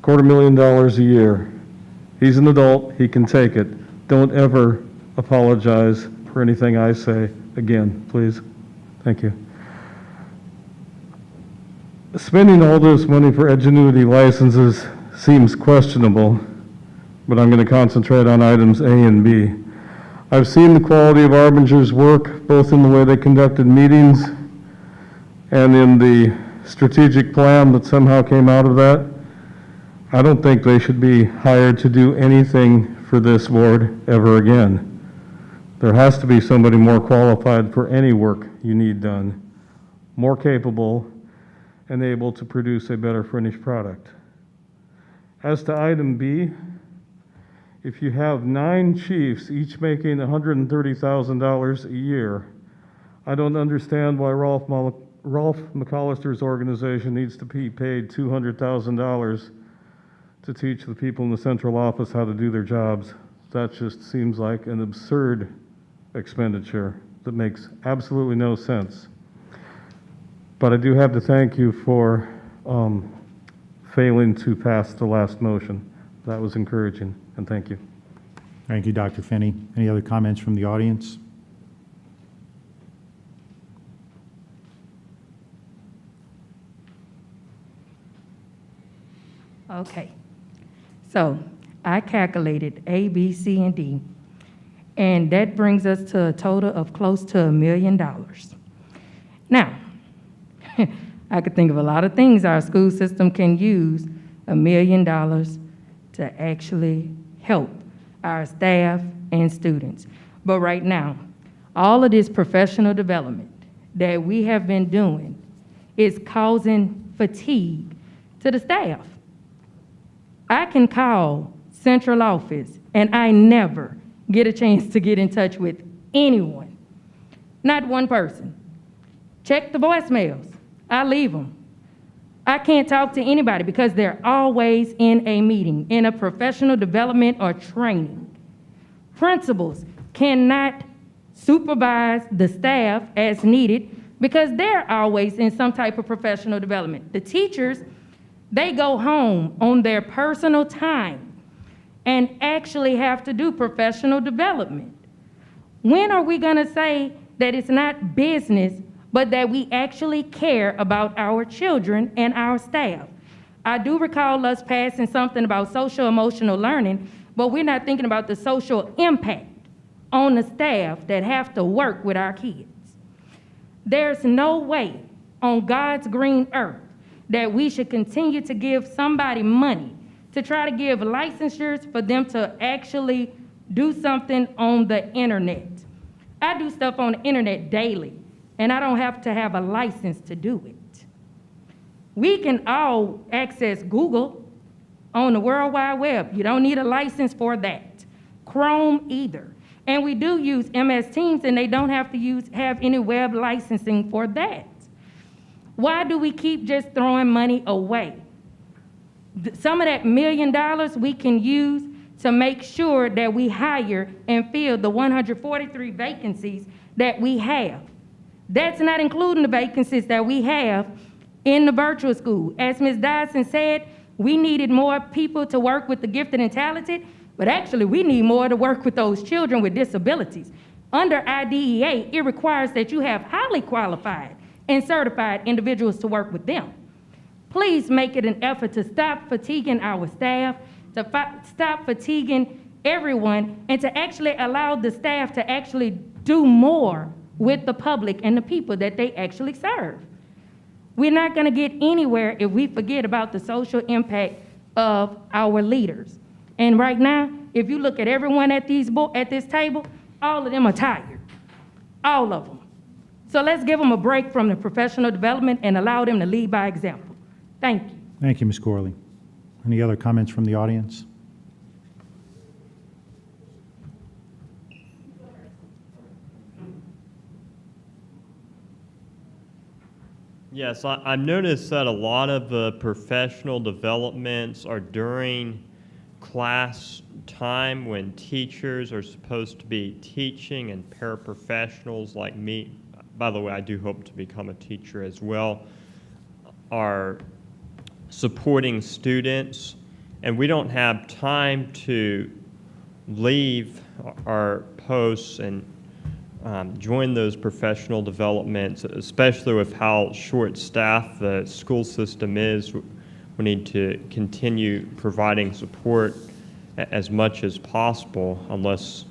$250,000 a year. He's an adult, he can take it. Don't ever apologize for anything I say again, please. Thank you. Spending all this money for Edgenuity licenses seems questionable, but I'm going to concentrate on items A and B. I've seen the quality of Arbinger's work, both in the way they conducted meetings and in the strategic plan that somehow came out of that. I don't think they should be hired to do anything for this board ever again. There has to be somebody more qualified for any work you need done, more capable, and able to produce a better finished product. As to item B, if you have 9 chiefs, each making $130,000 a year, I don't understand why Ralph McCollister's organization needs to be paid $200,000 to teach the people in the central office how to do their jobs. That just seems like an absurd expenditure that makes absolutely no sense. But I do have to thank you for failing to pass the last motion. That was encouraging, and thank you. Thank you, Dr. Finney. Any other comments from the audience? Okay. So I calculated A, B, C, and D, and that brings us to a total of close to $1 million. Now, I could think of a lot of things our school system can use $1 million to actually help our staff and students. But right now, all of this professional development that we have been doing is causing fatigue to the staff. I can call central office and I never get a chance to get in touch with anyone, not one person. Check the voicemails, I leave them. I can't talk to anybody because they're always in a meeting, in a professional development or training. Principals cannot supervise the staff as needed because they're always in some type of professional development. The teachers, they go home on their personal time and actually have to do professional development. When are we gonna say that it's not business, but that we actually care about our children and our staff? I do recall us passing something about social emotional learning, but we're not thinking about the social impact on the staff that have to work with our kids. There's no way on God's green earth that we should continue to give somebody money to try to give licensures for them to actually do something on the internet. I do stuff on the internet daily, and I don't have to have a license to do it. We can all access Google on the World Wide Web. You don't need a license for that. Chrome either. And we do use MS Teams, and they don't have to have any web licensing for that. Why do we keep just throwing money away? Some of that $1 million we can use to make sure that we hire and fill the 143 vacancies that we have. That's not including the vacancies that we have in the virtual school. As Ms. Dodson said, we needed more people to work with the gifted and talented, but actually we need more to work with those children with disabilities. Under IDEA, it requires that you have highly qualified and certified individuals to work with them. Please make it an effort to stop fatiguing our staff, to stop fatiguing everyone, and to actually allow the staff to actually do more with the public and the people that they actually serve. We're not gonna get anywhere if we forget about the social impact of our leaders. And right now, if you look at everyone at this table, all of them are tired, all of them. So let's give them a break from the professional development and allow them to lead by example. Thank you. Thank you, Ms. Corley. Any other comments from the audience? Yes, I've noticed that a lot of the professional developments are during class time when teachers are supposed to be teaching and paraprofessionals like me, by the way, I do hope to become a teacher as well, are supporting students, and we don't have time to leave our posts and join those professional developments, especially with how short-staffed the school system is. We need to continue providing support as much as possible unless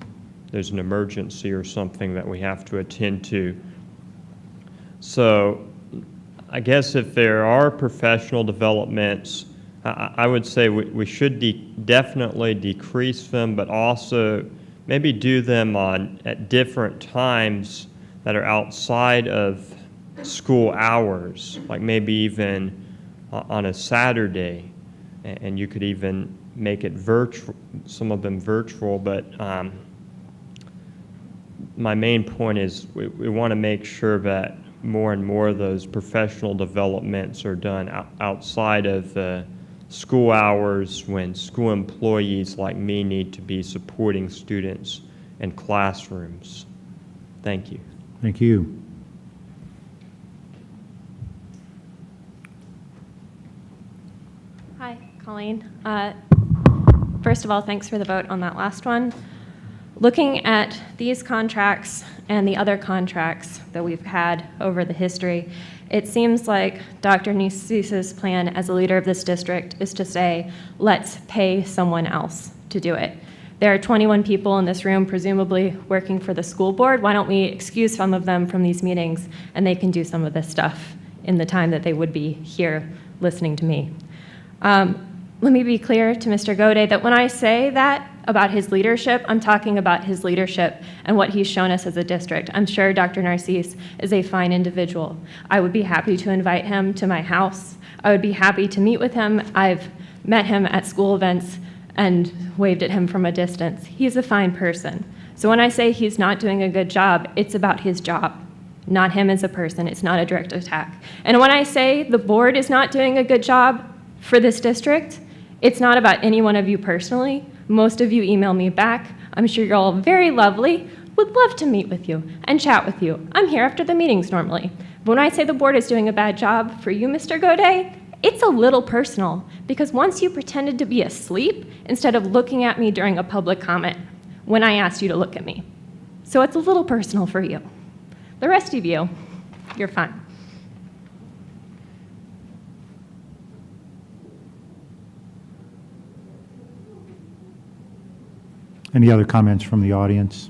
there's an emergency or something that we have to attend to. So I guess if there are professional developments, I would say we should definitely decrease them, but also maybe do them at different times that are outside of school hours, like maybe even on a Saturday, and you could even make it virtual, some of them virtual, but my main point is we want to make sure that more and more of those professional developments are done outside of the school hours when school employees like me need to be supporting students in classrooms. Thank you. Thank you. Hi, Colleen. First of all, thanks for the vote on that last one. Looking at these contracts and the other contracts that we've had over the history, it seems like Dr. Narcisse's plan as a leader of this district is to say, let's pay someone else to do it. There are 21 people in this room presumably working for the school board. Why don't we excuse some of them from these meetings and they can do some of this stuff in the time that they would be here listening to me. Let me be clear to Mr. Gaudet that when I say that about his leadership, I'm talking about his leadership and what he's shown us as a district. I'm sure Dr. Narcisse is a fine individual. I would be happy to invite him to my house. I would be happy to meet with him. I've met him at school events and waved at him from a distance. He's a fine person. So when I say he's not doing a good job, it's about his job, not him as a person. It's not a direct attack. And when I say the board is not doing a good job for this district, it's not about any one of you personally. Most of you email me back. I'm sure you're all very lovely. Would love to meet with you and chat with you. I'm here after the meetings normally. But when I say the board is doing a bad job for you, Mr. Gaudet, it's a little personal because once you pretended to be asleep instead of looking at me during a public comment when I asked you to look at me. So it's a little personal for you. The rest of you, you're fine. Any other comments from the audience?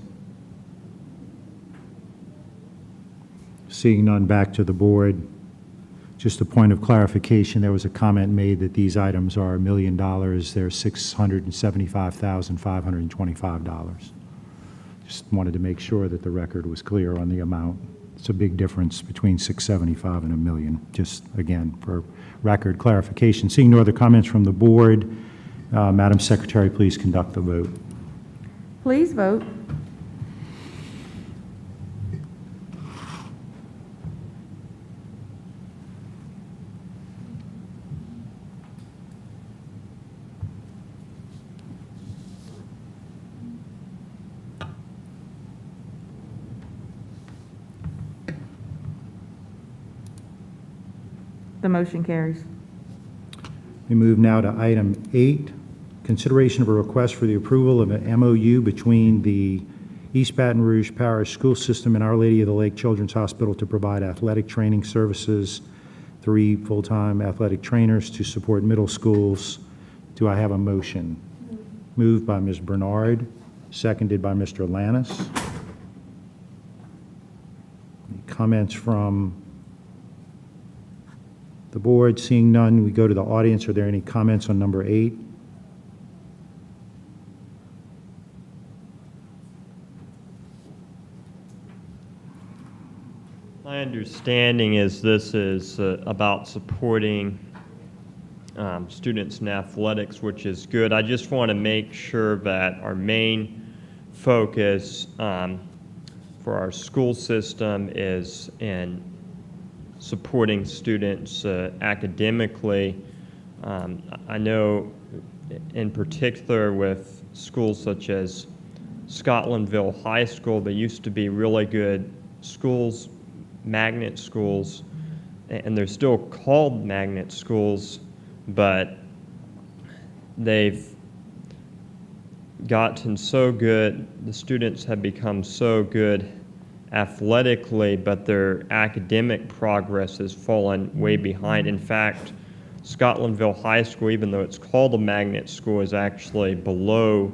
Seeing none, back to the board. Just a point of clarification, there was a comment made that these items are $1 million. They're $675,525. Just wanted to make sure that the record was clear on the amount. It's a big difference between 675 and $1 million. Just again, for record clarification. Seeing no other comments from the board, Madam Secretary, please conduct the vote. Please vote. The motion carries. We move now to item 8, consideration of a request for the approval of an MOU between the East Baton Rouge Parish School System and Our Lady of the Lake Children's Hospital to provide athletic training services, 3 full-time athletic trainers to support middle schools. Do I have a motion? Moved by Ms. Bernard, seconded by Mr. Lannis. Any comments from the board? Seeing none, we go to the audience. Are there any comments on number 8? My understanding is this is about supporting students in athletics, which is good. I just want to make sure that our main focus for our school system is in supporting students academically. I know in particular with schools such as Scotlandville High School, they used to be really good schools, magnet schools, and they're still called magnet schools, but they've gotten so good, the students have become so good athletically, but their academic progress has fallen way behind. In fact, Scotlandville High School, even though it's called a magnet school, is actually below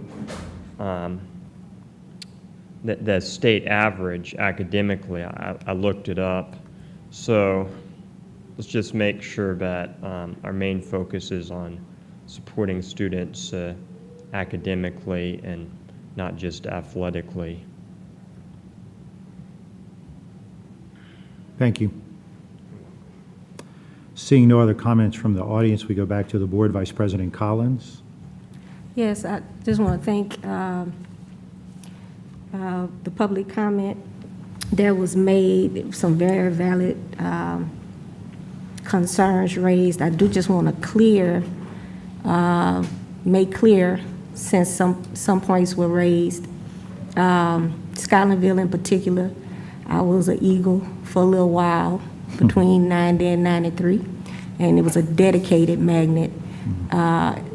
the state average academically. I looked it up. So let's just make sure that our main focus is on supporting students academically and not just athletically. Thank you. Seeing no other comments from the audience, we go back to the board. Vice President Collins. Yes, I just want to thank the public comment that was made, some very valid concerns raised. I do just want to make clear, since some points were raised, Scotlandville in particular, I was an Eagle for a little while, between 90 and 93, and it was a dedicated magnet.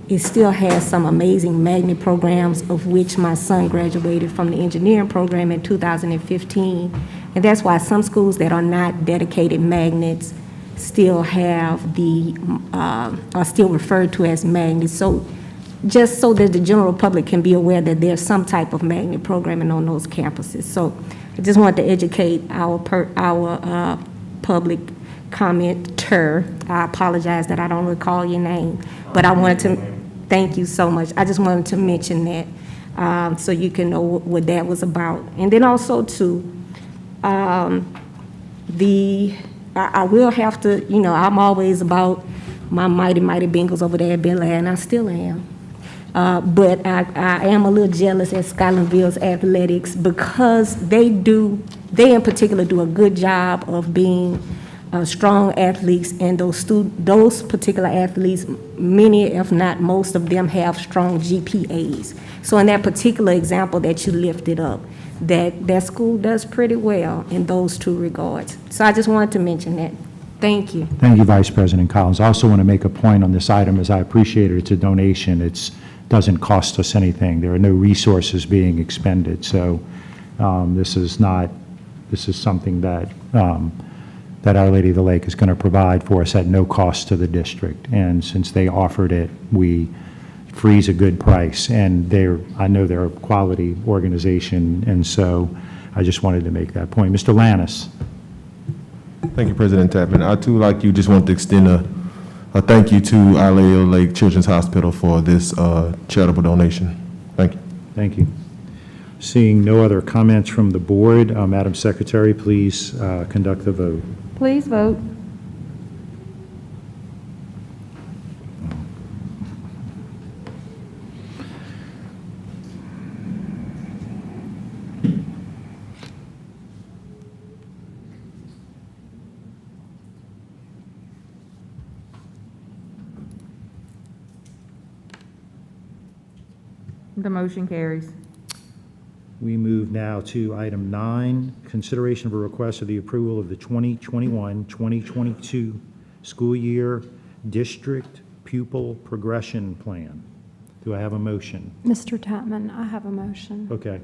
It still has some amazing magnet programs, of which my son graduated from the engineering program in 2015. And that's why some schools that are not dedicated magnets still have are still referred to as magnets. So just so that the general public can be aware that there's some type of magnet programming on those campuses. So I just wanted to educate our public commenter. I apologize that I don't recall your name, but I wanted to thank you so much. I just wanted to mention that so you can know what that was about. And then also too, I will have to, I'm always about my mighty Bengals over there at Bel Air, and I still am. But I am a little jealous at Scotlandville's athletics, because they in particular do a good job of being strong athletes, and those particular athletes, many if not most of them, have strong GPAs. So in that particular example that you lifted up, that school does pretty well in those two regards. So I just wanted to mention that. Thank you. Thank you, Vice President Collins. I also want to make a point on this item, as I appreciate it. It's a donation. It doesn't cost us anything. There are no resources being expended. So this is something that Our Lady of the Lake is going to provide for us at no cost to the district. And since they offered it, we freeze a good price. And I know they're a quality organization, and so I just wanted to make that point. Mr. Lannis. Thank you, President Tapman. I too, like you, just want to extend a thank you to Our Lady of the Lake Children's Hospital for this charitable donation. Thank you. Thank you. Seeing no other comments from the board, Madam Secretary, please conduct the vote. Please vote. The motion carries. We move now to item 9, consideration of a request of the approval of the 2021-2022 School Year District Pupil Progression Plan. Do I have a motion? Mr. Tatman, I have a motion. Okay.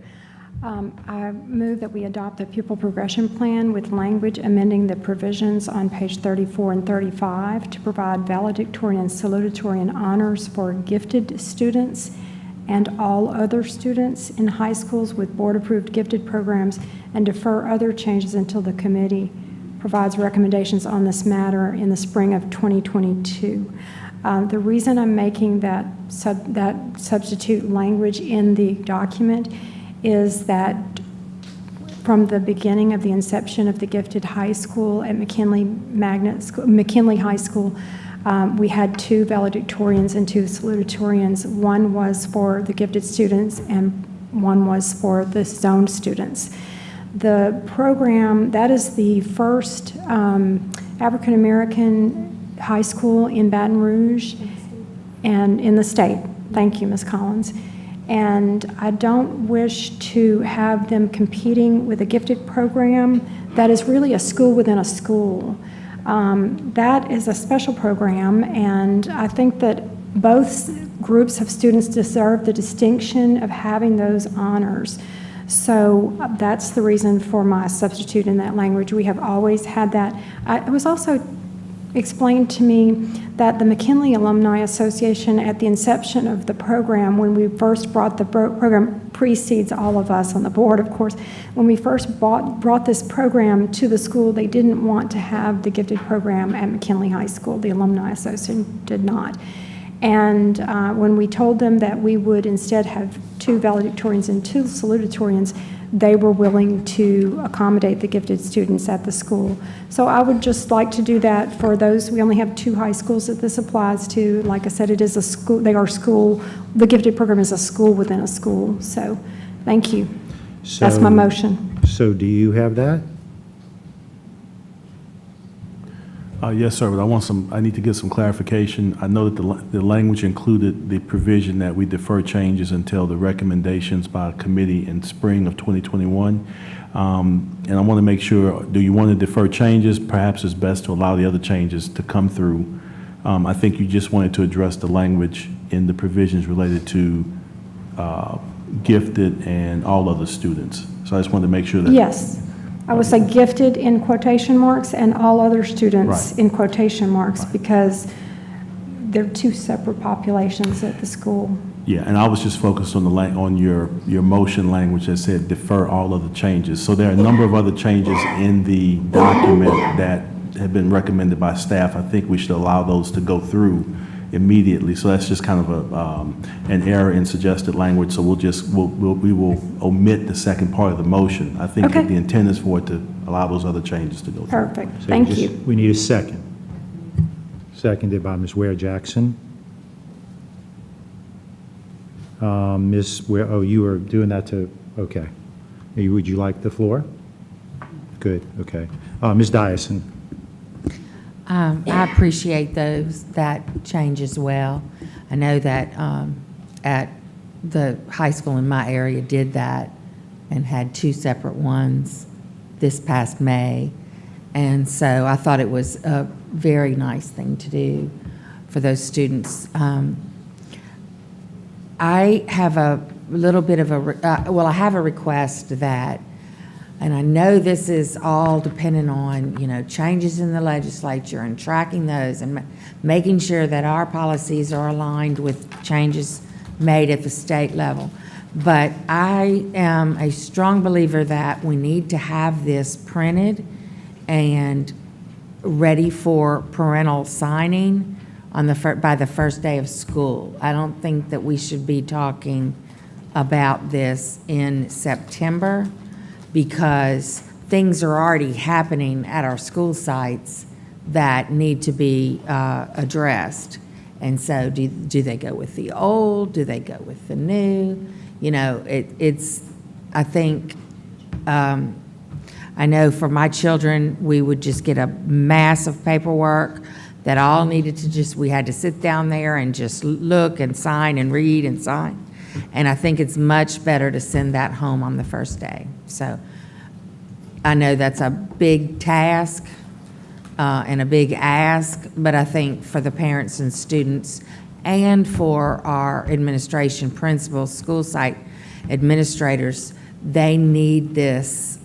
I move that we adopt the pupil progression plan with language amending the provisions on page 34 and 35 to provide valedictorian and salutatorian honors for gifted students and all other students in high schools with board-approved gifted programs, and defer other changes until the committee provides recommendations on this matter in the spring of 2022. The reason I'm making that substitute language in the document is that from the beginning of the inception of the gifted high school at McKinley High School, we had 2 valedictorians and 2 salutatorians. One was for the gifted students and one was for the zone students. The program, that is the first African American high school in Baton Rouge and in the state. Thank you, Ms. Collins. And I don't wish to have them competing with a gifted program that is really a school within a school. That is a special program, and I think that both groups of students deserve the distinction of having those honors. So that's the reason for my substitute in that language. We have always had that. It was also explained to me that the McKinley Alumni Association, at the inception of the program, when we first brought the program, precedes all of us on the board, of course. When we first brought this program to the school, they didn't want to have the gifted program at McKinley High School. The Alumni Association did not. And when we told them that we would instead have 2 valedictorians and 2 salutatorians, they were willing to accommodate the gifted students at the school. So I would just like to do that for those. We only have 2 high schools that this applies to. Like I said, it is a school, they are school, the gifted program is a school within a school. So thank you. That's my motion. So do you have that? Yes, sir, but I need to get some clarification. I know that the language included the provision that we defer changes until the recommendations by committee in spring of 2021. And I want to make sure, do you want to defer changes? Perhaps it's best to allow the other changes to come through. I think you just wanted to address the language in the provisions related to gifted and all other students. So I just wanted to make sure that. Yes. I would say gifted in quotation marks and all other students in quotation marks, because they're 2 separate populations at the school. Yeah, and I was just focused on on your motion language that said defer all other changes. So there are a number of other changes in the document that have been recommended by staff. I think we should allow those to go through immediately. So that's just kind of an error in suggested language. So we will omit the second part of the motion. I think that the intent is for it to allow those other changes to go through. Perfect. So Thank you. We need a second. Seconded by Ms. Ware Jackson. Ms. Ware, oh, you are doing that to, okay. Would you like the floor? Good, okay. Ms. Dyson. I appreciate that change as well. I know that at the high school in my area did that and had 2 separate ones this past May. And so I thought it was a very nice thing to do for those students. I have a little bit of I have a request that, and I know this is all dependent on, changes in the legislature and tracking those and making sure that our policies are aligned with changes made at the state level. But I am a strong believer that we need to have this printed and ready for parental signing on by the first day of school. I don't think that we should be talking about this in September, because things are already happening at our school sites that need to be addressed. And so do they go with the old? Do they go with the new? I think, I know for my children, we would just get a mass of paperwork that all needed to we had to sit down there and just look and sign and read and sign. And I think it's much better to send that home on the first day. So I know that's a big task, and a big ask, but I think for the parents and students and for our administration, principals, school site administrators, they need this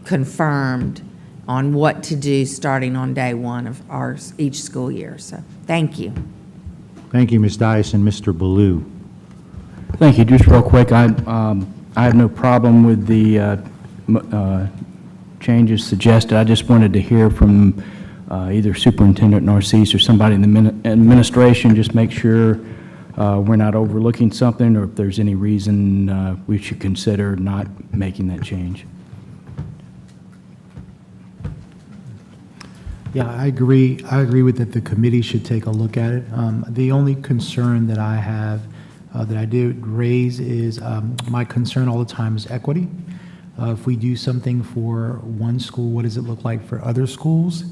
confirmed on what to do starting on day one of each school year. So thank you. Thank you, Ms. Dyson. Mr. Baloo. Thank you. Just real quick, I have no problem with the changes suggested. I just wanted to hear from either Superintendent Narcisse or somebody in the administration, just make sure we're not overlooking something, or if there's any reason we should consider not making that change. Yeah, I agree. I agree with that the committee should take a look at it. The only concern that I have, that I did raise is my concern all the time is equity. If we do something for one school, what does it look like for other schools?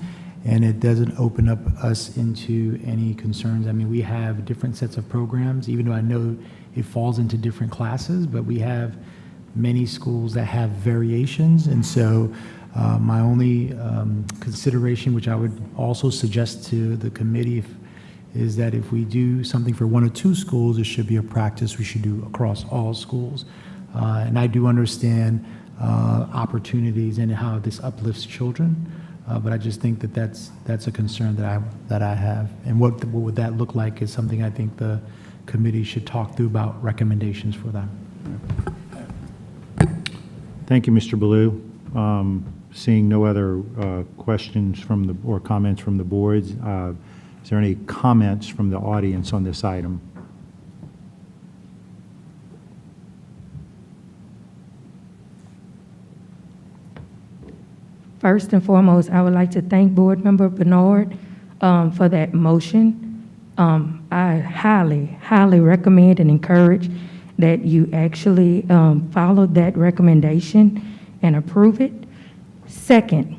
And it doesn't open up us into any concerns. I mean, we have different sets of programs, even though I know it falls into different classes, but we have many schools that have variations. And so my only consideration, which I would also suggest to the committee, is that if we do something for one or two schools, it should be a practice we should do across all schools. And I do understand opportunities and how this uplifts children, but I just think that that's a concern that I have. And what would that look like is something I think the committee should talk through about recommendations for that. Thank you, Mr. Baloo. Seeing no other questions from the, or comments from the boards, is there any comments from the audience on this item? First and foremost, I would like to thank Board Member Bernard for that motion. I highly, highly recommend and encourage that you actually follow that recommendation and approve it. Second,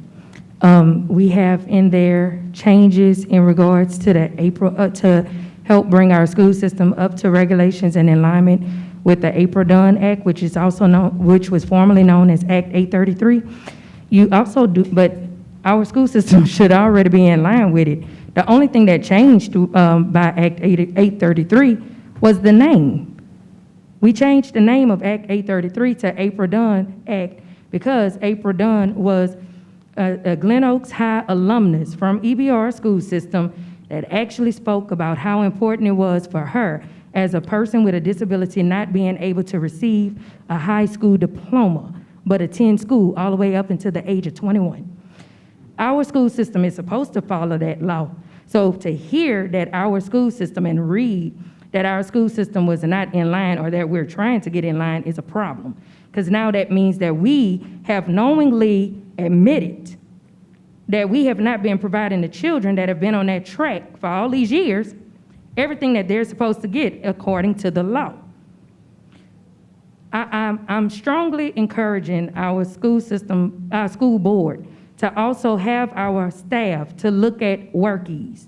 we have in there changes in regards to the to help bring our school system up to regulations and in alignment with the April Dunn Act, which is also known, which was formerly known as Act 833. You also do, but our school system should already be in line with it. The only thing that changed by Act 833 was the name. We changed the name of Act 833 to April Dunn Act because April Dunn was a Glen Oaks High alumnus from EBR school system that actually spoke about how important it was for her as a person with a disability not being able to receive a high school diploma, but attend school all the way up until the age of 21. Our school system is supposed to follow that law. So to hear that our school system and read that our school system was not in line or that we're trying to get in line is a problem. Because now that means that we have knowingly admitted that we have not been providing the children that have been on that track for all these years everything that they're supposed to get according to the law. I'm strongly encouraging our school system, our school board, to also have our staff to look at workies.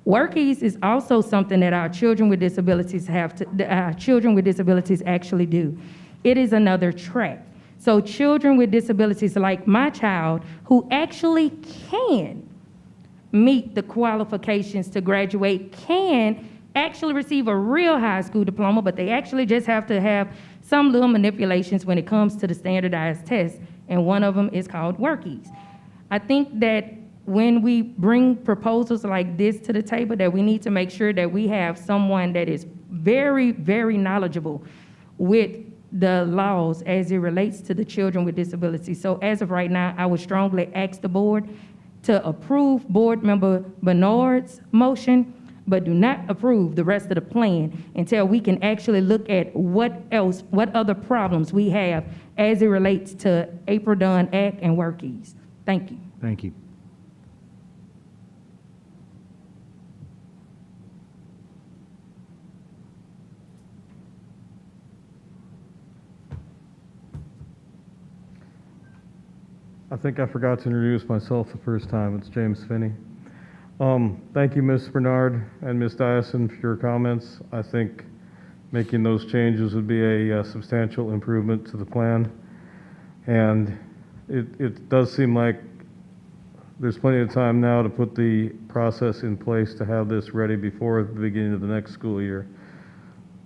Workies is also something that our children with disabilities our children with disabilities actually do. It is another track. So children with disabilities like my child who actually can meet the qualifications to graduate can actually receive a real high school diploma, but they actually just have to have some little manipulations when it comes to the standardized tests, and one of them is called workies. I think that when we bring proposals like this to the table, that we need to make sure that we have someone that is very, very knowledgeable with the laws as it relates to the children with disabilities. So as of right now, I would strongly ask the board to approve Board Member Bernard's motion, but do not approve the rest of the plan until we can actually look at what other problems we have as it relates to April Dunn Act and workies. Thank you. Thank you. I think I forgot to introduce myself the first time. It's James Finney. Thank you, Ms. Bernard and Ms. Dyson, for your comments. I think making those changes would be a substantial improvement to the plan. And it does seem like there's plenty of time now to put the process in place to have this ready before the beginning of the next school year.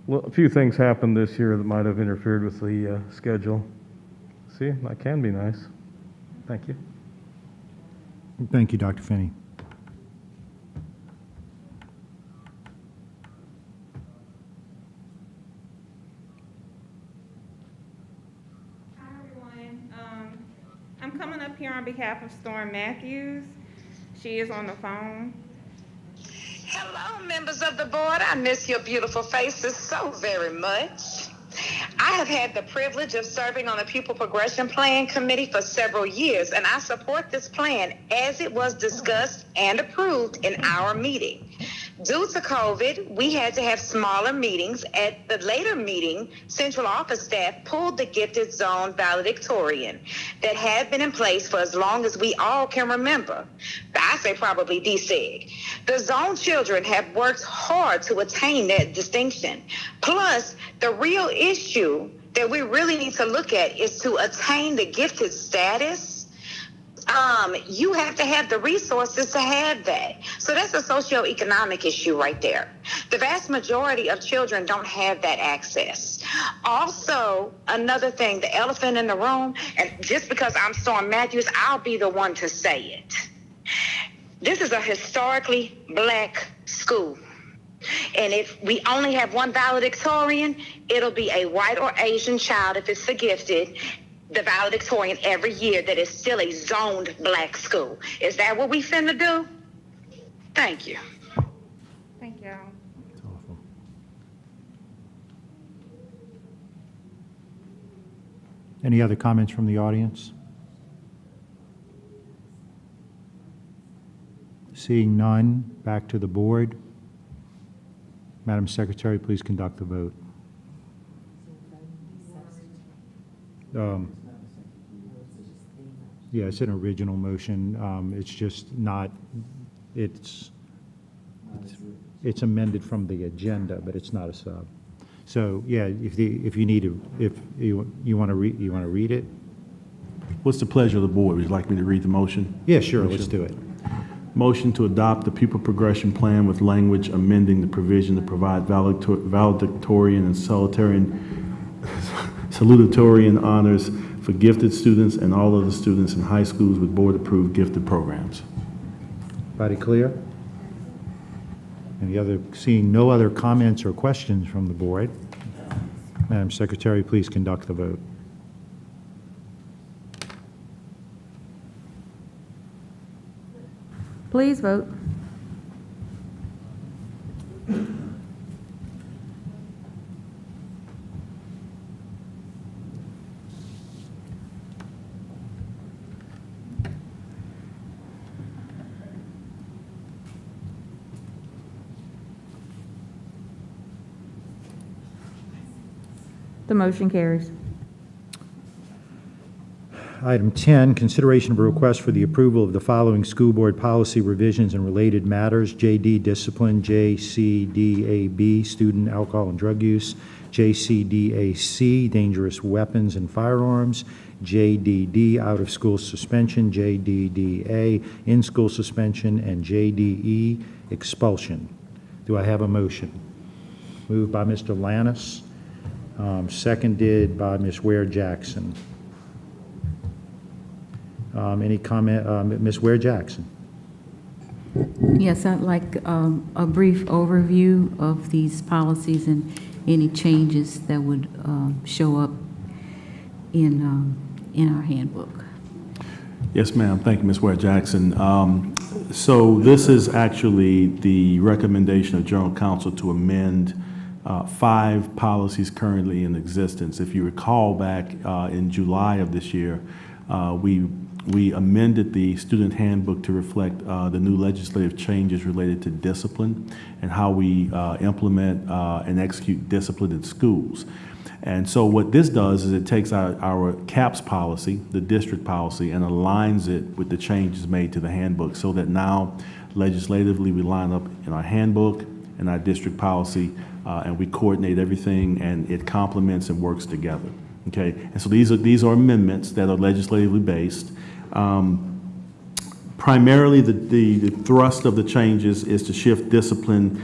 Well, a few things happened this year that might have interfered with the schedule. See, that can be nice. Thank you. Thank you, Dr. Finney. Hi, everyone. I'm coming up here on behalf of Storm Matthews. She is on the phone. Hello, members of the board. I miss your beautiful faces so very much. I have had the privilege of serving on the Pupil Progression Plan Committee for several years, and I support this plan as it was discussed and approved in our meeting. Due to COVID, we had to have smaller meetings. At the later meeting, central office staff pulled the gifted zone valedictorian that had been in place for as long as we all can remember. I say probably DSEG. The zone children have worked hard to attain that distinction. Plus, the real issue that we really need to look at is to attain the gifted status. You have to have the resources to have that. So that's a socioeconomic issue right there. The vast majority of children don't have that access. Also, another thing, the elephant in the room, and just because I'm Storm Matthews, I'll be the one to say it. This is a historically black school. And if we only have one valedictorian, it'll be a white or Asian child if it's the gifted, the valedictorian every year that is still a zoned black school. Is that what we finna do? Thank you. Thank you. Any other comments from the audience? Seeing none, back to the board. Madam Secretary, please conduct the vote. Yeah, it's an original motion. It's just not, it's amended from the agenda, but it's not a sub. So, yeah, if you need to, if you want to read it? What's the pleasure of the board? Would you like me to read the motion? Yeah, sure, let's do it. Motion to adopt the pupil progression plan with language amending the provision to provide valedictorian and salutatorian honors for gifted students and all other students in high schools with board-approved gifted programs. Body clear? Seeing no other comments or questions from the board, Madam Secretary, please conduct the vote. Please vote. The motion carries. Item 10, consideration of a request for the approval of the following school board policy revisions and related matters: JD discipline, JCDAB student alcohol and drug use, JCDAC dangerous weapons and firearms, JDD out of school suspension, JDDA in school suspension, and JDE expulsion. Do I have a motion? Moved by Mr. Lannis, seconded by Ms. Ware Jackson. Any comment, Ms. Ware Jackson? Yes, I'd like a brief overview of these policies and any changes that would show up in our handbook. Yes, ma'am. Thank you, Ms. Ware Jackson. So this is actually the recommendation of General Counsel to amend 5 policies currently in existence. If you recall back in July of this year, we amended the student handbook to reflect the new legislative changes related to discipline and how we implement and execute discipline in schools. And so what this does is it takes our CAPS policy, the district policy, and aligns it with the changes made to the handbook so that now legislatively we line up in our handbook and our district policy and we coordinate everything and it complements and works together. Okay, and so these are amendments that are legislatively based. Primarily, the thrust of the changes is to shift discipline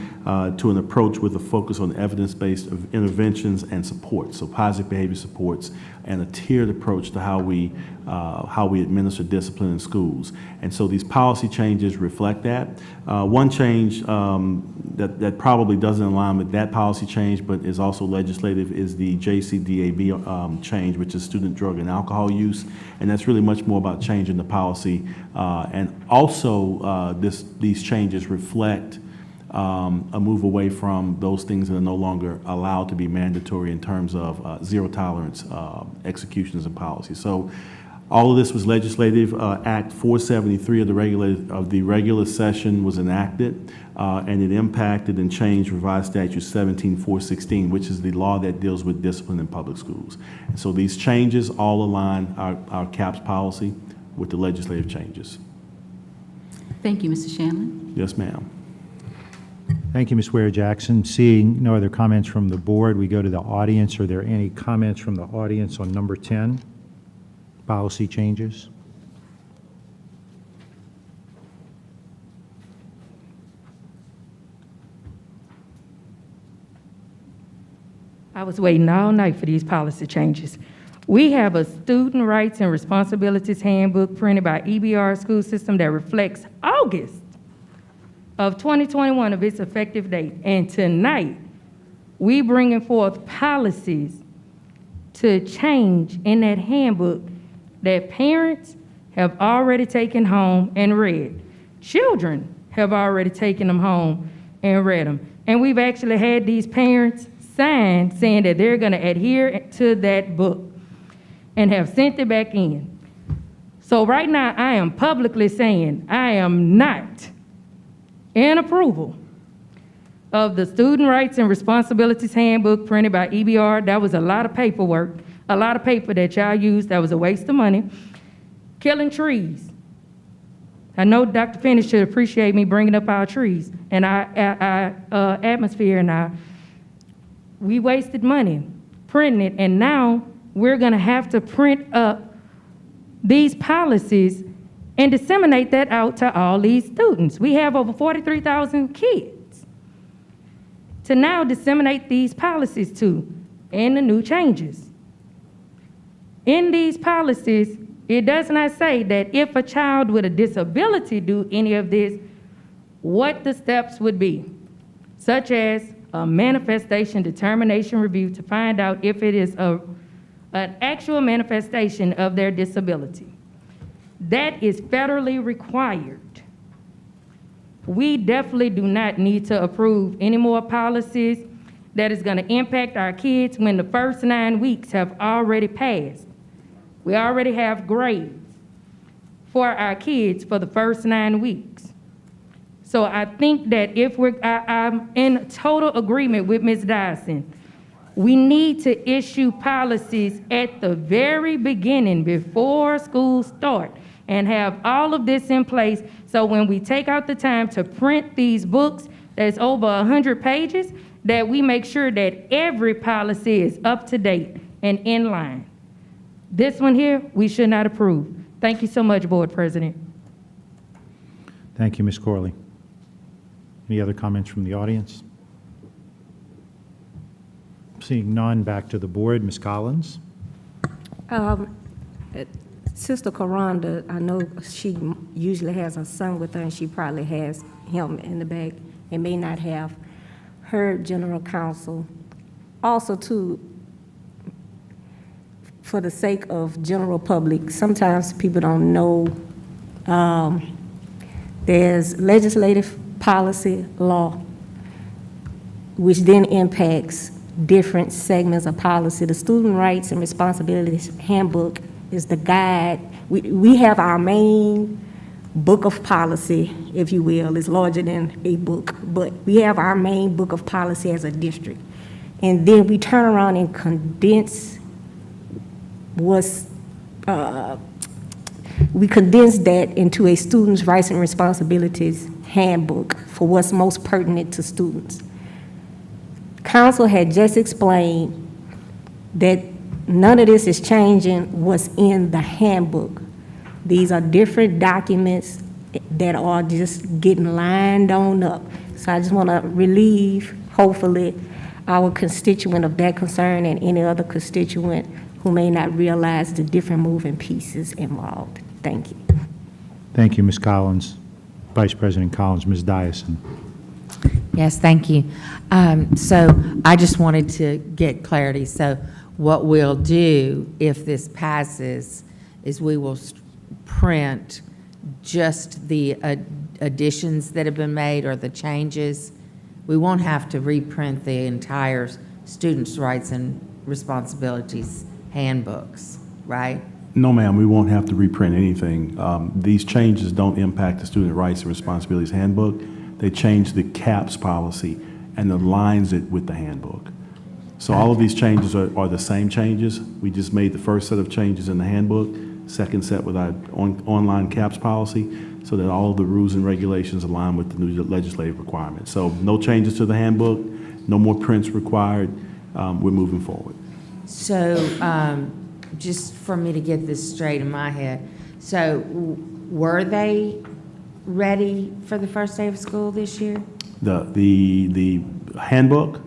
to an approach with a focus on evidence-based interventions and supports, so positive behavior supports, and a tiered approach to how we administer discipline in schools. And so these policy changes reflect that. One change that probably doesn't align with that policy change, but is also legislative, is the JCDAB change, which is student drug and alcohol use. And that's really much more about changing the policy. And also, these changes reflect a move away from those things that are no longer allowed to be mandatory in terms of zero tolerance executions and policies. So all of this was legislative. Act 473 of the regular session was enacted, and it impacted and changed revised statute 17416, which is the law that deals with discipline in public schools. And so these changes all align our CAPS policy with the legislative changes. Thank you, Mr. Shanley. Yes, ma'am. Thank you, Ms. Ware-Jackson. Seeing no other comments from the board, we go to the audience. Are there any comments from the audience on number 10, policy changes? I was waiting all night for these policy changes. We have a student rights and responsibilities handbook printed by EBR school system that reflects August of 2021 of its effective date. And tonight, we bringing forth policies to change in that handbook that parents have already taken home and read. Children have already taken them home and read them. And we've actually had these parents sign saying that they're gonna adhere to that book and have sent it back in. So right now, I am publicly saying I am not in approval of the Student Rights and Responsibilities Handbook printed by EBR. That was a lot of paperwork, a lot of paper that y'all used. That was a waste of money. Killing trees. I know Dr. Finney should appreciate me bringing up our trees and our atmosphere, and we wasted money printing it, and now we're gonna have to print up these policies and disseminate that out to all these students. We have over 43,000 kids to now disseminate these policies to and the new changes. In these policies, it does not say that if a child with a disability do any of this, what the steps would be, such as a manifestation determination review to find out if it is an actual manifestation of their disability. That is federally required. We definitely do not need to approve any more policies that is going to impact our kids when the first 9 weeks have already passed. We already have grades for our kids for the first 9 weeks. So I think that if I'm in total agreement with Ms. Dyson. We need to issue policies at the very beginning before school start and have all of this in place so when we take out the time to print these books that's over 100 pages, that we make sure that every policy is up to date and in line. This one here, we should not approve. Thank you so much, Board President. Thank you, Ms. Corley. Any other comments from the audience? Seeing none, back to the board. Ms. Collins? Sister Karanda, I know she usually has her son with her, and she probably has him in the back and may not have her general counsel. Also, too, for the sake of general public, sometimes people don't know there's legislative policy law, which then impacts different segments of policy. The Student Rights and Responsibilities Handbook is the guide. We have our main book of policy, if you will. It's larger than a book, but we have our main book of policy as a district. And then we turn around and condense we condense that into a Students' Rights and Responsibilities Handbook for what's most pertinent to students. Council had just explained that none of this is changing what's in the handbook. These are different documents that are just getting lined on up. So I just want to relieve, hopefully, our constituent of that concern and any other constituent who may not realize the different moving pieces involved. Thank you. Thank you, Ms. Collins. Vice President Collins, Ms. Dyson. Yes, thank you. So I just wanted to get clarity. So what we'll do if this passes is we will print just the additions that have been made or the changes. We won't have to reprint the entire students' rights and responsibilities handbooks, right? No, ma'am, we won't have to reprint anything. These changes don't impact the Student Rights and Responsibilities Handbook. They change the CAPS policy and aligns it with the handbook. So all of these changes are the same changes. We just made the first set of changes in the handbook, second set with our online CAPS policy, so that all of the rules and regulations align with the new legislative requirements. So no changes to the handbook, no more prints required. We're moving forward. So just for me to get this straight in my head, so were they ready for the first day of school this year? The handbook?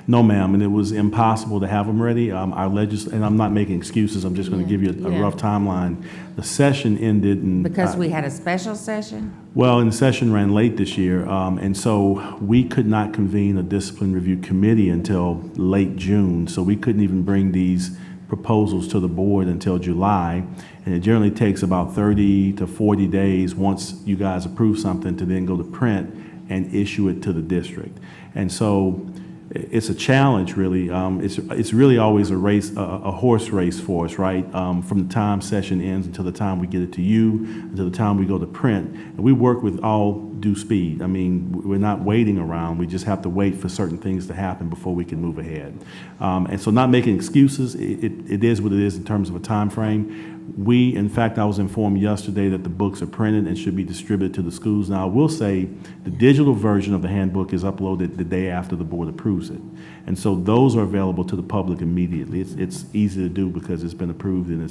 No, ma'am, and it was impossible to have them ready. And I'm not making excuses, I'm just going to give you a rough timeline. The session ended in... Because we had a special session? Well, and the session ran late this year, and so we could not convene a discipline review committee until late June, so we couldn't even bring these proposals to the board until July, and it generally takes about 30 to 40 days once you guys approve something to then go to print and issue it to the district. And so it's a challenge, really. It's really always a race, a horse race for us, right? From the time session ends until the time we get it to you, until the time we go to print. And we work with all due speed. I mean, we're not waiting around. We just have to wait for certain things to happen before we can move ahead. And so not making excuses, it is what it is in terms of a time frame. In fact, I was informed yesterday that the books are printed and should be distributed to the schools. Now, I will say the digital version of the handbook is uploaded the day after the board approves it. And so those are available to the public immediately. It's easy to do because it's been approved and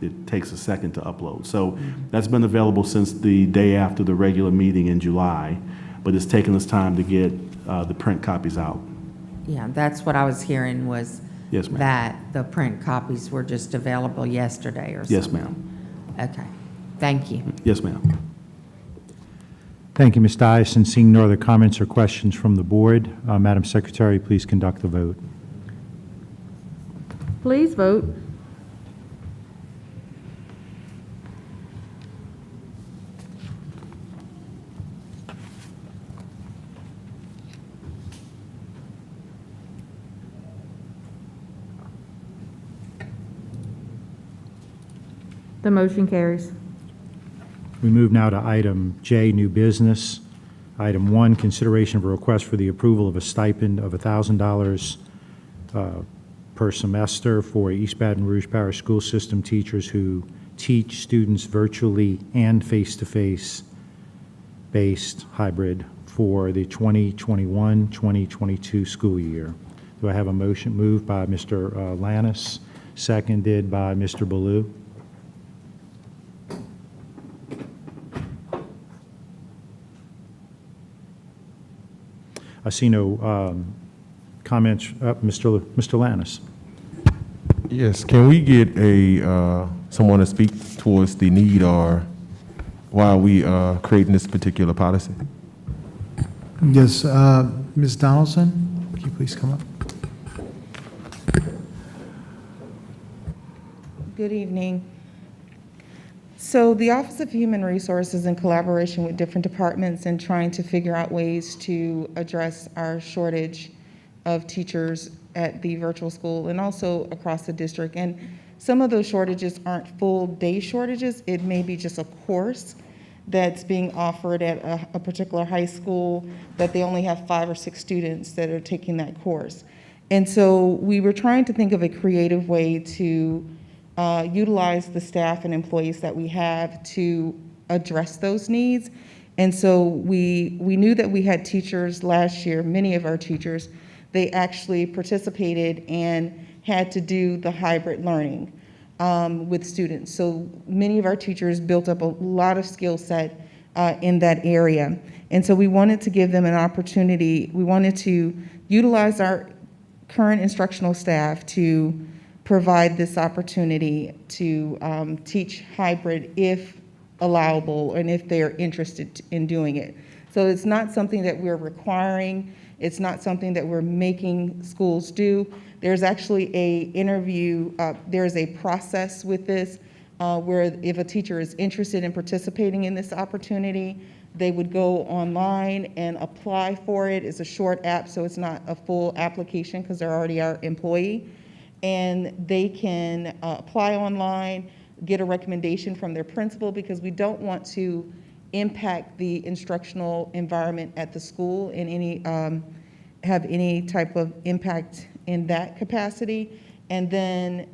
it takes a second to upload. So that's been available since the day after the regular meeting in July, but it's taken us time to get the print copies out. Yeah, that's what I was hearing was Yes, ma'am. that the print copies were just available yesterday or something. Yes, ma'am. Okay, thank you. Yes, ma'am. Thank you, Ms. Dyson. Seeing no other comments or questions from the board, Madam Secretary, please conduct the vote. Please vote. The motion carries. We move now to item J, new business. Item 1, consideration of a request for the approval of a stipend of $1,000 per semester for East Baton Rouge Parish School System teachers who teach students virtually and face-to-face based hybrid for the 2021-2022 school year. Do I have a motion? Moved by Mr. Lannis, seconded by Mr. Ballou. I see no comments. Mr. Lannis. Yes, can we get someone to speak towards the need or why we creating this particular policy? Yes, Ms. Donaldson, can you please come up? Good evening. So the Office of Human Resources, in collaboration with different departments and trying to figure out ways to address our shortage of teachers at the virtual school and also across the district. And some of those shortages aren't full day shortages. It may be just a course that's being offered at a particular high school that they only have 5 or 6 students that are taking that course. And so we were trying to think of a creative way to utilize the staff and employees that we have to address those needs. And so we knew that we had teachers last year, many of our teachers, they actually participated and had to do the hybrid learning with students. So many of our teachers built up a lot of skill set in that area. And so we wanted to give them an opportunity. We wanted to utilize our current instructional staff to provide this opportunity to teach hybrid if allowable and if they're interested in doing it. So it's not something that we're requiring. It's not something that we're making schools do. There's actually there's a process with this where if a teacher is interested in participating in this opportunity, they would go online and apply for it. It's a short app, so it's not a full application because they're already our employee. And they can apply online, get a recommendation from their principal, because we don't want to impact the instructional environment at the school in any, have any type of impact in that capacity. And then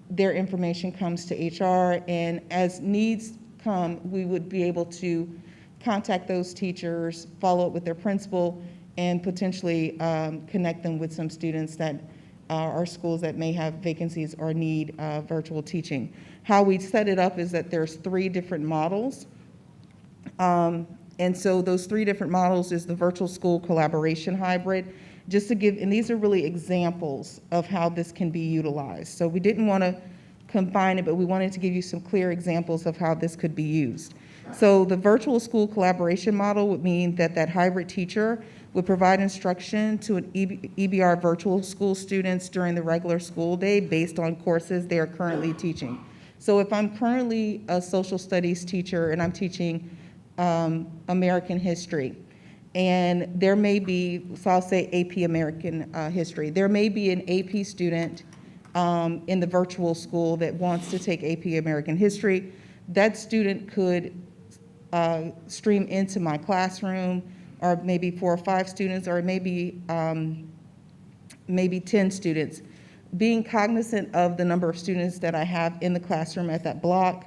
their information comes to HR, and as needs come, we would be able to contact those teachers, follow up with their principal, and potentially connect them with some students that are schools that may have vacancies or need virtual teaching. How we set it up is that there's 3 different models. And so those 3 different models is the virtual school collaboration hybrid, just to give, and these are really examples of how this can be utilized. So we didn't want to combine it, but we wanted to give you some clear examples of how this could be used. So the virtual school collaboration model would mean that that hybrid teacher would provide instruction to an EBR virtual school students during the regular school day based on courses they are currently teaching. So if I'm currently a social studies teacher and I'm teaching American history, and there may be, so I'll say AP American history, there may be an AP student in the virtual school that wants to take AP American history. That student could stream into my classroom, or maybe 4 or 5 students, or maybe 10 students. Being cognizant of the number of students that I have in the classroom at that block,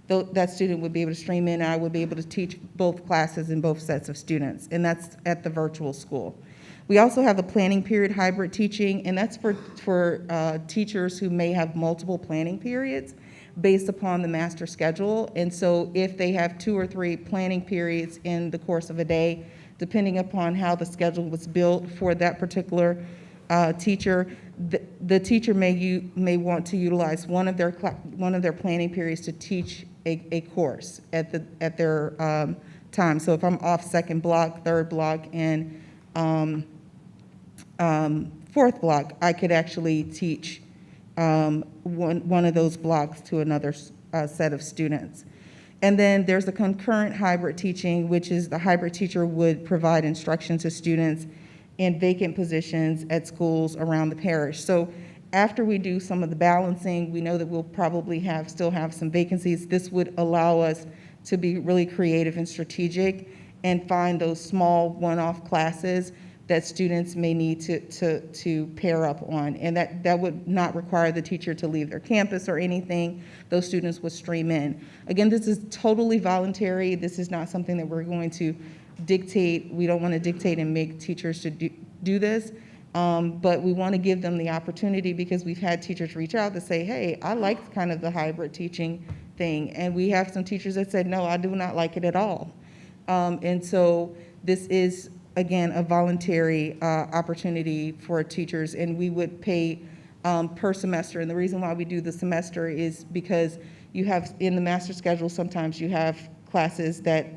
that student would be able to stream in, and I would be able to teach both classes and both sets of students, and that's at the virtual school. We also have the planning period hybrid teaching, and that's for teachers who may have multiple planning periods based upon the master schedule. And so if they have 2 or 3 planning periods in the course of a day, depending upon how the schedule was built for that particular teacher, the teacher may want to utilize one of their planning periods to teach a course at their time. So if I'm off second block, third block, and fourth block, I could actually teach one of those blocks to another set of students. And then there's the concurrent hybrid teaching, which is the hybrid teacher would provide instruction to students in vacant positions at schools around the parish. So after we do some of the balancing, we know that we'll probably still have some vacancies. This would allow us to be really creative and strategic and find those small one-off classes that students may need to pair up on. And that would not require the teacher to leave their campus or anything. Those students would stream in. Again, this is totally voluntary. This is not something that we're going to dictate. We don't want to dictate and make teachers to do this. But we want to give them the opportunity, because we've had teachers reach out to say, hey, I like kind of the hybrid teaching thing. And we have some teachers that said, no, I do not like it at all. And so this is, again, a voluntary opportunity for teachers, and we would pay per semester. And the reason why we do the semester is because you have, in the master schedule, sometimes you have classes that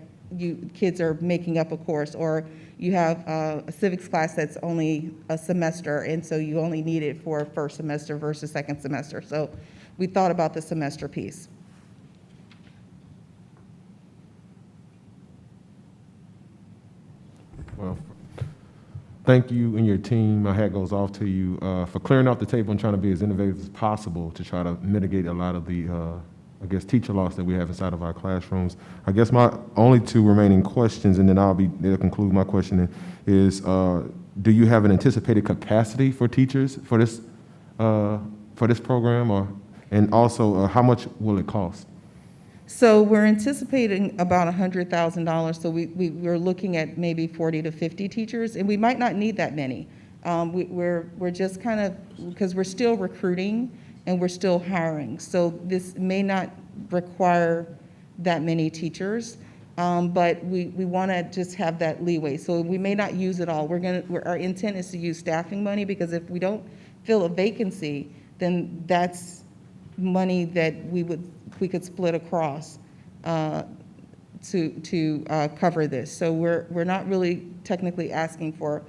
kids are making up a course, or you have a civics class that's only a semester, and so you only need it for first semester versus second semester. So we thought about the semester piece. Well, thank you and your team. My hat goes off to you for clearing off the table and trying to be as innovative as possible to try to mitigate a lot of the, teacher loss that we have inside of our classrooms. I guess my only 2 remaining questions, and then they'll conclude my questioning, is do you have an anticipated capacity for teachers for this program, and also how much will it cost? So we're anticipating about $100,000. So we're looking at maybe 40 to 50 teachers, and we might not need that many. We're just kind of, because we're still recruiting and we're still hiring. So this may not require that many teachers. But we want to just have that leeway. So we may not use it all. Our intent is to use staffing money, because if we don't fill a vacancy, then that's money that we could split across to cover this. So we're not really technically asking for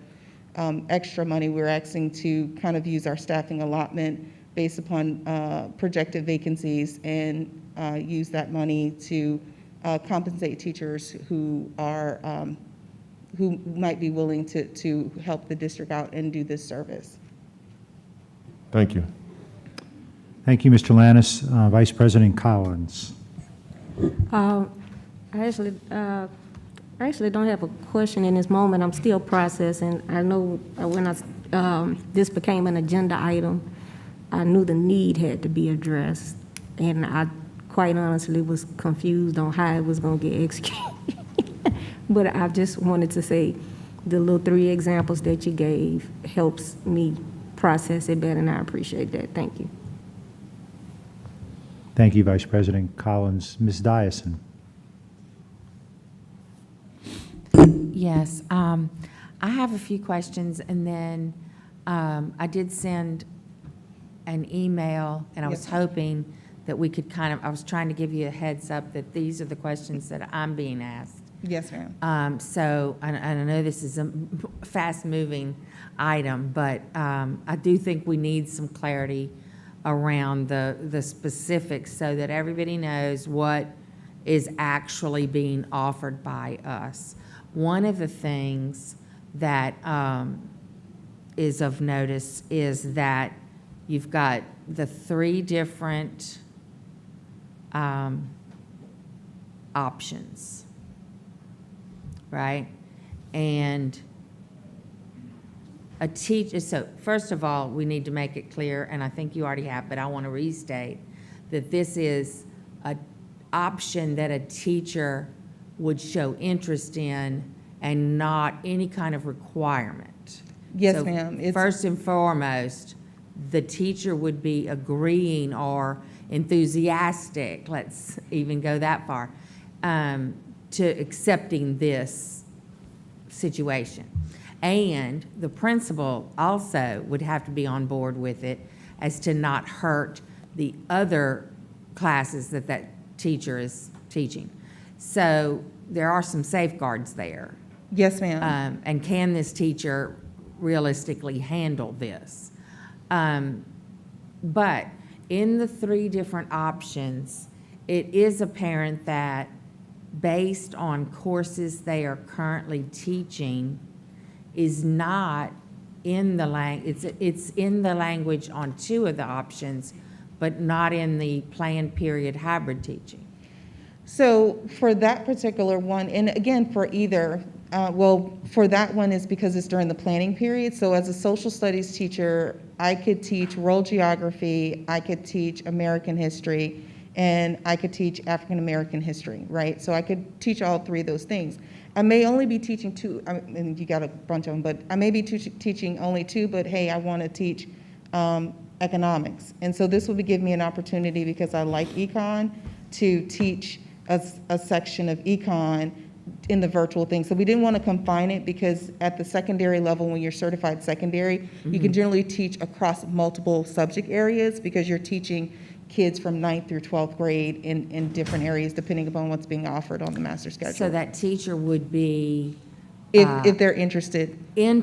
extra money. We're asking to kind of use our staffing allotment based upon projected vacancies and use that money to compensate teachers who are who might be willing to help the district out and do this service. Thank you. Thank you, Mr. Lannis. Vice President Collins. I actually don't have a question in this moment. I'm still processing. I know when this became an agenda item, I knew the need had to be addressed, and I quite honestly was confused on how it was going to get executed. But I just wanted to say the little 3 examples that you gave helps me process it better, and I appreciate that. Thank you. Thank you, Vice President Collins. Ms. Dyson. Yes, I have a few questions, and then I did send an email, and I was hoping that we could I was trying to give you a heads up that these are the questions that I'm being asked. Yes, ma'am. So, and I know this is a fast-moving item, but I do think we need some clarity around the specifics so that everybody knows what is actually being offered by us. One of the things that is of notice is that you've got the 3 different options, right? And a teacher, so first of all, we need to make it clear, and I think you already have, but I want to restate that this is an option that a teacher would show interest in and not any kind of requirement. Yes, So ma'am. First and foremost, the teacher would be agreeing or enthusiastic, let's even go that far, to accepting this situation. And the principal also would have to be on board with it as to not hurt the other classes that that teacher is teaching. So there are some safeguards there. Yes, ma'am. And can this teacher realistically handle this? But in the 3 different options, it is apparent that based on courses they are currently teaching is not in the it's in the language on 2 of the options, but not in the planned period hybrid teaching. So for that particular one, and again, for either, for that one is because it's during the planning period. So as a social studies teacher, I could teach world geography, I could teach American history, and I could teach African American history, right? So I could teach all 3 of those things. I may only be teaching 2, and you got a bunch of them, but I may be teaching only 2, but hey, I want to teach economics. And so this will give me an opportunity, because I like econ, to teach a section of econ in the virtual thing. So we didn't want to confine it, because at the secondary level, when you're certified secondary, you can generally teach across multiple subject areas, because you're teaching kids from 9th through 12th grade in different areas, depending upon what's being offered on the master schedule. So that teacher would be if they're interested in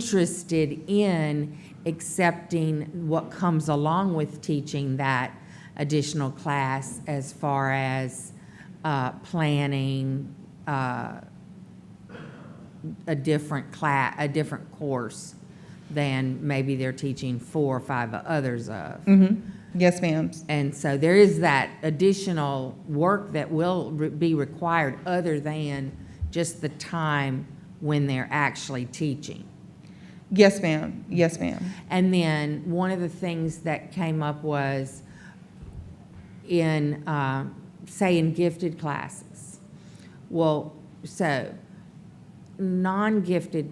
accepting what comes along with teaching that additional class, as far as planning a different course than maybe they're teaching 4 or 5 others of. Mm-hmm. Yes, ma'am. And so there is that additional work that will be required other than just the time when they're actually teaching. Yes, ma'am. Yes, ma'am. And then one of the things that came up was in, say, in gifted classes. Well, so non-gifted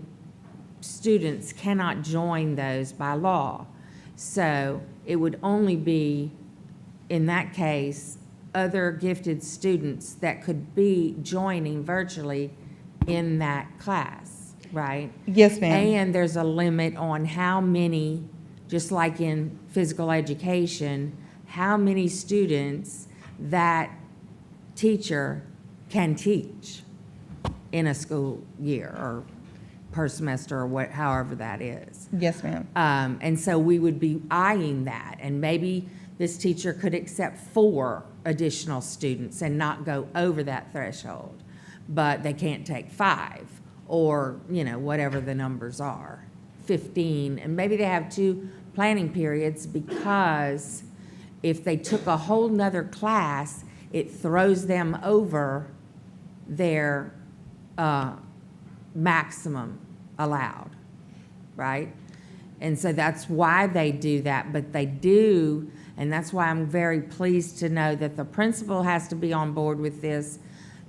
students cannot join those by law. So it would only be, in that case, other gifted students that could be joining virtually in that class, right? Yes, ma'am. And there's a limit on how many, just like in physical education, how many students that teacher can teach in a school year or per semester or however that is. Yes, ma'am. And so we would be eyeing that, and maybe this teacher could accept 4 additional students and not go over that threshold, but they can't take 5, or, whatever the numbers are, 15, and maybe they have 2 planning periods, because if they took a whole nother class, it throws them over their maximum allowed, right? And so that's why they do that, but they do, and that's why I'm very pleased to know that the principal has to be on board with this.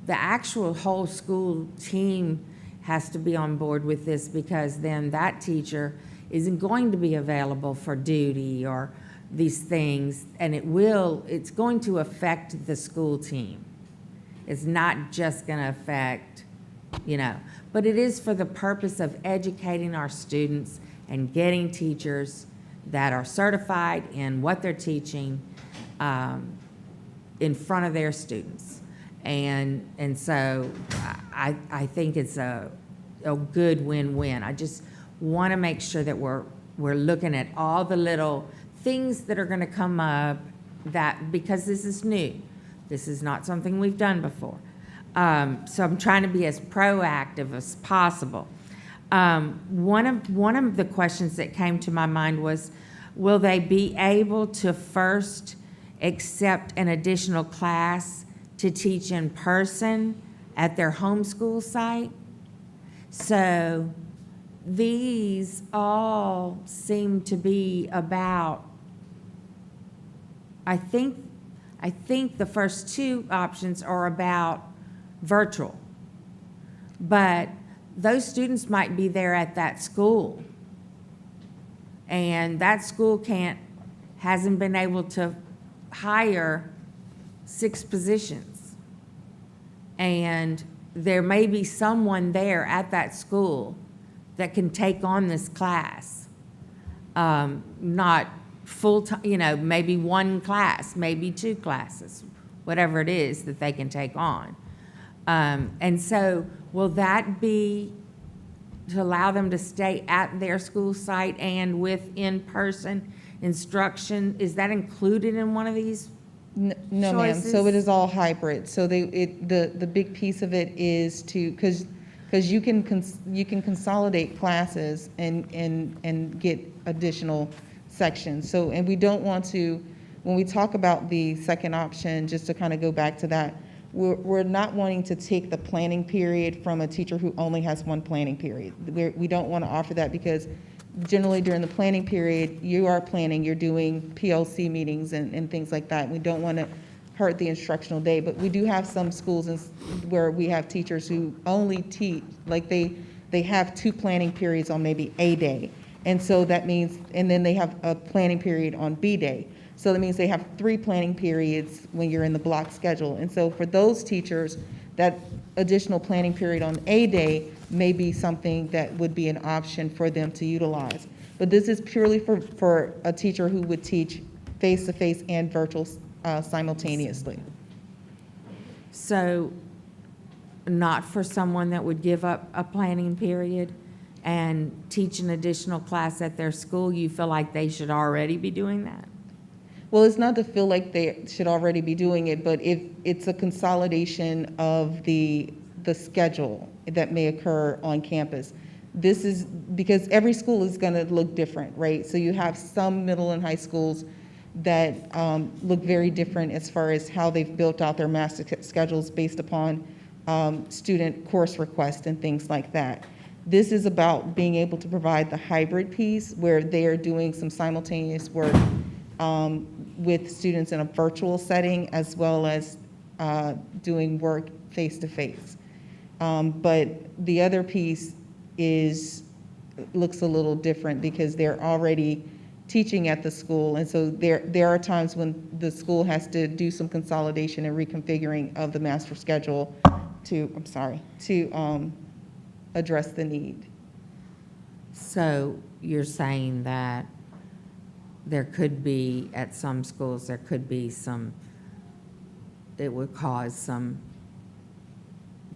The actual whole school team has to be on board with this, because then that teacher isn't going to be available for duty or these things, and it's going to affect the school team. It's not just going to affect, but it is for the purpose of educating our students and getting teachers that are certified in what they're teaching in front of their students. And so I think it's a good win-win. I just want to make sure that we're looking at all the little things that are going to come up, because this is new. This is not something we've done before. So I'm trying to be as proactive as possible. One of the questions that came to my mind was, will they be able to first accept an additional class to teach in person at their homeschool site? So these all seem to be about, I think the first 2 options are about virtual, but those students might be there at that school, and that school hasn't been able to hire 6 positions, and there may be someone there at that school that can take on this class, not full-time, maybe 1 class, maybe 2 classes, whatever it is that they can take on. And so will that be to allow them to stay at their school site and with in-person instruction? Is that included in one of these No, ma'am. choices? So it is all hybrid. So the big piece of it is because you can consolidate classes and get additional sections. So, and we don't want to, when we talk about the second option, just to kind of go back to that, we're not wanting to take the planning period from a teacher who only has 1 planning period. We don't want to offer that, because generally during the planning period, you are planning, you're doing PLC meetings and things like that. We don't want to hurt the instructional day, but we do have some schools where we have teachers who only teach, like they have 2 planning periods on maybe A day. And so that means, and then they have a planning period on B day. So that means they have 3 planning periods when you're in the block schedule. And so for those teachers, that additional planning period on A day may be something that would be an option for them to utilize. But this is purely for a teacher who would teach face-to-face and virtual simultaneously. So not for someone that would give up a planning period and teach an additional class at their school? You feel like they should already be doing that? Well, it's not to feel like they should already be doing it, but if it's a consolidation of the schedule that may occur on campus. This is because every school is going to look different, right? So you have some middle and high schools that look very different as far as how they've built out their master schedules based upon student course requests and things like that. This is about being able to provide the hybrid piece where they are doing some simultaneous work with students in a virtual setting, as well as doing work face-to-face. But the other piece looks a little different because they're already teaching at the school. And so there are times when the school has to do some consolidation and reconfiguring of the master schedule to address the need. So you're saying that there could be, at some schools, there could be some, it would cause some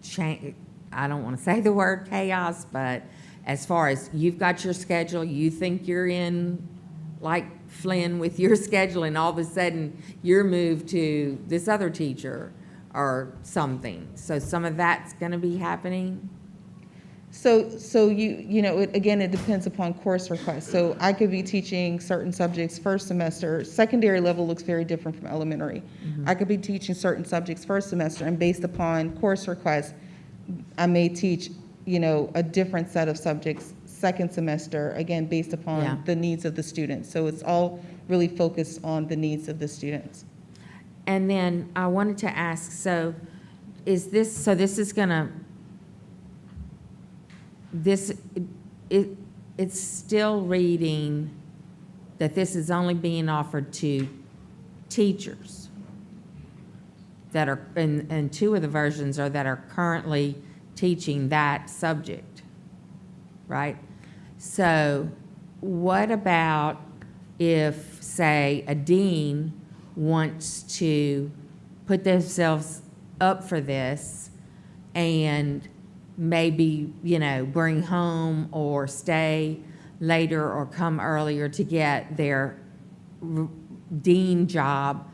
change, I don't want to say the word chaos, but as far as you've got your schedule, you think you're in like Flynn with your schedule, and all of a sudden you're moved to this other teacher or something. So some of that's going to be happening? So again, it depends upon course request. So I could be teaching certain subjects first semester. Secondary level looks very different from elementary. I could be teaching certain subjects first semester, and based upon course request, I may teach, a different set of subjects second semester, again, based upon the needs of the students. So it's all really focused on the needs of the students. And then I wanted to ask, it's still reading that this is only being offered to teachers that are, and two of the versions are that are currently teaching that subject, right? So what about if, say, a dean wants to put themselves up for this and maybe, bring home or stay later or come earlier to get their dean job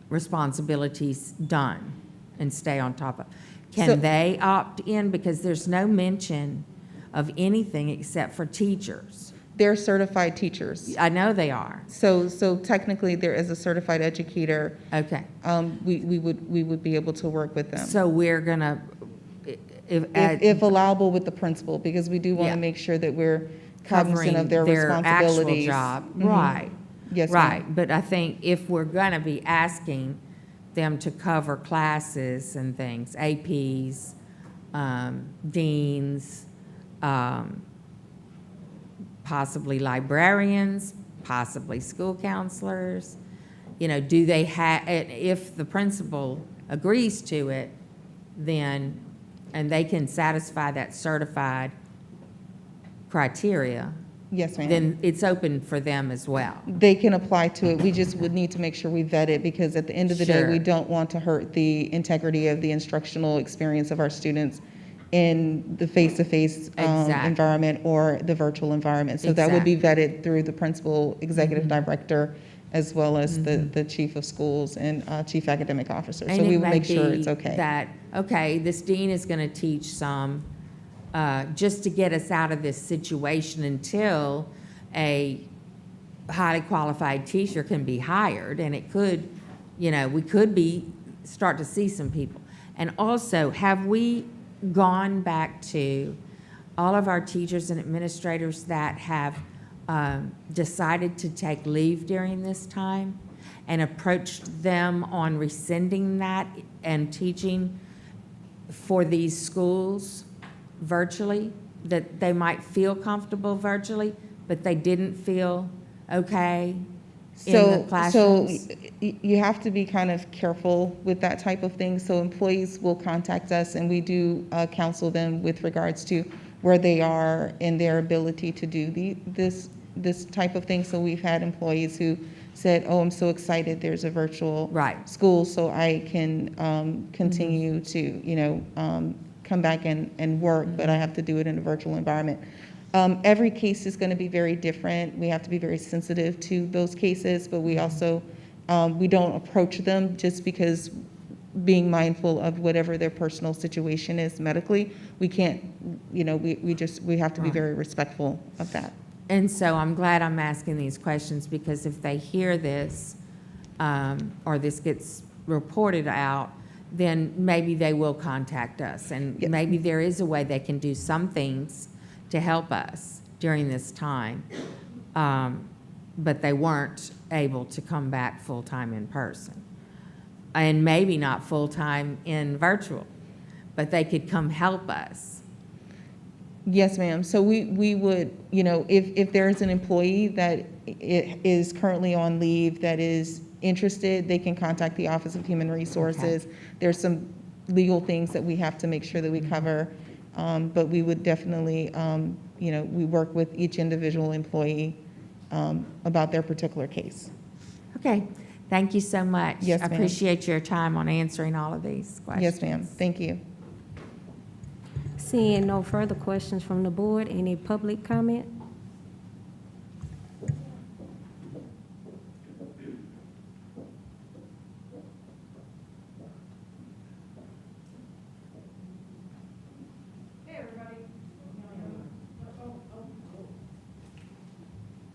responsibilities done and stay on top of? Can they opt in? Because there's no mention of anything except for teachers. They're certified teachers. I know they are. So technically, there is a certified educator. Okay. We would be able to work with them. So we're gonna, if allowable with the principal, because we do want to make sure that we're cognizant of their responsibilities. Actual job, Mhm. right? Yes, right. ma'am. But I think if we're gonna be asking them to cover classes and things, APs, deans, possibly librarians, possibly school counselors, do they have, if the principal agrees to it, then, and they can satisfy that certified criteria. Yes, ma'am. Then it's open for them as well. They can apply to it. We just would need to make sure we vet it, because at the end of the day, we don't want to hurt the integrity of the instructional experience of our students in the face-to-face environment or the virtual environment. So that would be vetted through the principal, executive director, as well as the chief of schools and chief academic officer. And so we it would may make sure be it's okay. that, okay, this dean is going to teach some, just to get us out of this situation until a highly qualified teacher can be hired, and it could, we could start to see some people. And also, have we gone back to all of our teachers and administrators that have decided to take leave during this time and approached them on rescinding that and teaching for these schools virtually, that they might feel comfortable virtually, but they didn't feel okay in the classrooms? So you have to be kind of careful with that type of thing. So employees will contact us, and we do counsel them with regards to where they are in their ability to do this type of thing. So we've had employees who said, "Oh, I'm so excited there's a virtual school, so I can continue to come back and work, but I have to do it in a virtual environment." Every case is going to be very different. We have to be very sensitive to those cases, but we also, we don't approach them just because, being mindful of whatever their personal situation is medically. We can't, we have to be very respectful of that. And so I'm glad I'm asking these questions, because if they hear this, or this gets reported out, then maybe they will contact us. And maybe there is a way they can do some things to help us during this time. But they weren't able to come back full-time in person. And maybe not full-time in virtual, but they could come help us. Yes, ma'am. So we would, you know, if there's an employee that is currently on leave that is interested, they can contact the Office of Human Resources. There's some legal things that we have to make sure that we cover, but we would definitely, you know, we work with each individual employee about their particular case. Okay, thank you so much. Yes, I ma'am. appreciate your time on answering all of these questions. Yes, ma'am. Thank you. Seeing no further questions from the board, any public comment?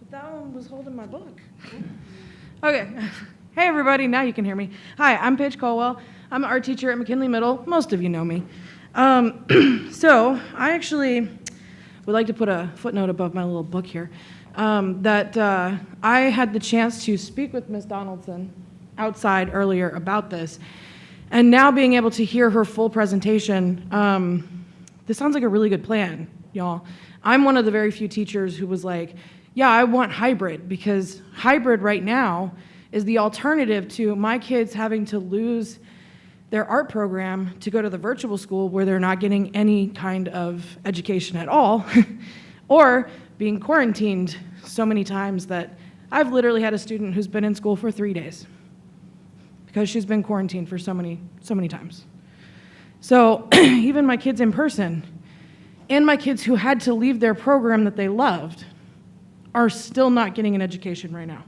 But that one was holding my book. Okay. Hey, everybody. Now you can hear me. Hi, I'm Paige Colwell. I'm an art teacher at McKinley Middle. Most of you know me. So I actually would like to put a footnote above my little book here, that I had the chance to speak with Ms. Donaldson outside earlier about this, and now being able to hear her full presentation, this sounds like a really good plan, y'all. I'm one of the very few teachers who was like, yeah, I want hybrid, because hybrid right now is the alternative to my kids having to lose their art program to go to the virtual school where they're not getting any kind of education at all, or being quarantined so many times that I've literally had a student who's been in school for 3 days because she's been quarantined for so many times. So even my kids in person and my kids who had to leave their program that they loved are still not getting an education right now.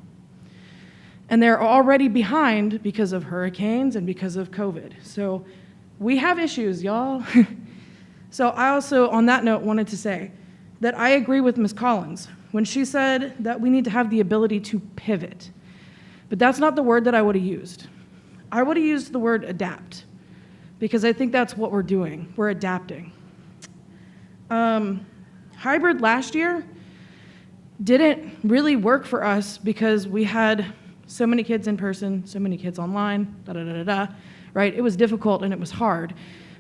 And they're already behind because of hurricanes and because of COVID. So we have issues, y'all. So I also, on that note, wanted to say that I agree with Ms. Collins when she said that we need to have the ability to pivot. But that's not the word that I would have used. I would have used the word adapt, because I think that's what we're doing. We're adapting. Hybrid last year didn't really work for us because we had so many kids in person, so many kids online, right? It was difficult and it was hard,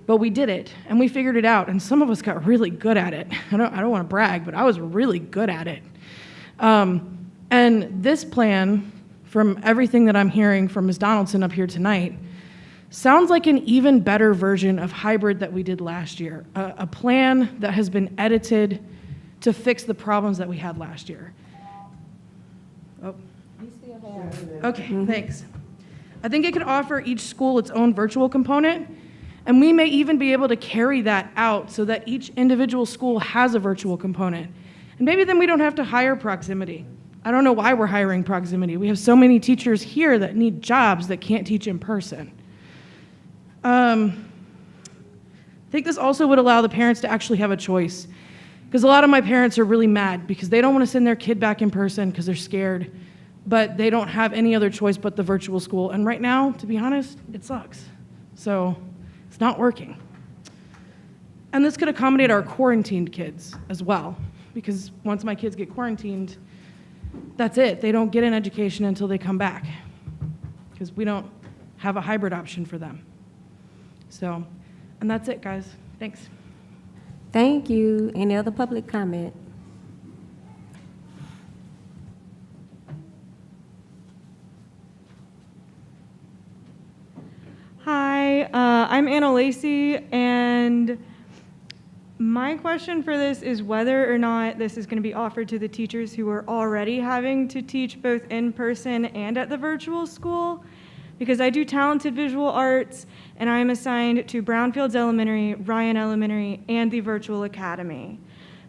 but we did it and we figured it out, and some of us got really good at it. I don't want to brag, but I was really good at it. And this plan, from everything that I'm hearing from Ms. Donaldson up here tonight, sounds like an even better version of hybrid that we did last year, a plan that has been edited to fix the problems that we had last year. Oh. Okay, thanks. I think it could offer each school its own virtual component, and we may even be able to carry that out so that each individual school has a virtual component. And maybe then we don't have to hire proximity. I don't know why we're hiring proximity. We have so many teachers here that need jobs that can't teach in person. I think this also would allow the parents to actually have a choice, because a lot of my parents are really mad because they don't want to send their kid back in person because they're scared, but they don't have any other choice but the virtual school. And right now, to be honest, it sucks. So it's not working. And this could accommodate our quarantined kids as well, because once my kids get quarantined, that's it. They don't get an education until they come back, because we don't have a hybrid option for them. So, and that's it, guys. Thanks. Thank you. Any other public comment? Hi, I'm Anna Lacey, and my question for this is whether or not this is going to be offered to the teachers who are already having to teach both in person and at the virtual school, because I do talented visual arts, and I am assigned to Brownfields Elementary, Ryan Elementary, and the Virtual Academy.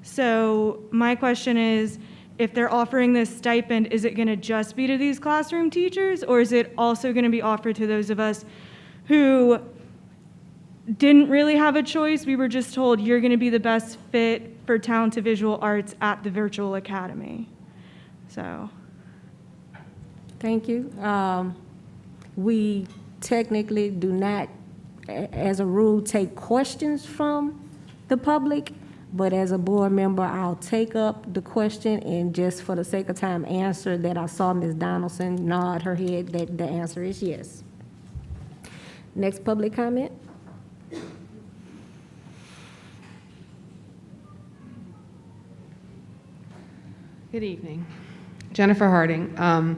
So my question is, if they're offering this stipend, is it going to just be to these classroom teachers, or is it also going to be offered to those of us who didn't really have a choice? We were just told you're going to be the best fit for talented visual arts at the Virtual Academy. So. Thank you. We technically do not, as a rule, take questions from the public, but as a board member, I'll take up the question and just for the sake of time answer that. I saw Ms. Donaldson nod her head that the answer is yes. Next public comment. Good evening. Jennifer Harding. I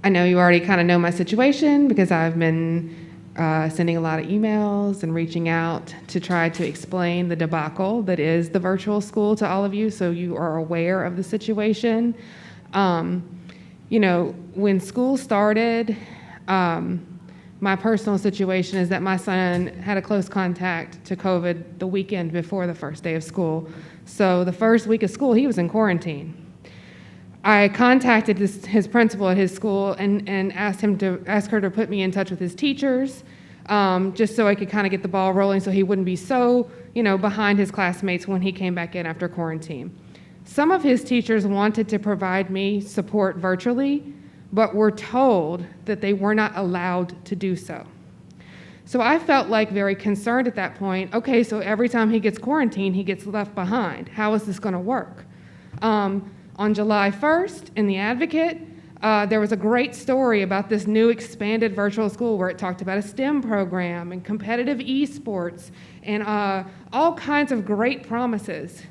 know you already kind of know my situation because I've been sending a lot of emails and reaching out to try to explain the debacle that is the virtual school to all of you, so you are aware of the situation. You know, when school started, my personal situation is that my son had a close contact to COVID the weekend before the first day of school. So the first week of school, he was in quarantine. I contacted his principal at his school and asked her to put me in touch with his teachers, just so I could kind of get the ball rolling so he wouldn't be so, behind his classmates when he came back in after quarantine. Some of his teachers wanted to provide me support virtually, but were told that they were not allowed to do so. So I felt like very concerned at that point. Okay, so every time he gets quarantined, he gets left behind. How is this going to work? On July 1st, in The Advocate, there was a great story about this new expanded virtual school where it talked about a STEM program and competitive esports and all kinds of great promises.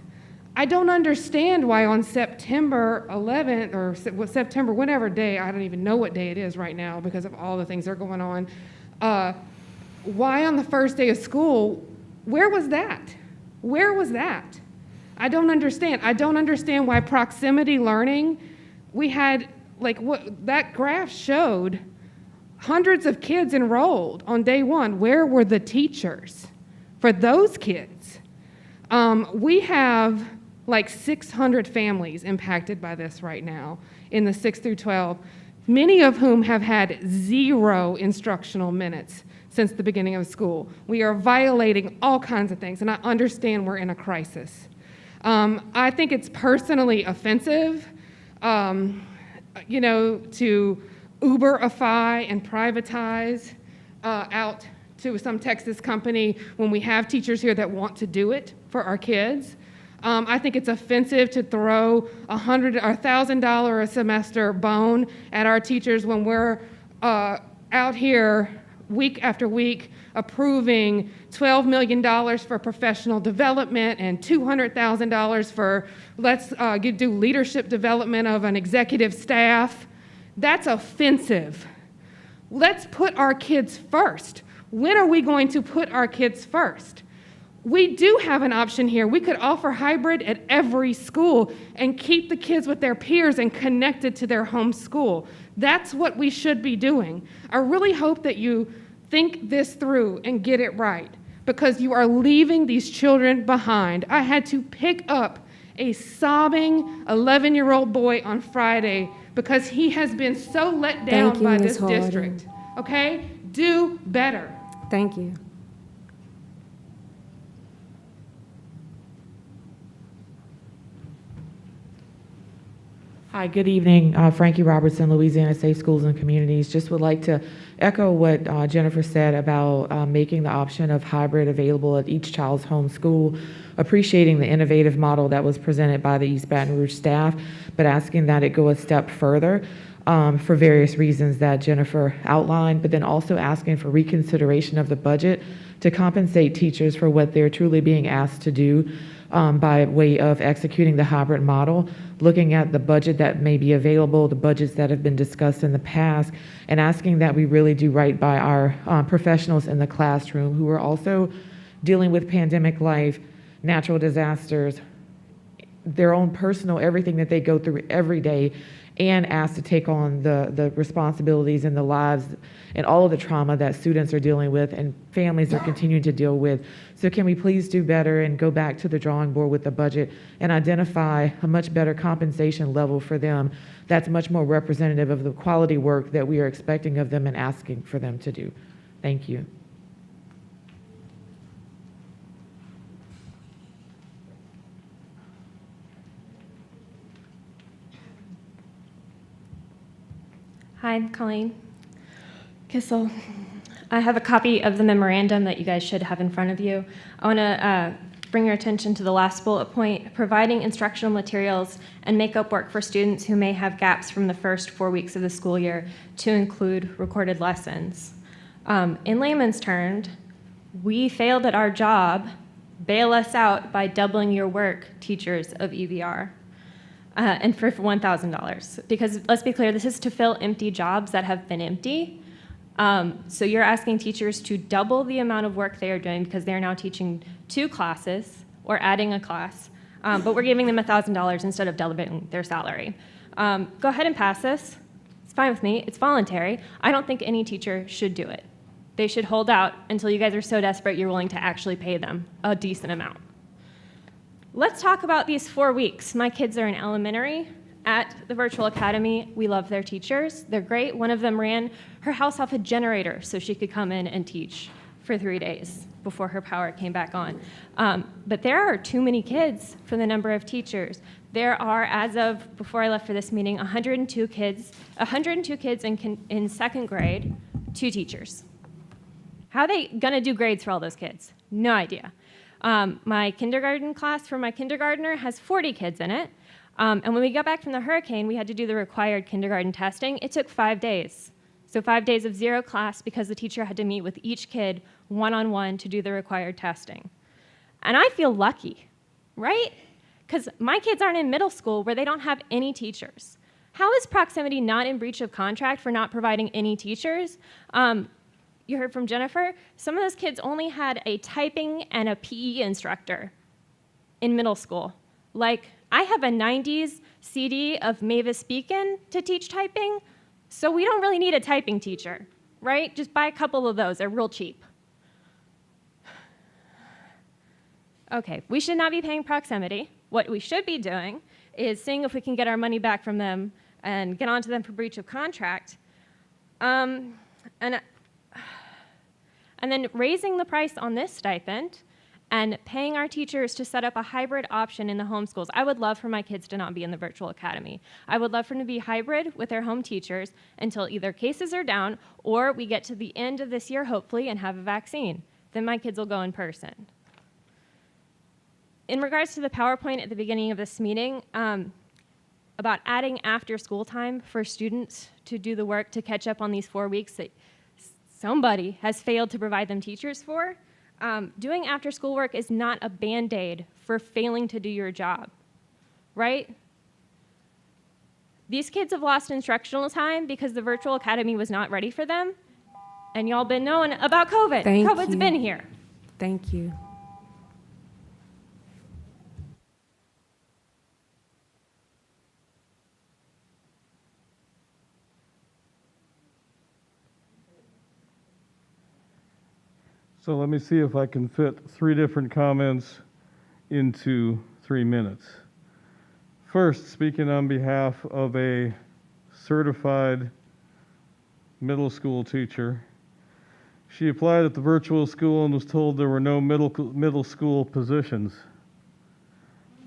I don't understand why on September 11th or September, whatever day, I don't even know what day it is right now because of all the things that are going on, why on the first day of school, where was that? Where was that? I don't understand. I don't understand why proximity learning, we had, what that graph showed, hundreds of kids enrolled on day one. Where were the teachers for those kids? We have 600 families impacted by this right now in the 6 through 12, many of whom have had 0 instructional minutes since the beginning of school. We are violating all kinds of things, and I understand we're in a crisis. I think it's personally offensive, to Uberify and privatize out to some Texas company when we have teachers here that want to do it for our kids. I think it's offensive to throw $100 or $1,000 a semester bone at our teachers when we're out here week after week approving $12 million for professional development and $200,000 for do leadership development of an executive staff. That's offensive. Let's put our kids first. When are we going to put our kids first? We do have an option here. We could offer hybrid at every school and keep the kids with their peers and connected to their home school. That's what we should be doing. I really hope that you think this through and get it right, because you are leaving these children behind. I had to pick up a sobbing 11-year-old boy on Friday because he has been so let down by this district. Okay? Do better. Thank you. Hi, good evening. Frankie Robertson, Louisiana Safe Schools and Communities. Just would like to echo what Jennifer said about making the option of hybrid available at each child's home school, appreciating the innovative model that was presented by the East Baton Rouge staff, but asking that it go a step further for various reasons that Jennifer outlined, but then also asking for reconsideration of the budget to compensate teachers for what they're truly being asked to do by way of executing the hybrid model, looking at the budget that may be available, the budgets that have been discussed in the past, and asking that we really do right by our professionals in the classroom who are also dealing with pandemic life, natural disasters, their own personal, everything that they go through every day, and asked to take on the responsibilities and the lives and all of the trauma that students are dealing with and families are continuing to deal with. So can we please do better and go back to the drawing board with the budget and identify a much better compensation level for them that's much more representative of the quality work that we are expecting of them and asking for them to do. Thank you. Hi, Colleen Kissel. I have a copy of the memorandum that you guys should have in front of you. I want to bring your attention to the last bullet point, providing instructional materials and makeup work for students who may have gaps from the first 4 weeks of the school year to include recorded lessons. In layman's terms, we failed at our job. Bail us out by doubling your work, teachers of EBR. and for $1,000. Because let's be clear, this is to fill empty jobs that have been empty. So you're asking teachers to double the amount of work they are doing because they're now teaching 2 classes or adding a class, but we're giving them $1,000 instead of doubling their salary. Go ahead and pass this. It's fine with me. It's voluntary. I don't think any teacher should do it. They should hold out until you guys are so desperate you're willing to actually pay them a decent amount. Let's talk about these 4 weeks. My kids are in elementary at the virtual academy. We love their teachers. They're great. One of them ran her house off a generator so she could come in and teach for 3 days before her power came back on. But there are too many kids for the number of teachers. There are, as of before I left for this meeting, 102 kids in second grade, 2 teachers. How are they gonna do grades for all those kids? No idea. My kindergarten class for my kindergartner has 40 kids in it. And when we got back from the hurricane, we had to do the required kindergarten testing. It took 5 days. So 5 days of 0 class because the teacher had to meet with each kid one-on-one to do the required testing. And I feel lucky, right? Because my kids aren't in middle school where they don't have any teachers. How is proximity not in breach of contract for not providing any teachers? You heard from Jennifer, some of those kids only had a typing and a PE instructor in middle school. Like, I have a 90s CD of Mavis Beacon to teach typing, so we don't really need a typing teacher, right? Just buy a couple of those, they're real cheap. Okay, we should not be paying proximity. What we should be doing is seeing if we can get our money back from them and get onto them for breach of contract. And then raising the price on this stipend and paying our teachers to set up a hybrid option in the homeschools. I would love for my kids to not be in the virtual academy. I would love for them to be hybrid with their home teachers until either cases are down or we get to the end of this year, hopefully, and have a vaccine. Then my kids will go in person. In regards to the PowerPoint at the beginning of this meeting, about adding after school time for students to do the work to catch up on these 4 weeks that somebody has failed to provide them teachers for. Doing after school work is not a Band-Aid for failing to do your job, right? These kids have lost instructional time because the virtual academy was not ready for them, and y'all been knowing about COVID. COVID's been here. Thank you. So let me see if I can fit 3 different comments into 3 minutes. First, speaking on behalf of a certified middle school teacher, she applied at the virtual school and was told there were no middle school positions.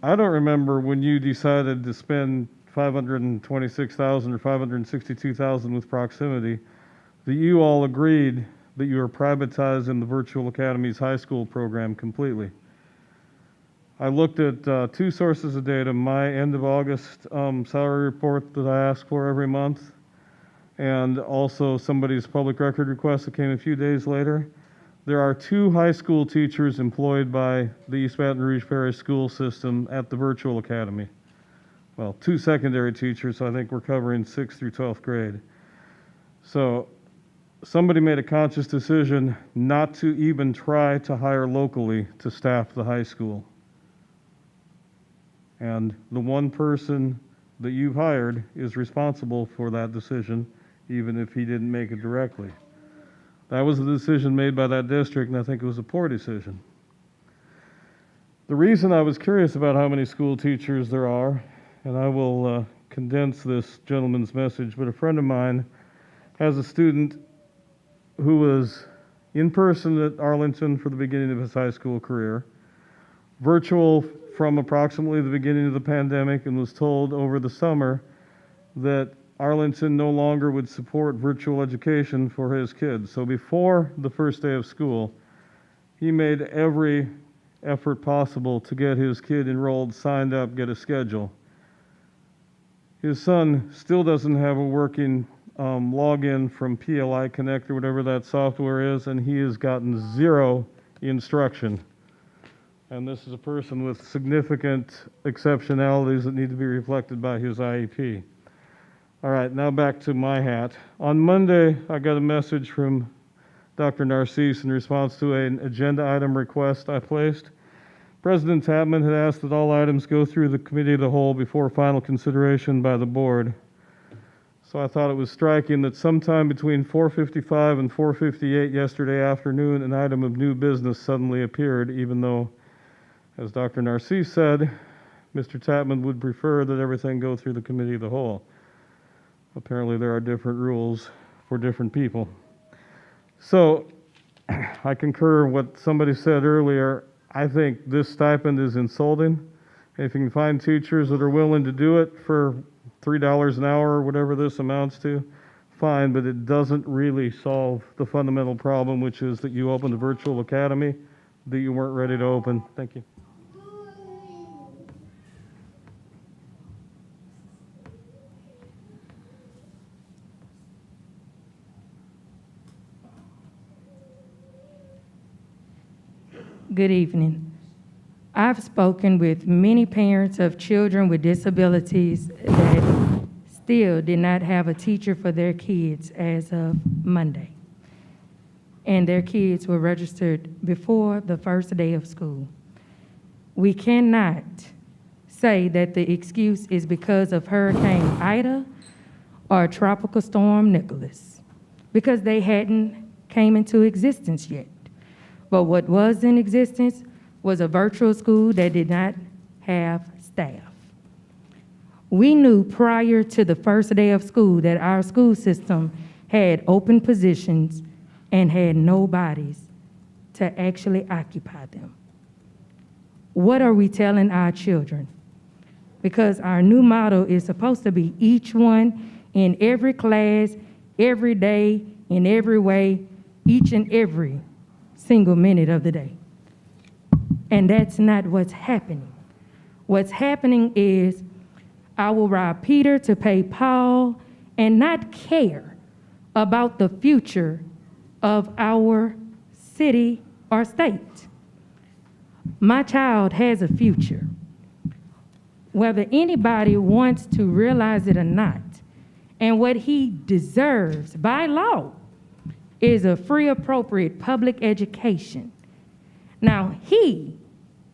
I don't remember when you decided to spend $526,000 or $562,000 with proximity that you all agreed that you are privatizing the Virtual Academy's high school program completely. I looked at 2 sources of data, my end of August salary report that I ask for every month, and also somebody's public record request that came a few days later. There are 2 high school teachers employed by the East Baton Rouge Parish School System at the Virtual Academy. Well, 2 secondary teachers, so I think we're covering 6th through 12th grade. So somebody made a conscious decision not to even try to hire locally to staff the high school. And the one person that you've hired is responsible for that decision, even if he didn't make it directly. That was a decision made by that district, and I think it was a poor decision. The reason I was curious about how many school teachers there are, and I will condense this gentleman's message, but a friend of mine has a student who was in person at Arlington for the beginning of his high school career, virtual from approximately the beginning of the pandemic, and was told over the summer that Arlington no longer would support virtual education for his kids. So before the first day of school, he made every effort possible to get his kid enrolled, signed up, get a schedule. His son still doesn't have a working login from PLI Connect or whatever that software is, and he has gotten 0 instruction And this is a person with significant exceptionalities that need to be reflected by his IEP. All right, now back to my hat. On Monday, I got a message from Dr. Narcisse in response to an agenda item request I placed. President Tapman had asked that all items go through the committee of the whole before final consideration by the board. So I thought it was striking that sometime between 4:55 and 4:58 yesterday afternoon, an item of new business suddenly appeared, even though, as Dr. Narcisse said, Mr. Tapman would prefer that everything go through the committee of the whole. Apparently there are different rules for different people. So I concur what somebody said earlier. I think this stipend is insulting. If you can find teachers that are willing to do it for $3 an hour or whatever this amounts to, fine, but it doesn't really solve the fundamental problem, which is that you opened a virtual academy that you weren't ready to open. Thank you. Good evening. I've spoken with many parents of children with disabilities that still did not have a teacher for their kids as of Monday. And their kids were registered before the first day of school. We cannot say that the excuse is because of Hurricane Ida or Tropical Storm Nicholas, because they hadn't came into existence yet. But what was in existence was a virtual school that did not have staff. We knew prior to the first day of school that our school system had open positions and had no bodies to actually occupy them. What are we telling our children? Because our new motto is supposed to be each one in every class, every day, in every way, each and every single minute of the day. And that's not what's happening. What's happening is I will rob Peter to pay Paul and not care about the future of our city or state. My child has a future. Whether anybody wants to realize it or not, and what he deserves by law is a free, appropriate public education. Now, he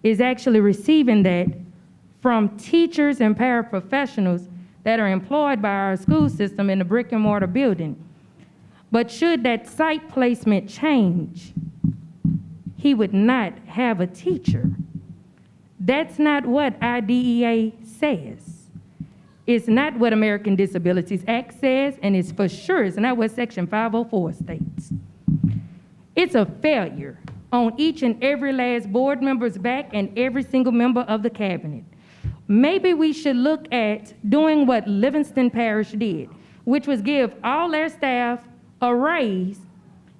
is actually receiving that from teachers and paraprofessionals that are employed by our school system in the brick and mortar building. But should that site placement change, he would not have a teacher. That's not what IDEA says. It's not what American Disabilities Act says, and it's for sure it's not what Section 504 states. It's a failure on each and every last board member's back and every single member of the cabinet. Maybe we should look at doing what Livingston Parish did, which was give all their staff a raise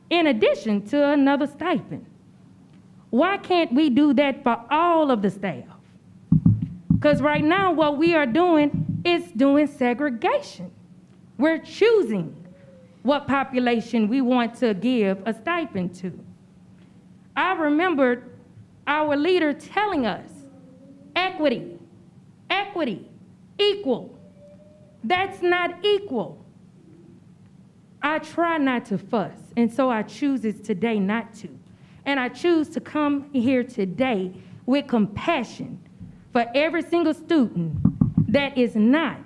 in addition to another stipend. Why can't we do that for all of the staff? Because right now what we are doing is doing segregation. We're choosing what population we want to give a stipend to. I remember our leader telling us, equity, equity, equal. That's not equal. I try not to fuss, and so I choose it today not to. And I choose to come here today with compassion for every single student that is not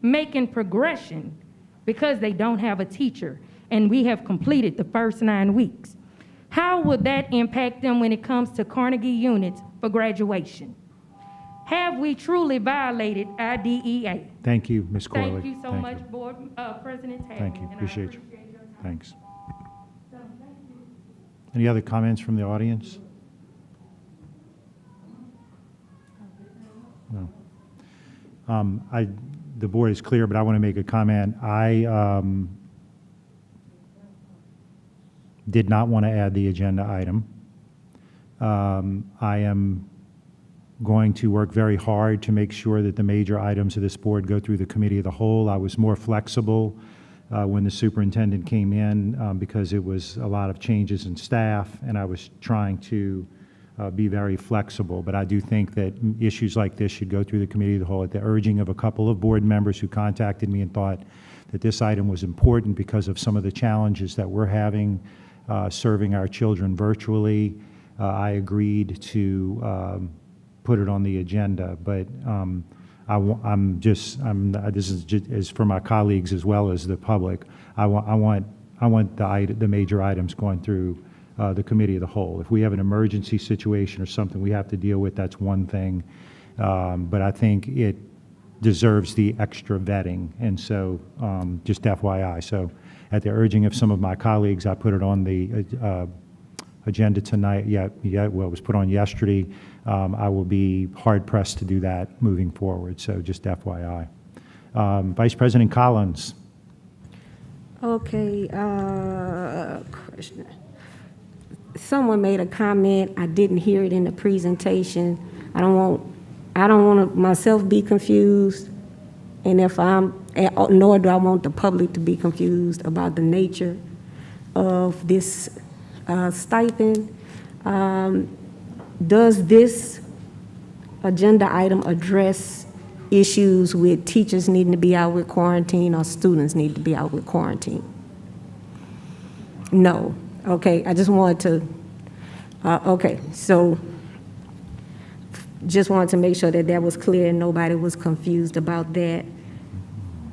making progression because they don't have a teacher, and we have completed the first 9 weeks. How would that impact them when it comes to Carnegie units for graduation? Have we truly violated IDEA? Thank you, Ms. Corley. Thank you so much, Board President Tapman. Thank you, and I appreciate you. your time. Thanks. So, thank you. Any other comments from the audience? No. The board is clear, but I want to make a comment. I did not want to add the agenda item. I am going to work very hard to make sure that the major items of this board go through the committee of the whole. I was more flexible when the superintendent came in because it was a lot of changes in staff, and I was trying to be very flexible. But I do think that issues like this should go through the committee of the whole at the urging of a couple of board members who contacted me and thought that this item was important because of some of the challenges that we're having serving our children virtually. I agreed to put it on the agenda, but this is just as for my colleagues as well as the public. I want the major items going through the committee of the whole. If we have an emergency situation or something we have to deal with, that's one thing. But I think it deserves the extra vetting, and so just FYI. So at the urging of some of my colleagues, I put it on the agenda tonight. Well, it was put on yesterday. I will be hard-pressed to do that moving forward, so just FYI. Vice President Collins. Okay, question. Someone made a comment, I didn't hear it in the presentation. I don't want to myself be confused, and nor do I want the public to be confused about the nature of this stipend. Does this agenda item address issues with teachers needing to be out with quarantine or students need to be out with quarantine? No. Okay, I just wanted to, okay, so just wanted to make sure that that was clear and nobody was confused about that.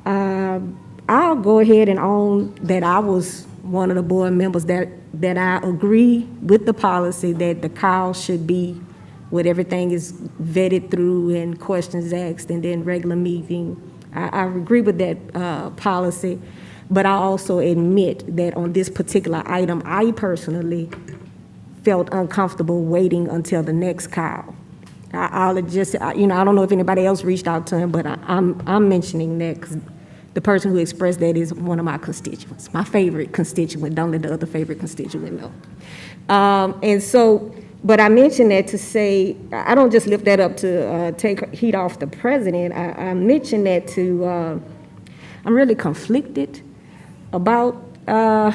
I'll go ahead and own that I was one of the board members that I agree with the policy that the COW should be with everything is vetted through and questions asked and then regular meeting. I agree with that policy, but I also admit that on this particular item, I personally felt uncomfortable waiting until the next COW. I'll just, I don't know if anybody else reached out to him, but I'm mentioning that because the person who expressed that is one of my constituents, my favorite constituent. Don't let the other favorite constituent know. And so, but I mention that to say, I don't just lift that up to take heat off the president. I mention that to, I'm really conflicted about, I'm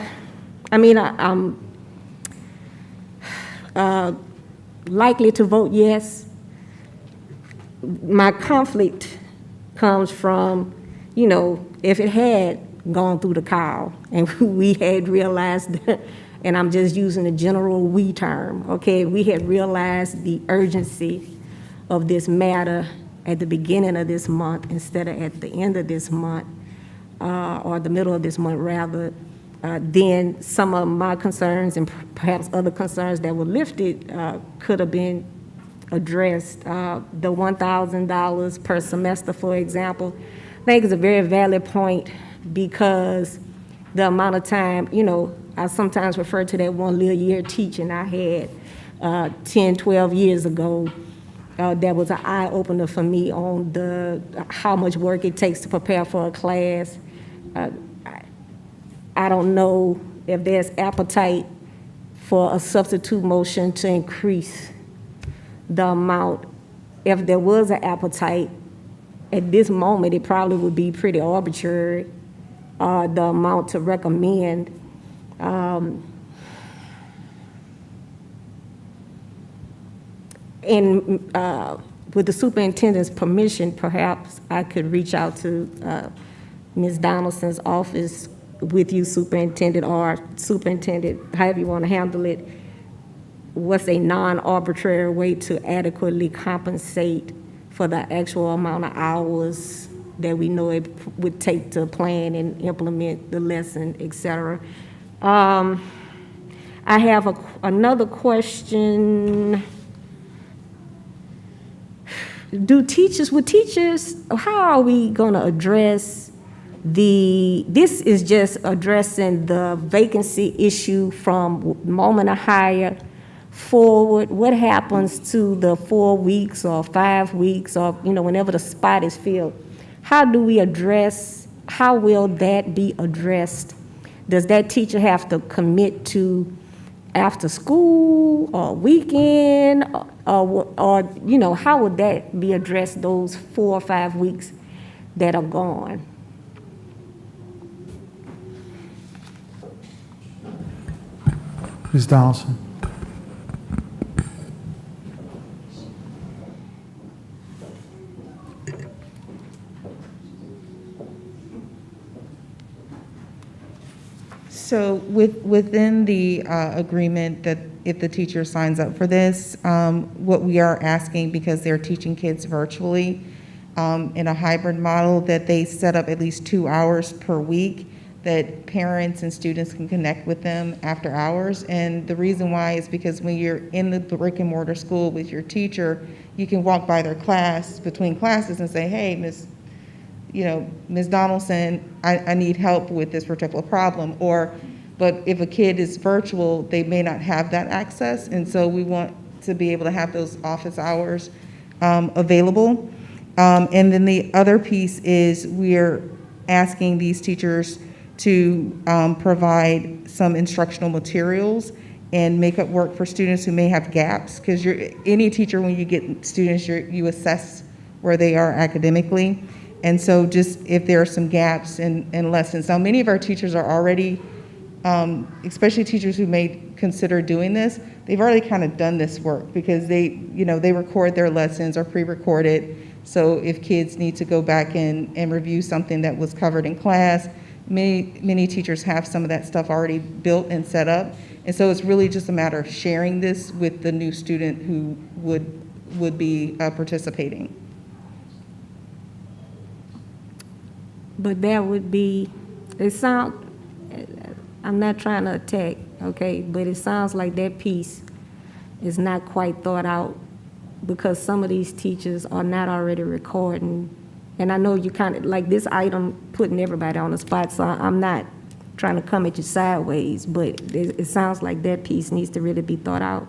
likely to vote yes. My conflict comes from, if it had gone through the COW and we had realized, and I'm just using the general we term, okay, we had realized the urgency of this matter at the beginning of this month instead of at the end of this month, or the middle of this month rather, then some of my concerns and perhaps other concerns that were lifted could have been addressed. The $1,000 per semester, for example, I think is a very valid point because the amount of time, I sometimes refer to that one little year teaching I had 10, 12 years ago. That was an eye-opener for me on how much work it takes to prepare for a class. I don't know if there's appetite for a substitute motion to increase the amount. If there was an appetite, at this moment, it probably would be pretty arbitrary, the amount to recommend. And with the superintendent's permission, perhaps I could reach out to Ms. Donaldson's office with you, superintendent, or superintendent, however you want to handle it. What's a non-arbitrary way to adequately compensate for the actual amount of hours that we know it would take to plan and implement the lesson, et cetera. I have another question. With teachers, how are we going to address this is just addressing the vacancy issue from moment of hire forward. What happens to the 4 weeks or 5 weeks or, whenever the spot is filled? How will that be addressed? Does that teacher have to commit to after school or weekend or how would that be addressed those 4 or 5 weeks that are gone? Ms. Donaldson. So within the agreement that if the teacher signs up for this, what we are asking, because they're teaching kids virtually in a hybrid model, that they set up at least 2 hours per week that parents and students can connect with them after hours. And the reason why is because when you're in the brick and mortar school with your teacher, you can walk by their class between classes and say, hey, Ms. Donaldson, I need help with this particular problem. But if a kid is virtual, they may not have that access. And so we want to be able to have those office hours available. And then the other piece is we're asking these teachers to provide some instructional materials and make up work for students who may have gaps, because any teacher, when you get students, you assess where they are academically. And so just if there are some gaps in lessons. Now, many of our teachers are already, especially teachers who may consider doing this, they've already kind of done this work because they record their lessons or pre-recorded. So if kids need to go back and review something that was covered in class, many teachers have some of that stuff already built and set up. And so it's really just a matter of sharing this with the new student who would be participating. But that would be, I'm not trying to attack, okay, but it sounds like that piece is not quite thought out, because some of these teachers are not already recording. And I know you kind of, like this item, putting everybody on the spot, so I'm not trying to come at you sideways, but it sounds like that piece needs to really be thought out.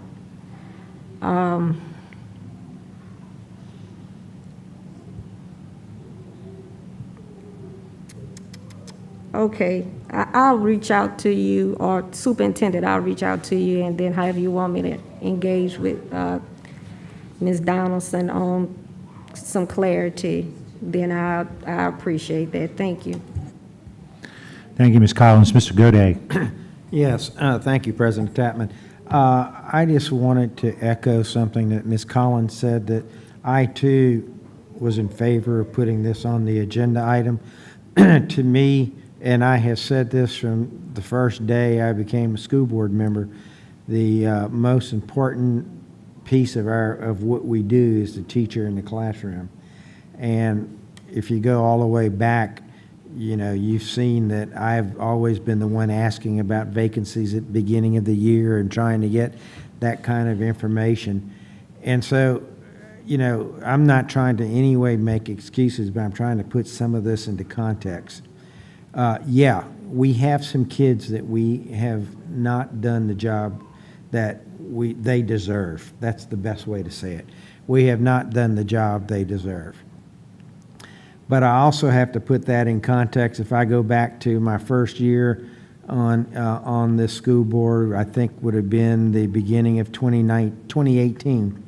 Okay, I'll reach out to you, or superintendent, I'll reach out to you, and then however you want me to engage with Ms. Donaldson on some clarity, then I appreciate that. Thank you. Thank you, Ms. Collins. Mr. Goday. Yes, thank you, President Tapman. I just wanted to echo something that Ms. Collins said, that I too was in favor of putting this on the agenda item. To me, and I have said this from the first day I became a school board member, the most important piece of what we do is the teacher in the classroom. And if you go all the way back, you've seen that I've always been the one asking about vacancies at the beginning of the year and trying to get that kind of information. And so, I'm not trying to in any way make excuses, but I'm trying to put some of this into context. Yeah, we have some kids that we have not done the job that they deserve. That's the best way to say it. We have not done the job they deserve. But I also have to put that in context. If I go back to my first year on this school board, I think would have been the beginning of 2018.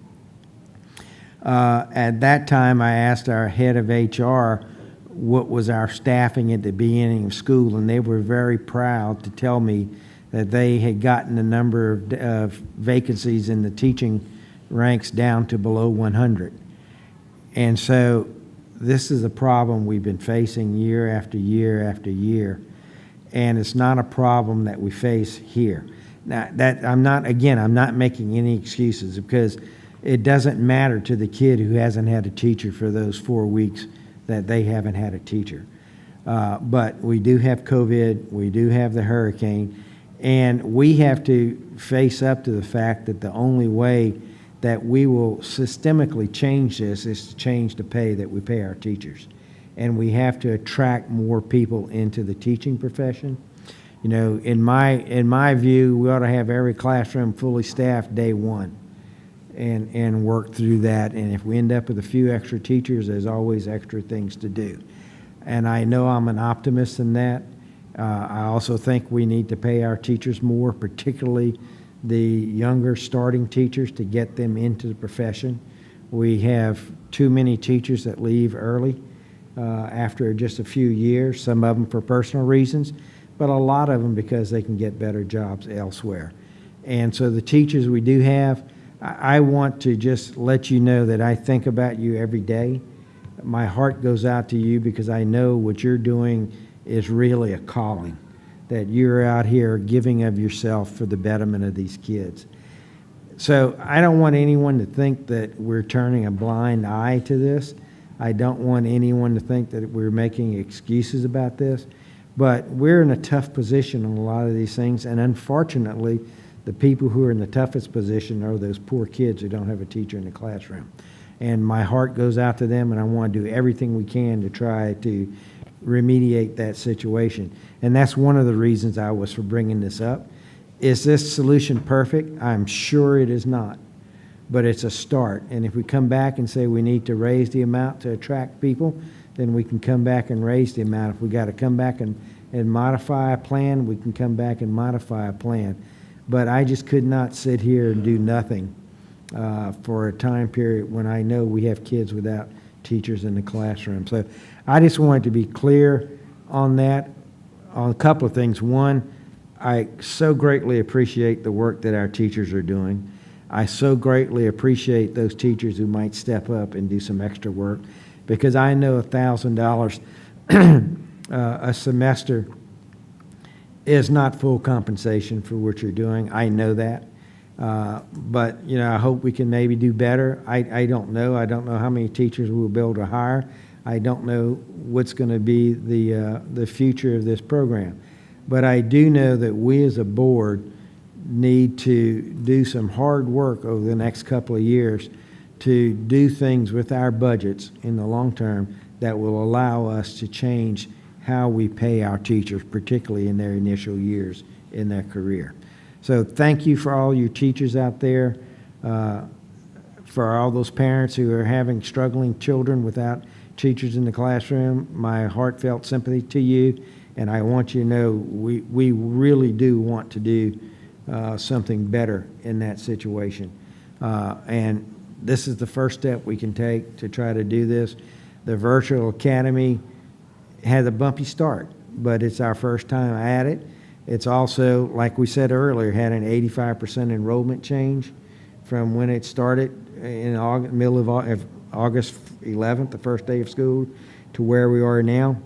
At that time, I asked our head of HR what was our staffing at the beginning of school, and they were very proud to tell me that they had gotten the number of vacancies in the teaching ranks down to below 100. And so this is a problem we've been facing year after year after year, and it's not a problem that we face here. Now, I'm not making any excuses, because it doesn't matter to the kid who hasn't had a teacher for those 4 weeks that they haven't had a teacher. But we do have COVID, we do have the hurricane, and we have to face up to the fact that the only way that we will systemically change this is to change the pay that we pay our teachers. And we have to attract more people into the teaching profession. In my view, we ought to have every classroom fully staffed day one and work through that. And if we end up with a few extra teachers, there's always extra things to do. And I know I'm an optimist in that. I also think we need to pay our teachers more, particularly the younger starting teachers, to get them into the profession. We have too many teachers that leave early after just a few years, some of them for personal reasons, but a lot of them because they can get better jobs elsewhere. And so the teachers we do have, I want to just let you know that I think about you every day. My heart goes out to you because I know what you're doing is really a calling. that you're out here giving of yourself for the betterment of these kids. So I don't want anyone to think that we're turning a blind eye to this. I don't want anyone to think that we're making excuses about this. But we're in a tough position on a lot of these things, and unfortunately, the people who are in the toughest position are those poor kids who don't have a teacher in the classroom. And my heart goes out to them, and I want to do everything we can to try to remediate that situation. And that's one of the reasons I was for bringing this up. Is this solution perfect? I'm sure it is not, but it's a start. And if we come back and say we need to raise the amount to attract people, then we can come back and raise the amount. If we got to come back and modify a plan, we can come back and modify a plan. But I just could not sit here and do nothing for a time period when I know we have kids without teachers in the classroom. So I just wanted to be clear on that, on a couple of things. One, I so greatly appreciate the work that our teachers are doing. I so greatly appreciate those teachers who might step up and do some extra work, because I know $1,000 a semester is not full compensation for what you're doing. I know that. But, you know, I hope we can maybe do better. I don't know. I don't know how many teachers we'll be able to hire. I don't know what's going to be the future of this program. But I do know that we as a board need to do some hard work over the next couple of years to do things with our budgets in the long term that will allow us to change how we pay our teachers, particularly in their initial years in their career. So thank you for all your teachers out there, for all those parents who are having struggling children without teachers in the classroom. My heartfelt sympathy to you, and I want you to know we really do want to do something better in that situation. And this is the first step we can take to try to do this. The virtual academy had a bumpy start, but it's our first time at it. It's also, like we said earlier, had an 85% enrollment change from when it started in August, middle of August 11th, the first day of school, to where we are now.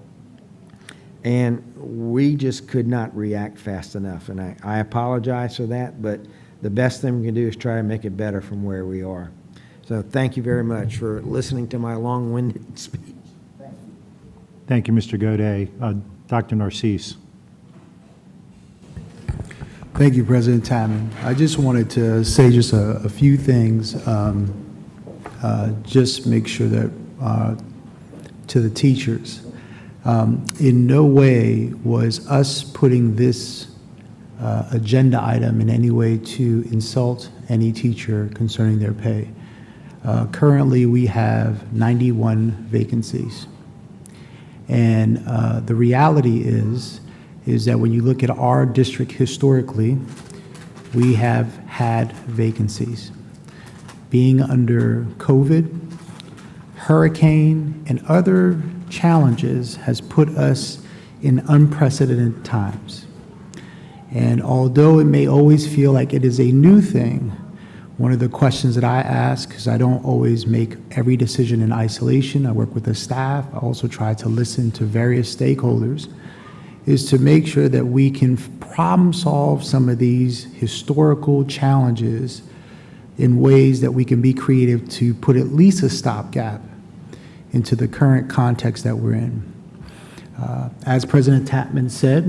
And we just could not react fast enough. And I apologize for that, but the best thing we can do is try to make it better from where we are. So thank you very much for listening to my long-winded speech. Thank you, Mr. Godet. Dr. Narcisse. Thank you, President Tamman. I just wanted to say just a few things, just make sure that to the teachers. In no way was us putting this agenda item in any way to insult any teacher concerning their pay. Currently, we have 91 vacancies. And the reality is that when you look at our district historically, we have had vacancies. Being under COVID, hurricane, and other challenges has put us in unprecedented times. And although it may always feel like it is a new thing, one of the questions that I ask, because I don't always make every decision in isolation, I work with the staff, I also try to listen to various stakeholders, is to make sure that we can problem solve some of these historical challenges in ways that we can be creative to put at least a stopgap into the current context that we're in. As President Tatman said,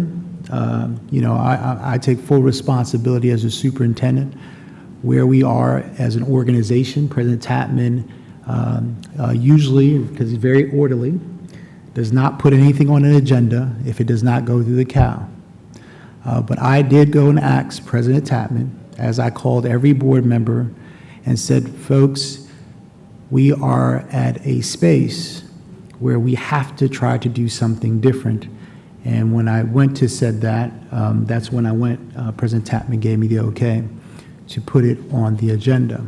you know, I take full responsibility as a superintendent where we are as an organization. President Tatman usually, because he's very orderly, does not put anything on an agenda if it does not go through the CAL. But I did go and ask President Tatman, as I called every board member and said, folks, we are at a space where we have to try to do something different. And when I went to said that, that's when I went, President Tatman gave me the okay to put it on the agenda.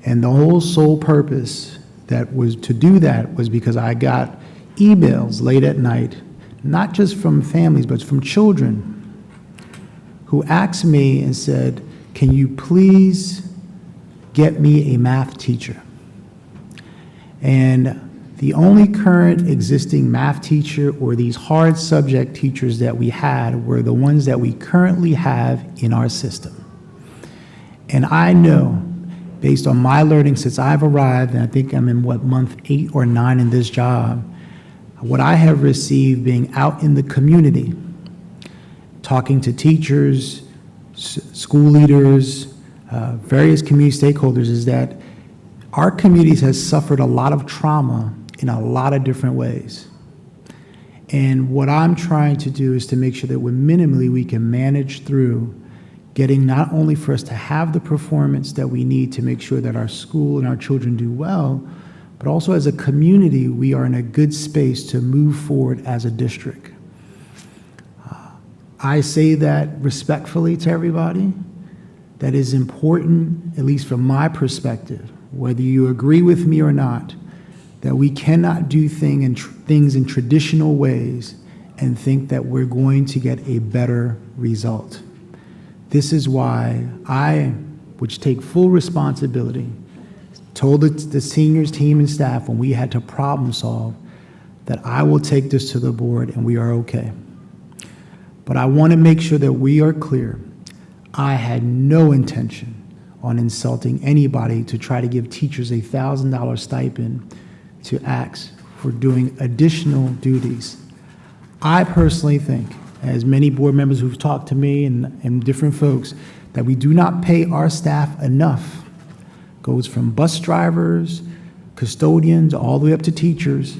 And the whole sole purpose that was to do that was because I got emails late at night, not just from families, but from children who asked me and said, can you please get me a math teacher? And The only current existing math teacher or these hard subject teachers that we had were the ones that we currently have in our system. And I know, based on my learning since I've arrived, and I think I'm in month 8 or 9 in this job, what I have received being out in the community, talking to teachers, school leaders, various community stakeholders, is that our communities has suffered a lot of trauma in a lot of different ways. And what I'm trying to do is to make sure that minimally we can manage through getting not only for us to have the performance that we need to make sure that our school and our children do well, but also as a community, we are in a good space to move forward as a district. I say that respectfully to everybody. That is important, at least from my perspective, whether you agree with me or not, that we cannot do things in traditional ways and think that we're going to get a better result. This is why I, which take full responsibility, told the seniors team and staff when we had to problem solve that I will take this to the board and we are okay. But I want to make sure that we are clear. I had no intention on insulting anybody to try to give teachers a $1,000 stipend to ask for doing additional duties. I personally think, as many board members who've talked to me and different folks, that we do not pay our staff enough. Goes from bus drivers, custodians, all the way up to teachers.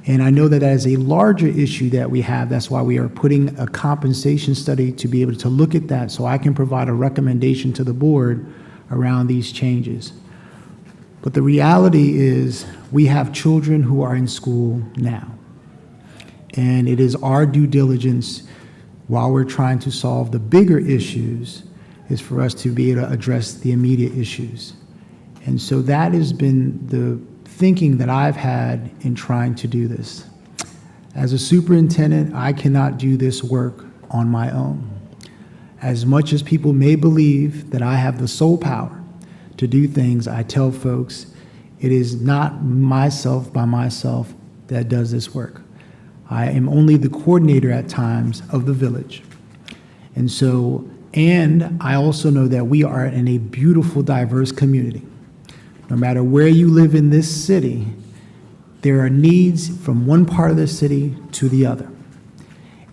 And I know that as a larger issue that we have, that's why we are putting a compensation study to be able to look at that so I can provide a recommendation to the board around these changes. But the reality is we have children who are in school now. And it is our due diligence while we're trying to solve the bigger issues is for us to be able to address the immediate issues. And so that has been the thinking that I've had in trying to do this. As a superintendent, I cannot do this work on my own. As much as people may believe that I have the sole power to do things, I tell folks it is not myself by myself that does this work. I am only the coordinator at times of the village. And I also know that we are in a beautiful, diverse community. No matter where you live in this city, there are needs from one part of the city to the other.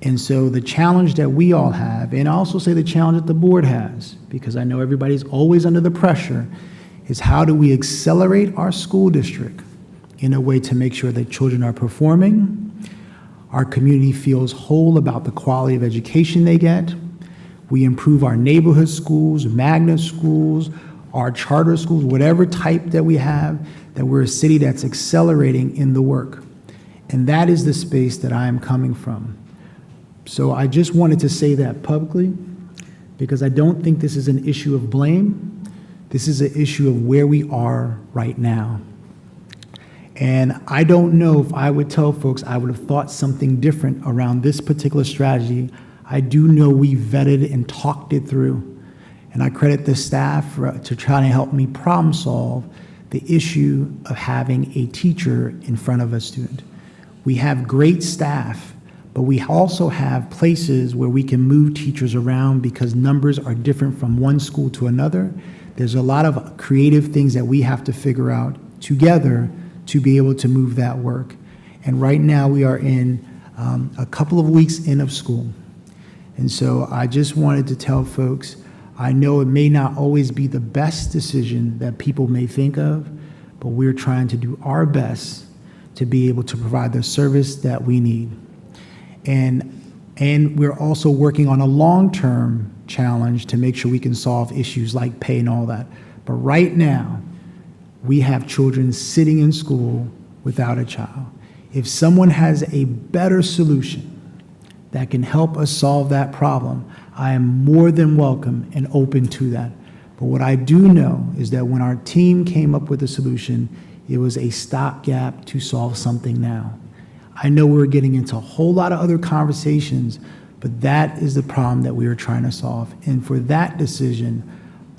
And so the challenge that we all have, and I also say the challenge that the board has, because I know everybody's always under the pressure, is how do we accelerate our school district in a way to make sure that children are performing, our community feels whole about the quality of education they get, we improve our neighborhood schools, magnet schools, our charter schools, whatever type that we have, that we're a city that's accelerating in the work. And that is the space that I am coming from. So I just wanted to say that publicly, because I don't think this is an issue of blame. This is an issue of where we are right now. And I don't know if I would tell folks I would have thought something different around this particular strategy. I do know we vetted and talked it through. And I credit the staff to try to help me problem solve the issue of having a teacher in front of a student. We have great staff, but we also have places where we can move teachers around because numbers are different from one school to another. There's a lot of creative things that we have to figure out together to be able to move that work. And right now we are in a couple of weeks in of school. And so I just wanted to tell folks, I know it may not always be the best decision that people may think of, but we're trying to do our best to be able to provide the service that we need. And we're also working on a long-term challenge to make sure we can solve issues like pay and all that. But right now, we have children sitting in school without a child. If someone has a better solution that can help us solve that problem, I am more than welcome and open to that. But what I do know is that when our team came up with a solution, it was a stopgap to solve something now. I know we're getting into a whole lot of other conversations, but that is the problem that we are trying to solve. And for that decision,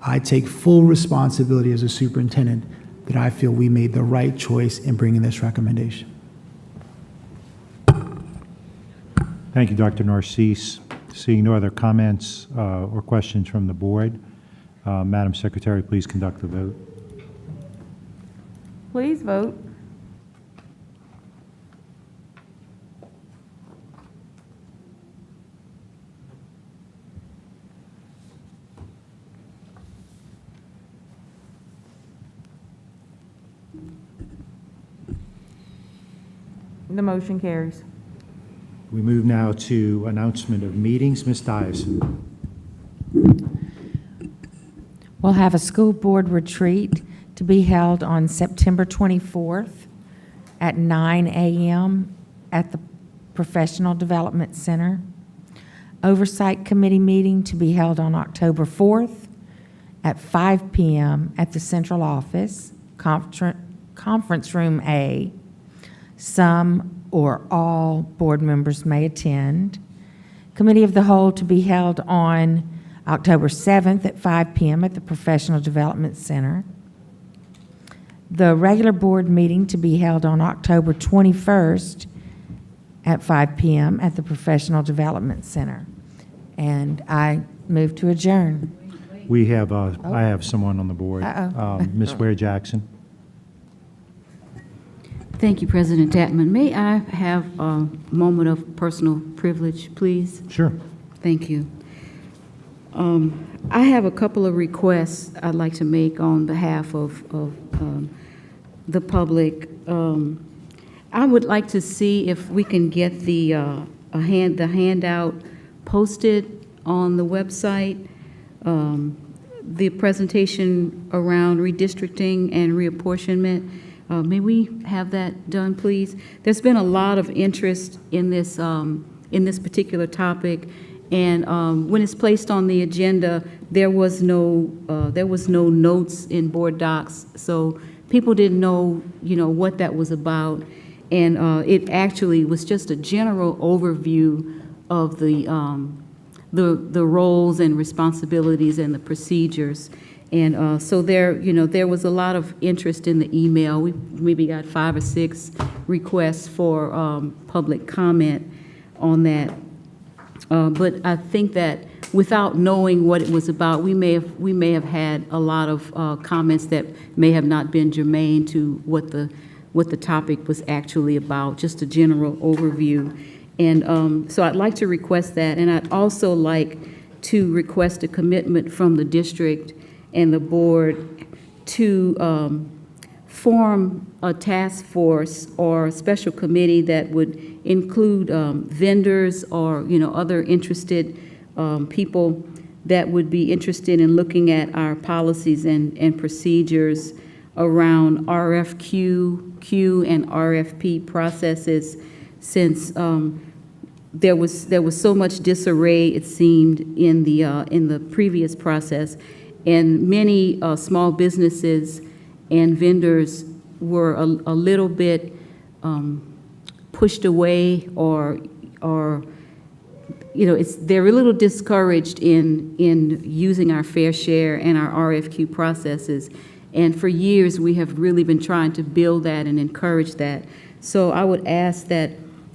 I take full responsibility as a superintendent that I feel we made the right choice in bringing this recommendation. Thank you, Dr. Narcisse. Seeing no other comments or questions from the board, Madam Secretary, please conduct the vote. Please vote. The motion carries. We move now to announcement of meetings. Ms. Dyson. We'll have a school board retreat to be held on September 24th at 9 a.m. at the Professional Development Center. Oversight Committee meeting to be held on October 4th at 5 p.m. at the Central Office, Conference Room A. Some or all board members may attend. Committee of the Whole to be held on October 7th at 5 p.m. at the Professional Development Center. The regular board meeting to be held on October 21st at 5 p.m. at the Professional Development Center. And I move to adjourn. We have, I have someone on the board. Ms. Ware Jackson. Thank you, President Tatman. May I have a moment of personal privilege, please? Sure. Thank you. I have a couple of requests I'd like to make on behalf of the public. I would like to see if we can get the handout posted on the website. The presentation around redistricting and reapportionment. May we have that done, please? There's been a lot of interest in this particular topic, and when it's placed on the agenda, there was no notes in board docs, so people didn't know, what that was about, and it actually was just a general overview of the roles and responsibilities and the procedures. And so there was a lot of interest in the email. We maybe got 5 or 6 requests for public comment on that. But I think that without knowing what it was about, we may have had a lot of comments that may have not been germane to what the topic was actually about, just a general overview. And so I'd like to request that, and I'd also like to request a commitment from the district and the board to form a task force or a special committee that would include vendors or other interested people that would be interested in looking at our policies and procedures around RFQ and RFP processes, since there was so much disarray, it seemed, in the previous process. And many small businesses and vendors were a little bit pushed away, or they're a little discouraged in using our fair share and our RFQ processes. And for years, we have really been trying to build that and encourage that. So I would ask that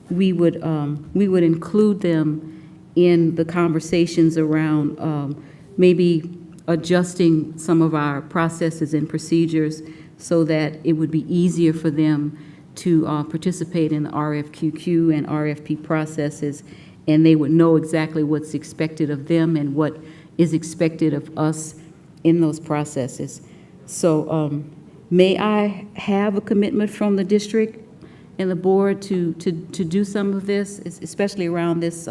we would include them in the conversations around maybe adjusting some of our processes and procedures so that it would be easier for them to participate in the RFQQ and RFP processes, and they would know exactly what's expected of them and what is expected of us in those processes. So may I have a commitment from the district and the board to do some of this, especially around this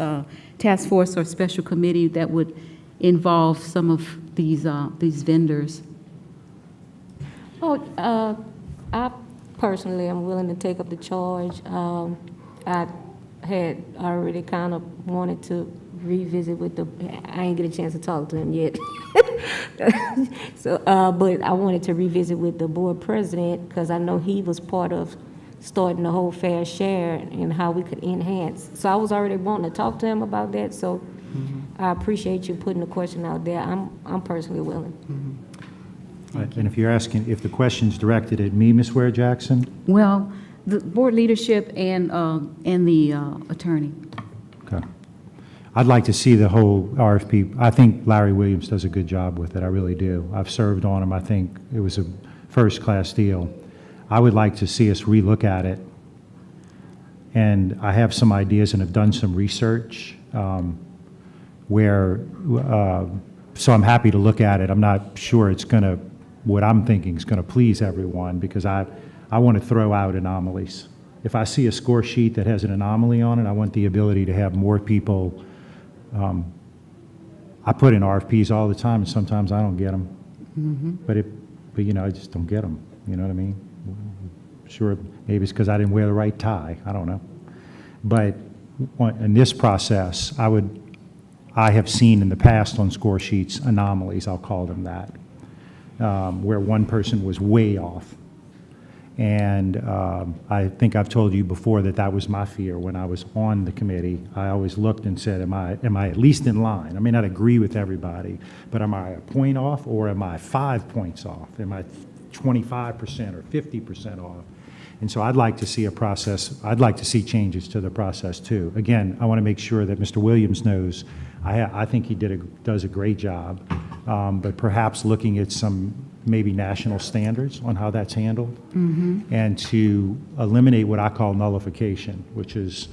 task force or special committee that would involve some of these vendors? I personally am willing to take up the charge. I had already kind of wanted to revisit with I ain't get a chance to talk to him yet. So, but I wanted to revisit with the board president, because I know he was part of starting the whole fair share and how we could enhance. So I was already wanting to talk to him about that, so I appreciate you putting the question out there. I'm personally willing. And if you're asking, if the question's directed at me, Ms. Ware Jackson? Well, the board leadership and the attorney. Okay. I'd like to see the whole RFP. I think Larry Williams does a good job with it. I really do. I've served on him. I think it was a first-class deal. I would like to see us relook at it. And I have some ideas and have done some research so I'm happy to look at it. I'm not sure it's going to, what I'm thinking is going to please everyone, because I want to throw out anomalies. If I see a score sheet that has an anomaly on it, I want the ability to have more people. I put in RFPs all the time, and sometimes I don't get them. But I just don't get them. You know what I mean? Sure, maybe it's because I didn't wear the right tie. I don't know. But in this process, I have seen in the past on score sheets anomalies, I'll call them that, where one person was way off. And I think I've told you before that was my fear when I was on the committee. I always looked and said, am I at least in line? I may not agree with everybody, but am I a point off, or am I 5 points off? Am I 25% or 50% off? And so I'd like to see a process. I'd like to see changes to the process too. Again, I want to make sure that Mr. Williams knows I think he does a great job, but perhaps looking at some maybe national standards on how that's handled, and to eliminate what I call nullification, which is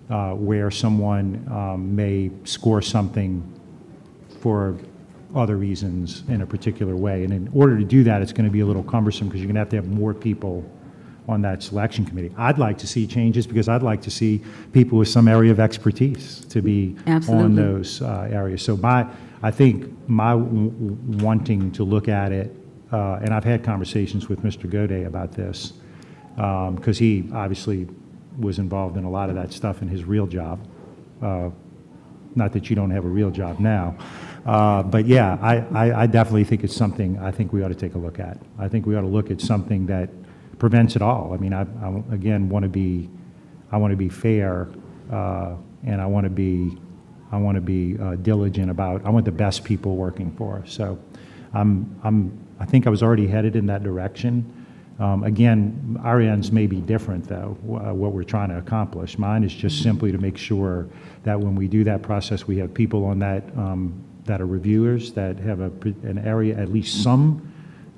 where someone may score something for other reasons in a particular way. And in order to do that, it's going to be a little cumbersome because you're going to have more people on that selection committee. I'd like to see changes because I'd like to see people with some area of expertise to be on those areas. So I think my wanting to look at it, and I've had conversations with Mr. Godet about this, because he obviously was involved in a lot of that stuff in his real job. Not that you don't have a real job now. But yeah, I definitely think it's something I think we ought to take a look at. I think we ought to look at something that prevents it all. I mean, I again want to be fair, and I want to be diligent about. I want the best people working for us. So, I think I was already headed in that direction. Again, our ends may be different though. What we're trying to accomplish. Mine is just simply to make sure that when we do that process, we have people on that that are reviewers that have an area, at least some.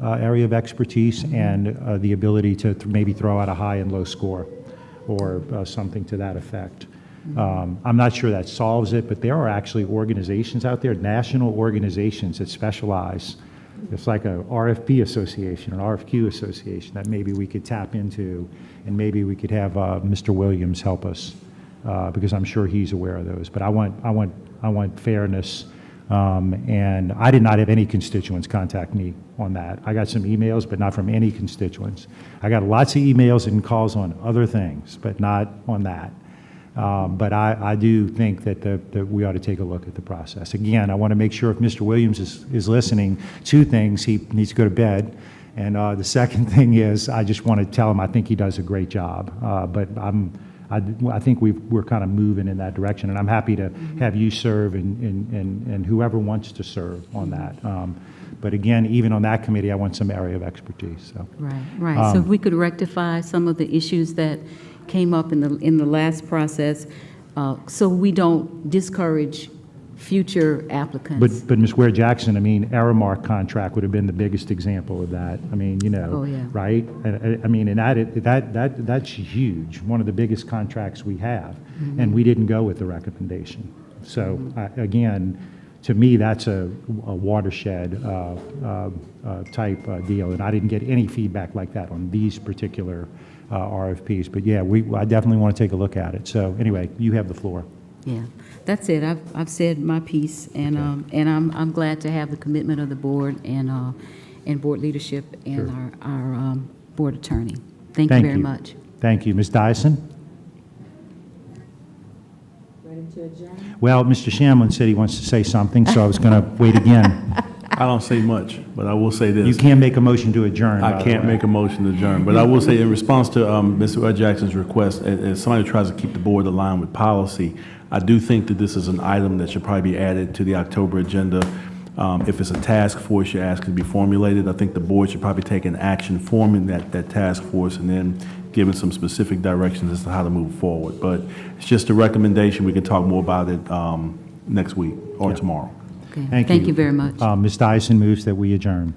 Area of expertise, and the ability to maybe throw out a high and low score or something to that effect. I'm not sure that solves it, but there are actually organizations out there, national organizations that specialize. It's like a RFP association, an RFQ association that maybe we could tap into, and maybe we could have Mr. Williams help us because I'm sure he's aware of those. But I want fairness. And I did not have any constituents contact me on that. I got some emails, but not from any constituents. I got lots of emails and calls on other things, but not on that. But I do think that we ought to take a look at the process. Again, I want to make sure if Mr. Williams is listening, two things: he needs to go to bed, and the second thing is I just want to tell him I think he does a great job. But I think we're kind of moving in that direction, and I'm happy to have you serve and whoever wants to serve on that. But again, even on that committee, I want some area of expertise. So. Right. So if we could rectify some of the issues that came up in the last process, so we don't discourage future applicants. But Ms. Ware Jackson, I mean, Aramark contract would have been the biggest example of that. I mean, right? I mean, and that's huge. One of the biggest contracts we have, and we didn't go with the recommendation. So again, to me, that's a watershed type deal, and I didn't get any feedback like that on these particular RFPs. But yeah, I definitely want to take a look at it. So anyway, you have the floor. Yeah, that's it. I've said my piece, and I'm glad to have the commitment of the board and board leadership and our board attorney. Thank you very much. Thank you, Ms. Dyson. Ready to adjourn? Well, Mr. Shamlin said he wants to say something, so I was going to wait again. I don't say much, but I will say this. You can't make a motion to adjourn. I can't make a motion to adjourn, but I will say in response to Ms. Jackson's request, as somebody who tries to keep the board aligned with policy, I do think that this is an item that should probably be added to the October agenda If it's a task force you're asking to be formulated, I think the board should probably take an action forming that task force and then giving some specific directions as to how to move forward. But it's just a recommendation. We can talk more about it next week or tomorrow. Okay. Thank you very much. Ms. Dyson moves that we adjourn.